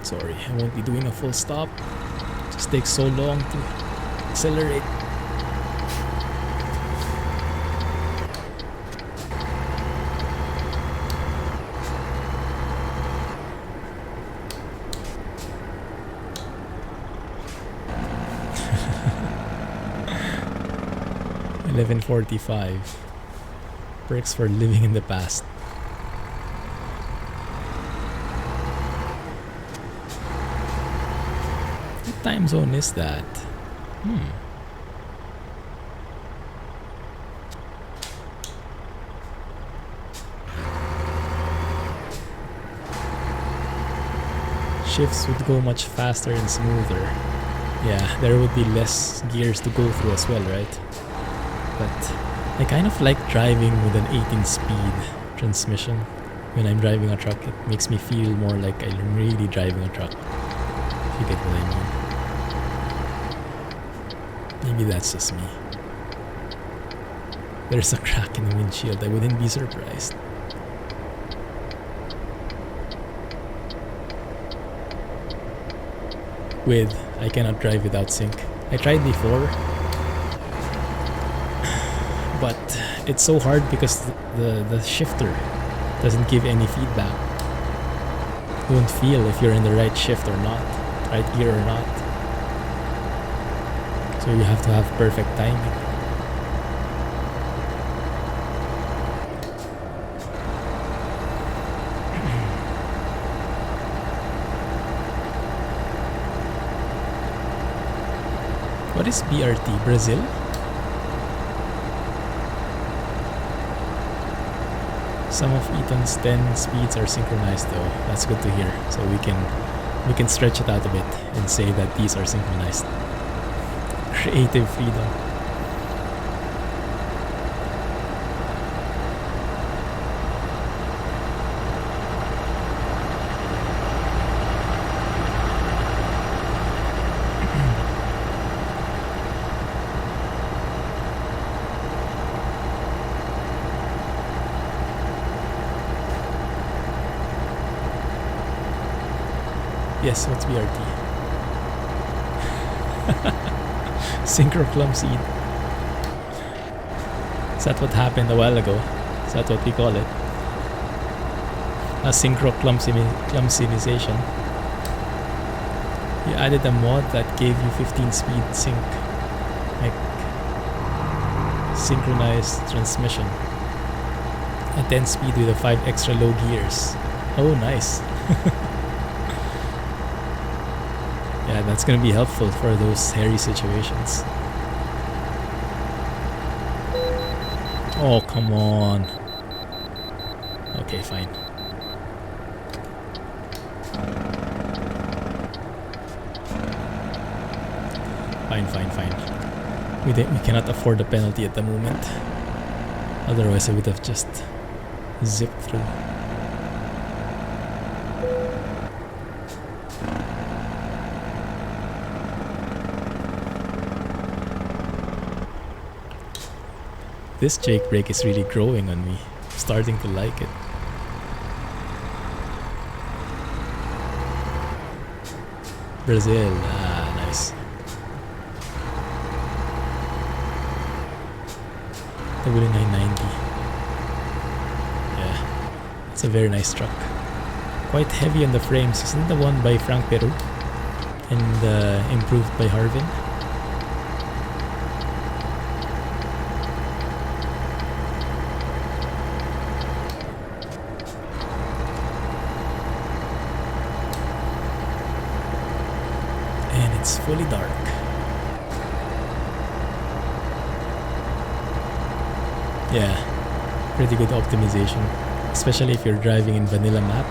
Sorry, I won't be doing a full stop. It just takes so long to accelerate. $11:45. Perks for living in the past. What time zone is that? Shifts would go much faster and smoother. Yeah, there would be less gears to go through as well, right? But I kind of like driving with an 18-speed transmission. When I'm driving a truck, it makes me feel more like I'm really driving a truck. If you get what I mean. Maybe that's just me. There's a crack in the windshield, I wouldn't be surprised. I cannot drive without sync. I tried before, but it's so hard because the shifter doesn't give any feedback. You won't feel if you're in the right shift or not, right gear or not. So you have to have perfect timing. What is BRT? Brazil? Some of Eaton's 10 speeds are synchronized though. That's good to hear. So we can stretch it out a bit and say that these are synchronized. Creative freedom. Yes, what's BRT? Synchro Clumsy. Is that what happened a while ago? Is that what we call it? A synchro clumsinization. You added a mod that gave you 15-speed sync. Like synchronized transmission. A 10-speed with a 5 extra low gears. Oh, nice. Yeah, that's gonna be helpful for those hairy situations. Oh, come on. Okay, fine. Fine, fine, fine. We cannot afford a penalty at the moment. Otherwise, I would have just zipped through. This Jake brake is really growing on me. I'm starting to like it. Brazil, nice. W990. Yeah, it's a very nice truck. Quite heavy on the frames. Isn't the one by Frank Peru and improved by Harvin? It's fully dark. Yeah, pretty good optimization. Especially if you're driving in vanilla map,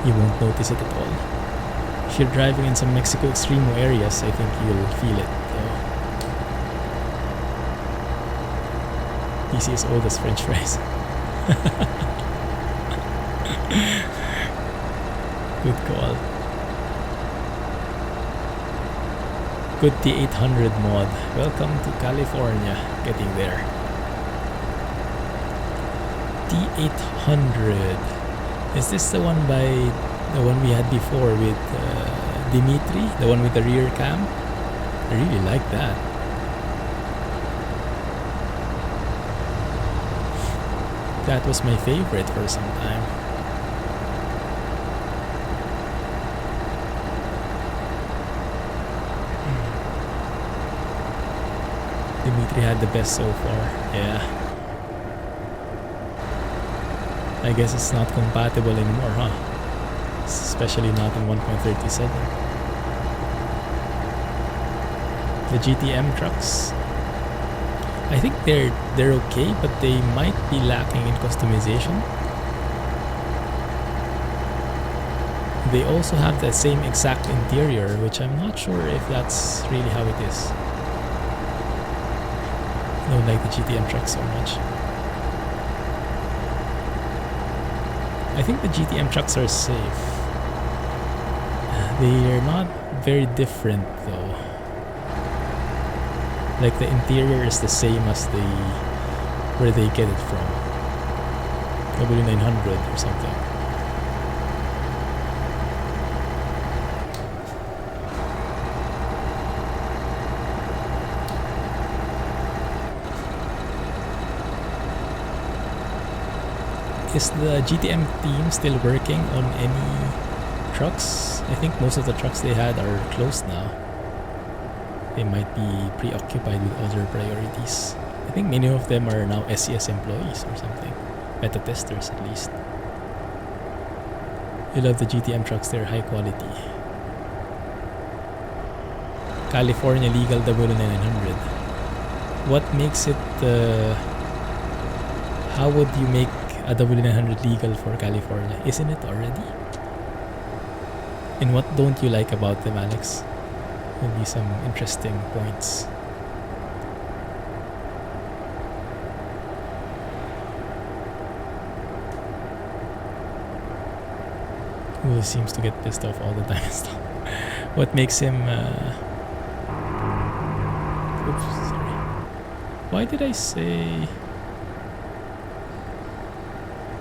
you won't notice it at all. If you're driving in some Mexico Extremo areas, I think you'll feel it though. PC is old as French fries. Good call. Good T800 mod. Welcome to California. Getting there. T800. Is this the one by the one we had before with Dimitri? The one with the rear cam? I really like that. That was my favorite for some time. Dimitri had the best so far, yeah. I guess it's not compatible anymore, huh? Especially not in 1.37. The GTM trucks, I think they're okay, but they might be lacking in customization. They also have the same exact interior, which I'm not sure if that's really how it is. I don't like the GTM truck so much. I think the GTM trucks are safe. They are not very different though. Like the interior is the same as where they get it from. W900 or something. Is the GTM team still working on any trucks? I think most of the trucks they had are closed now. They might be preoccupied with other priorities. I think many of them are now SCS employees or something. Beta testers at least. I love the GTM trucks, they're high quality. California legal W900. What makes it... how would you make a W900 legal for California? Isn't it already? And what don't you like about them, Alex? Will be some interesting points. Who seems to get pissed off all the time and stuff. What makes him oops, sorry. Why did I say...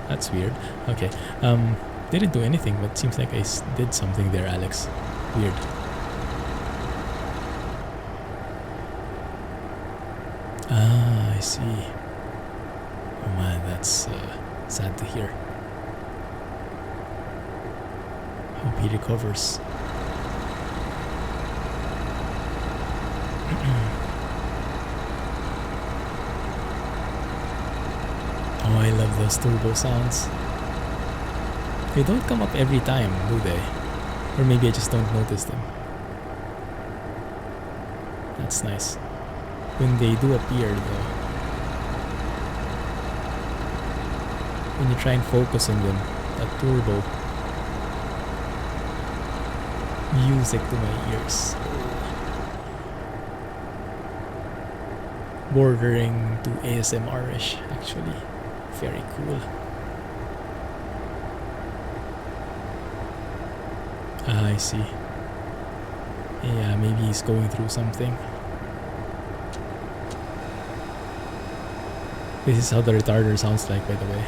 That's weird. Okay. Didn't do anything, but seems like I did something there, Alex. Weird. Ah, I see. Oh man, that's sad to hear. Hope he recovers. Oh, I love those turbo sounds. They don't come up every time, do they? Or maybe I just don't notice them. That's nice. When they do appear though, when you try and focus on them, that turbo, music to my ears. bordering to ASMR-ish, actually. Very cool. Ah, I see. Yeah, maybe he's going through something. This is how the retarder sounds like, by the way.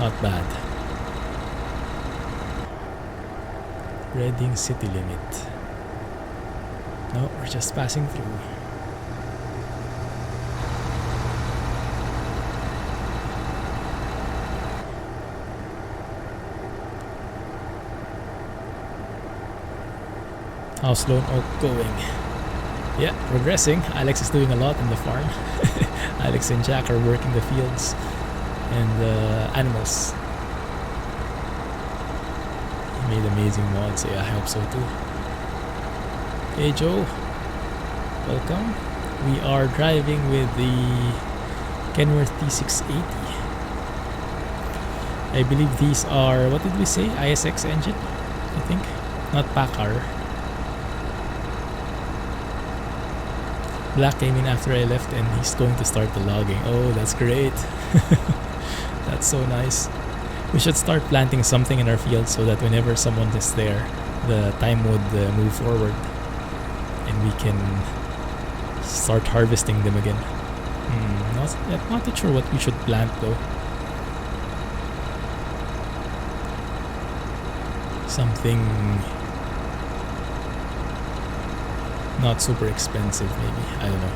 Not bad. Reading city limit. No, we're just passing through. How's Lone Oak going? Yeah, progressing. Alex is doing a lot in the farm. Alex and Jack are working the fields and the animals. He made amazing mods, so yeah, I hope so too. Hey Joe, welcome. We are driving with the Kenworth T680. I believe these are, what did we say? ISX engine, I think. Not Packard. Black came in after I left and he's going to start the logging. Oh, that's great. That's so nice. We should start planting something in our field so that whenever someone is there, the time would move forward and we can start harvesting them again. Not too sure what we should plant though. Something not super expensive, maybe. I don't know.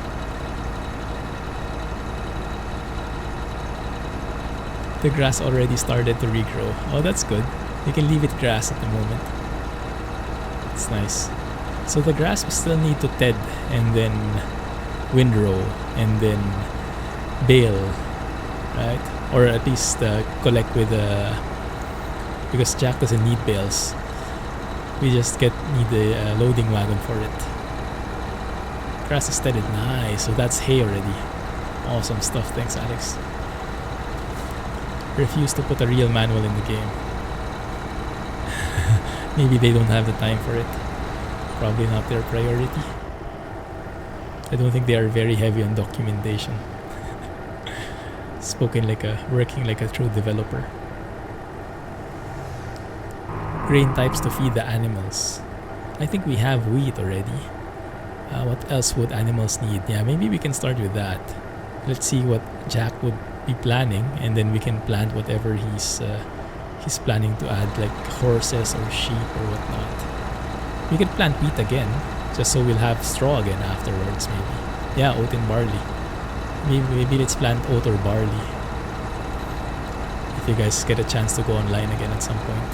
The grass already started to regrow. Oh, that's good. You can leave it grass at the moment. It's nice. So the grass will still need to ted and then windrow and then bale, right? Or at least collect with because Jack doesn't need bales. We just need the loading wagon for it. Grass is tedded. Nice. So that's hay already. Awesome stuff. Thanks, Alex. Refuse to put a real manual in the game. Maybe they don't have the time for it. Probably not their priority. I don't think they are very heavy on documentation. Working like a true developer. Grain types to feed the animals. I think we have wheat already. What else would animals need? Yeah, maybe we can start with that. Let's see what Jack would be planning, and then we can plant whatever he's planning to add, like horses or sheep or whatnot. We can plant wheat again, just so we'll have straw again afterwards, maybe. Yeah, oat and barley. Maybe let's plant oat or barley. If you guys get a chance to go online again at some point,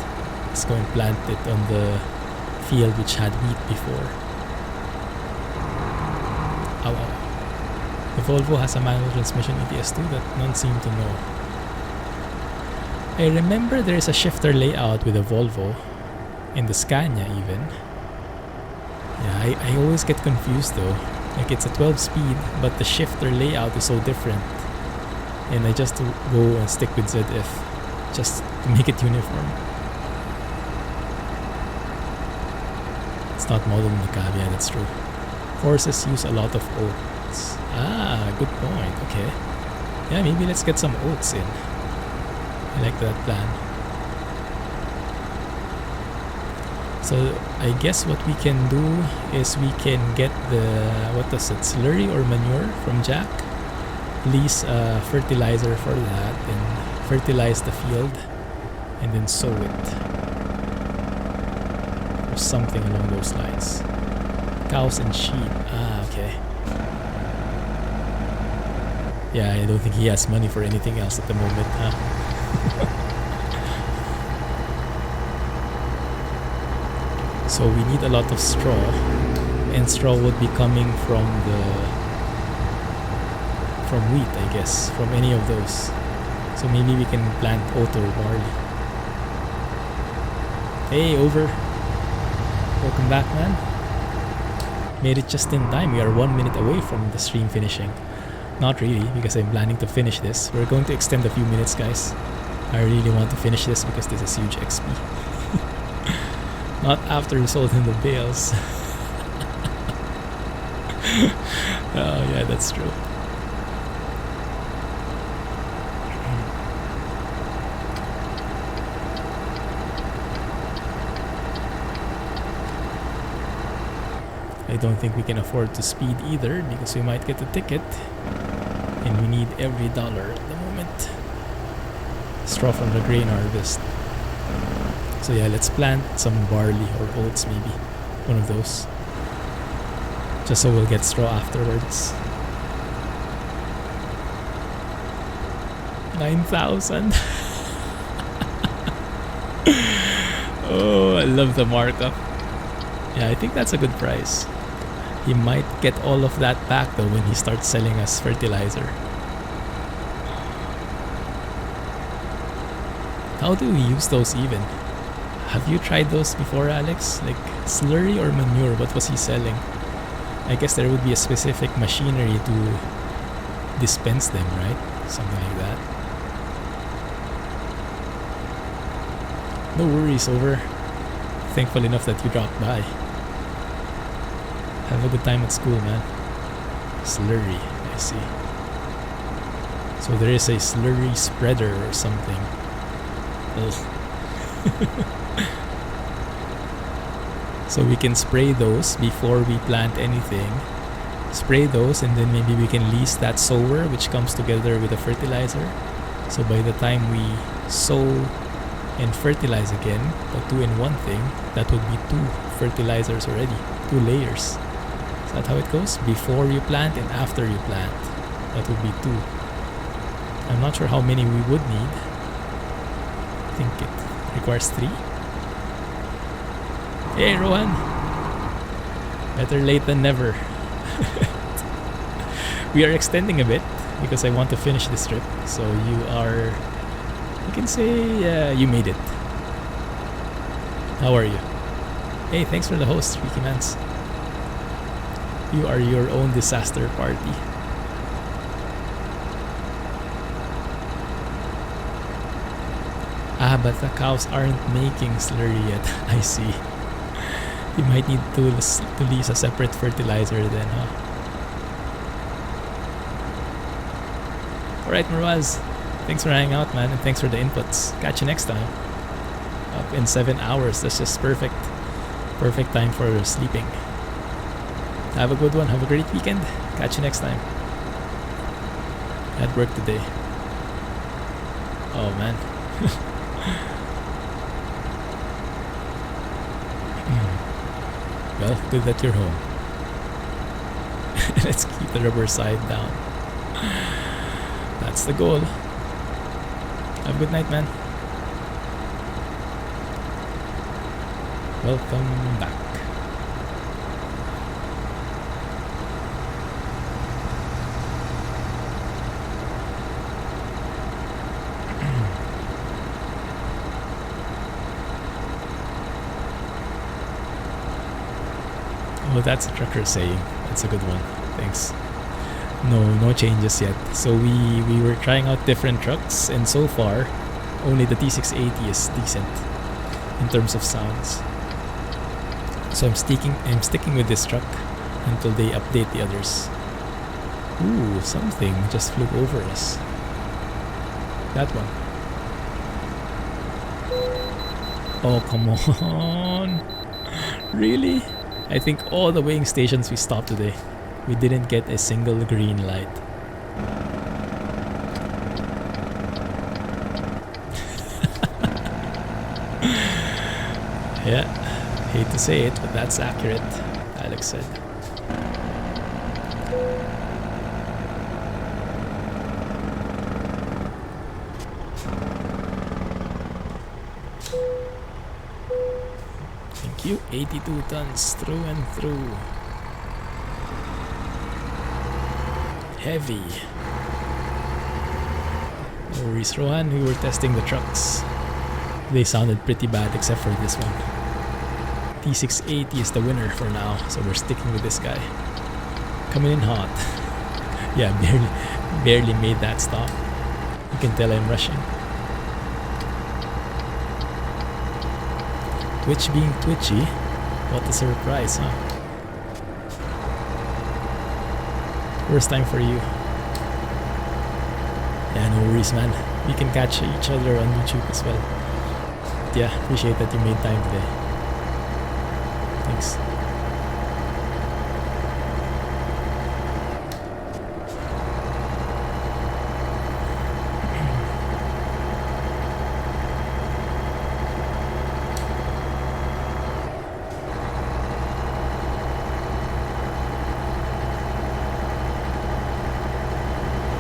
let's go and plant it on the field which had wheat before. Ow, ow. The Volvo has a manual transmission ATS too that none seem to know. I remember there is a shifter layout with a Volvo, in the Scania even. Yeah, I always get confused though. Like it's a 12 speed, but the shifter layout is so different. And I just go and stick with ZF, just to make it uniform. It's not modeled in the cab, yeah, that's true. Horses use a lot of oats. Ah, good point. Okay. Yeah, maybe let's get some oats in. I like that plan. So I guess what we can do is we can get the, slurry or manure from Jack. Lease fertilizer for that and fertilize the field and then sow it. Or something along those lines. Cows and sheep. Ah, okay. Yeah, I don't think he has money for anything else at the moment, huh? So we need a lot of straw, and straw would be coming from wheat, I guess, from any of those. So maybe we can plant oat or barley. Hey, over. Welcome back, man. Made it just in time. We are 1 minute away from the stream finishing. Not really, because I'm planning to finish this. We're going to extend a few minutes, guys. I really want to finish this because this is huge XP. Not after we sold in the bales. Oh yeah, that's true. I don't think we can afford to speed either because we might get a ticket and we need every dollar at the moment. Straw from the grain harvest. So yeah, let's plant some barley or oats maybe. One of those. Just so we'll get straw afterwards. 9,000. Oh, I love the markup. Yeah, I think that's a good price. He might get all of that back though when he starts selling us fertilizer. How do we use those even? Have you tried those before, Alex? Like slurry or manure? What was he selling? I guess there would be a specific machinery to dispense them, right? Something like that. No worries, over. Thankful enough that you dropped by. Have a good time at school, man. Slurry, I see. So there is a slurry spreader or something. So we can spray those before we plant anything. Spray those and then maybe we can lease that sower which comes together with the fertilizer. So by the time we sow and fertilize again, the 2-in-1 thing, that would be 2 fertilizers already, 2 layers. Is that how it goes? Before you plant and after you plant. That would be 2. I'm not sure how many we would need. I think it requires 3. Hey Rohan! Better late than never. We are extending a bit because I want to finish this trip. So you are... You can say you made it. How are you? Hey, thanks for the host, Ricky Mans. You are your own disaster party. Ah, but the cows aren't making slurry yet. I see. You might need to lease a separate fertilizer then, huh? Alright, Mirwaz. Thanks for hanging out, man, and thanks for the inputs. Catch you next time. Up in 7 hours. That's just perfect. Perfect time for sleeping. Have a good one. Have a great weekend. Catch you next time. At work today. Oh, man. Well, good that you're home. Let's keep the rubber side down. That's the goal. Have a good night, man. Welcome back. Oh, that's a trucker saying. That's a good one. Thanks. No changes yet. So we were trying out different trucks, and so far only the T680 is decent in terms of sounds. So I'm sticking with this truck until they update the others. Ooh, something just flew over us. That one. Oh, come on. Really? I think all the weighing stations we stopped today, we didn't get a single green light. Yeah, hate to say it, but that's accurate, Alex said. Thank you. 82 tons through and through. Heavy. No worries, Rohan. We were testing the trucks. They sounded pretty bad except for this one. T680 is the winner for now, so we're sticking with this guy. Coming in hot. Yeah, barely made that stop. You can tell I'm rushing. Twitch being twitchy. What a surprise, huh? First time for you. Yeah, no worries, man. We can catch each other on YouTube as well. But yeah, appreciate that you made time today. Thanks.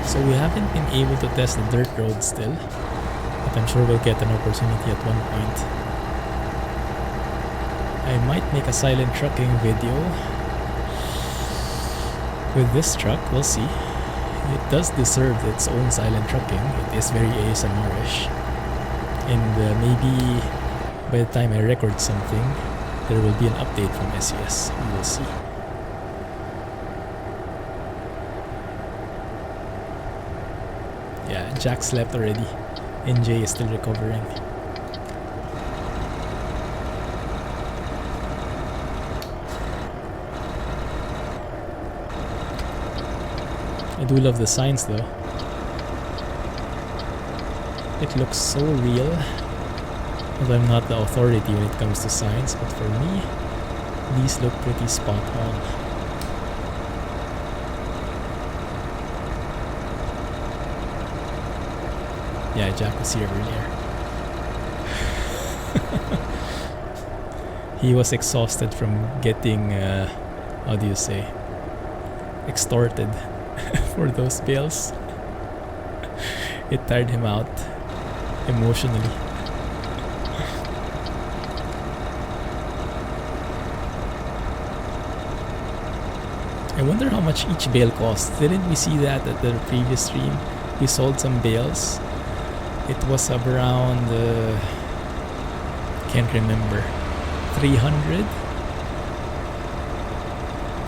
So we haven't been able to test the dirt road still, but I'm sure we'll get an opportunity at one point. I might make a silent trucking video with this truck, we'll see. It does deserve its own silent trucking, it is very ASMR-ish. And maybe by the time I record something, there will be an update from SCS, we will see. Yeah, Jack slept already. NJ is still recovering. I do love the signs though. It looks so real. Although I'm not the authority when it comes to signs, but for me, these look pretty spot on. Yeah, Jack was here earlier. He was exhausted from getting, how do you say, extorted for those bills. It tired him out emotionally. I wonder how much each bale costs. Didn't we see that at the previous stream? We sold some bales. It was around, can't remember, 300?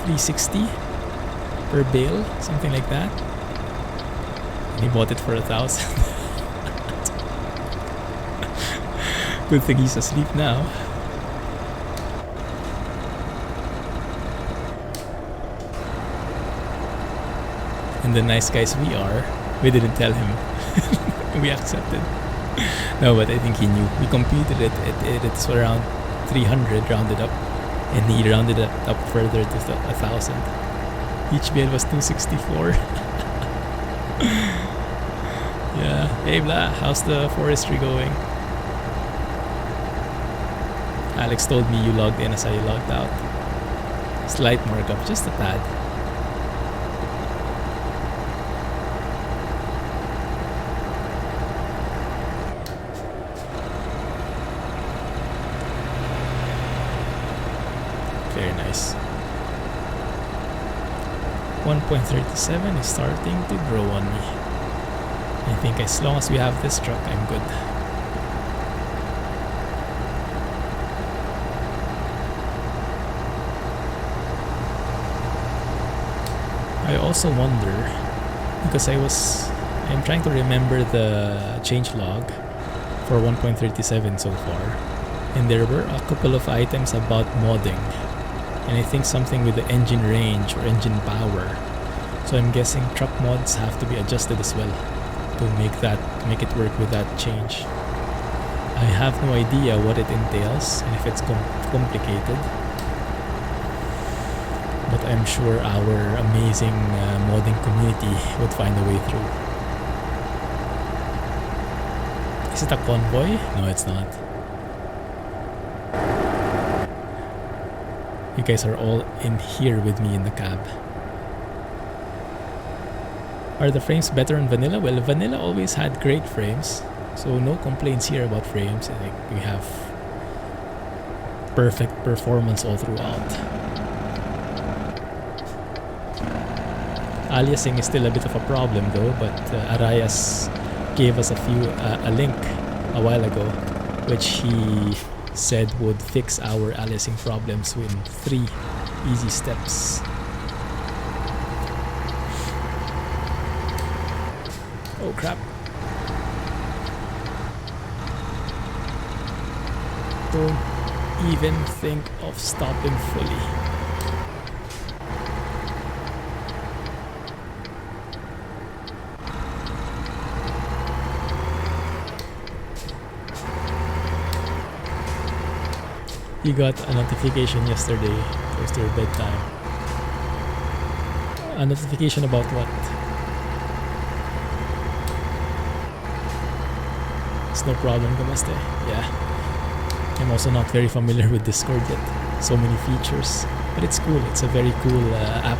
360 per bale, something like that. And he bought it for 1,000. Good thing he's asleep now. And the nice guys we are, we didn't tell him. We accepted. No, but I think he knew. We computed it. It's around 300 rounded up, and he rounded it up further to 1,000. Each bale was 264. Yeah. Hey, blah. How's the forestry going? Alex told me you logged in as I logged out. Slight markup, just a tad. Very nice. 1.37 is starting to grow on me. I think as long as we have this truck, I'm good. I also wonder, because I'm trying to remember the changelog for 1.37 so far, and there were a couple of items about modding. And I think something with the engine range or engine power. So I'm guessing truck mods have to be adjusted as well to make it work with that change. I have no idea what it entails and if it's complicated, but I'm sure our amazing modding community would find a way through. Is it a convoy? No, it's not. You guys are all in here with me in the cab. Are the frames better on vanilla? Well, vanilla always had great frames, so no complaints here about frames. I think we have perfect performance all throughout. Aliasing is still a bit of a problem though, but Arias gave us a link a while ago, which he said would fix our aliasing problems in 3 easy steps. Oh crap. Don't even think of stopping fully. You got a notification yesterday, close to your bedtime. A notification about what? It's no problem, Kamaste. Yeah. I'm also not very familiar with Discord yet. So many features. But it's cool. It's a very cool app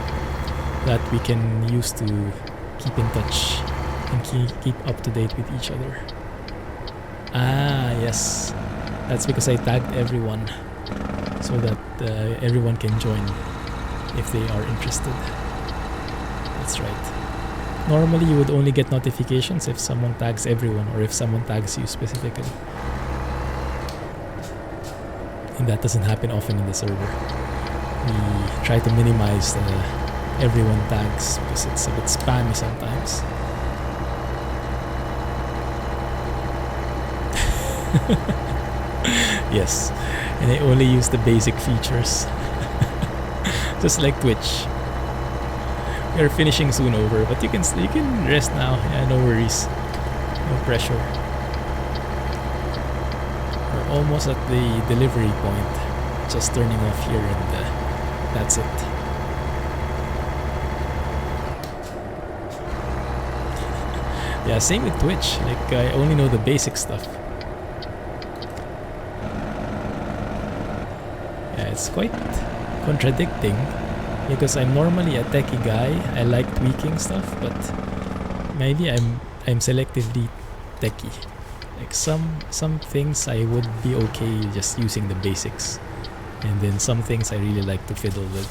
that we can use to keep in touch and keep up to date with each other. Ah, yes. That's because I tagged everyone so that everyone can join if they are interested. That's right. Normally you would only get notifications if someone tags everyone or if someone tags you specifically. And that doesn't happen often in the server. We try to minimize everyone tags because it's a bit spammy sometimes. Yes, and I only use the basic features. Just like Twitch. We are finishing soon over, but you can rest now. Yeah, no worries, no pressure. We're almost at the delivery point. Just turning off here, and that's it. Yeah, same with Twitch. Like I only know the basic stuff. Yeah, it's quite contradicting because I'm normally a techie guy. I like tweaking stuff, but maybe I'm selectively techie. Like some things I would be okay just using the basics, and then some things I really like to fiddle with.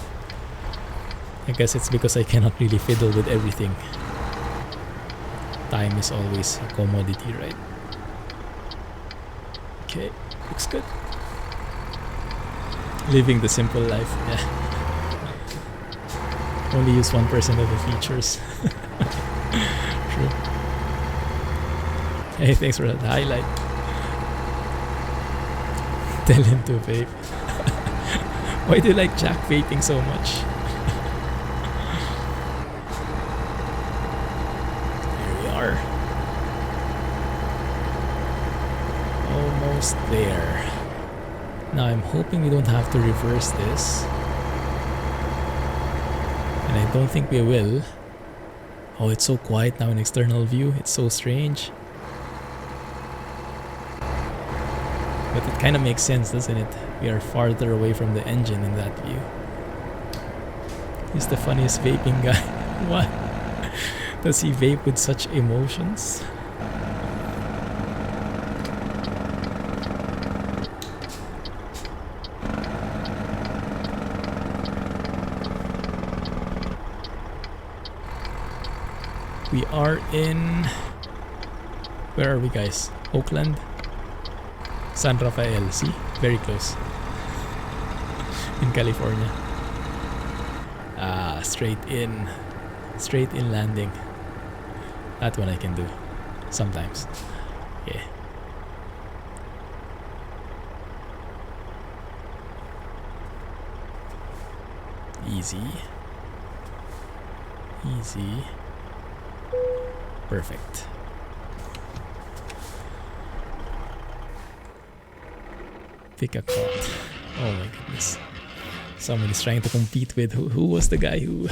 I guess it's because I cannot really fiddle with everything. Time is always a commodity, right? Okay, looks good. Living the simple life, yeah. Only use 1% of the features. True. Hey, thanks for that highlight. Tell him to vape. Why do you like Jack vaping so much? Here we are. Almost there. Now I'm hoping we don't have to reverse this. And I don't think we will. Oh, it's so quiet now in external view. It's so strange. But it kind of makes sense, doesn't it? We are farther away from the engine in that view. He's the funniest vaping guy. What? Does he vape with such emotions? We are in... Where are we, guys? Oakland? San Rafael, see? Very close. In California. Ah, straight in. Straight in landing. That one I can do. Sometimes. Yeah. Easy. Easy. Perfect. Pick a card. Oh my goodness. Someone is trying to compete with who was the guy who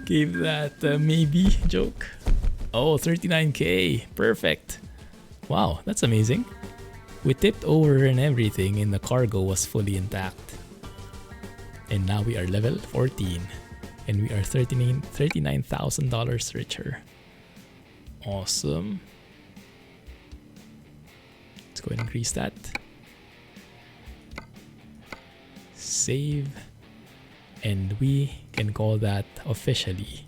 gave that maybe joke? Oh, 39k. Perfect. Wow, that's amazing. We tipped over and everything and the cargo was fully intact. And now we are level 14. And we are $39,000 richer. Awesome. Let's go ahead and increase that. Save. And we can call that officially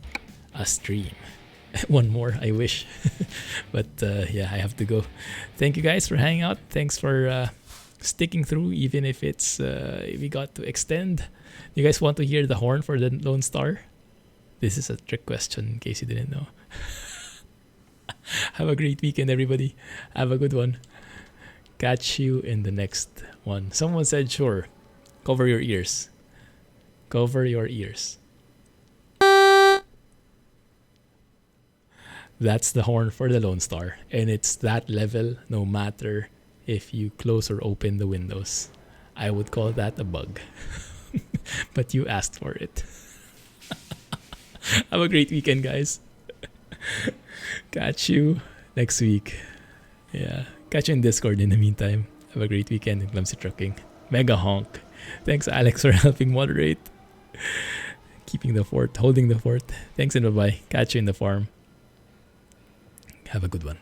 a stream. One more, I wish. But yeah, I have to go. Thank you guys for hanging out. Thanks for sticking through, even if it's we got to extend. You guys want to hear the horn for the Lone Star? This is a trick question in case you didn't know. Have a great weekend, everybody. Have a good one. Catch you in the next one. Someone said, sure. Cover your ears. Cover your ears. That's the horn for the Lone Star. And it's that level no matter if you close or open the windows. I would call that a bug. But you asked for it. Have a great weekend, guys. Catch you next week. Yeah. Catch you in Discord in the meantime. Have a great weekend in Clumsy Trucking. Mega honk. Thanks, Alex, for helping moderate. Keeping the fort, holding the fort. Thanks and bye-bye. Catch you in the farm. Have a good one.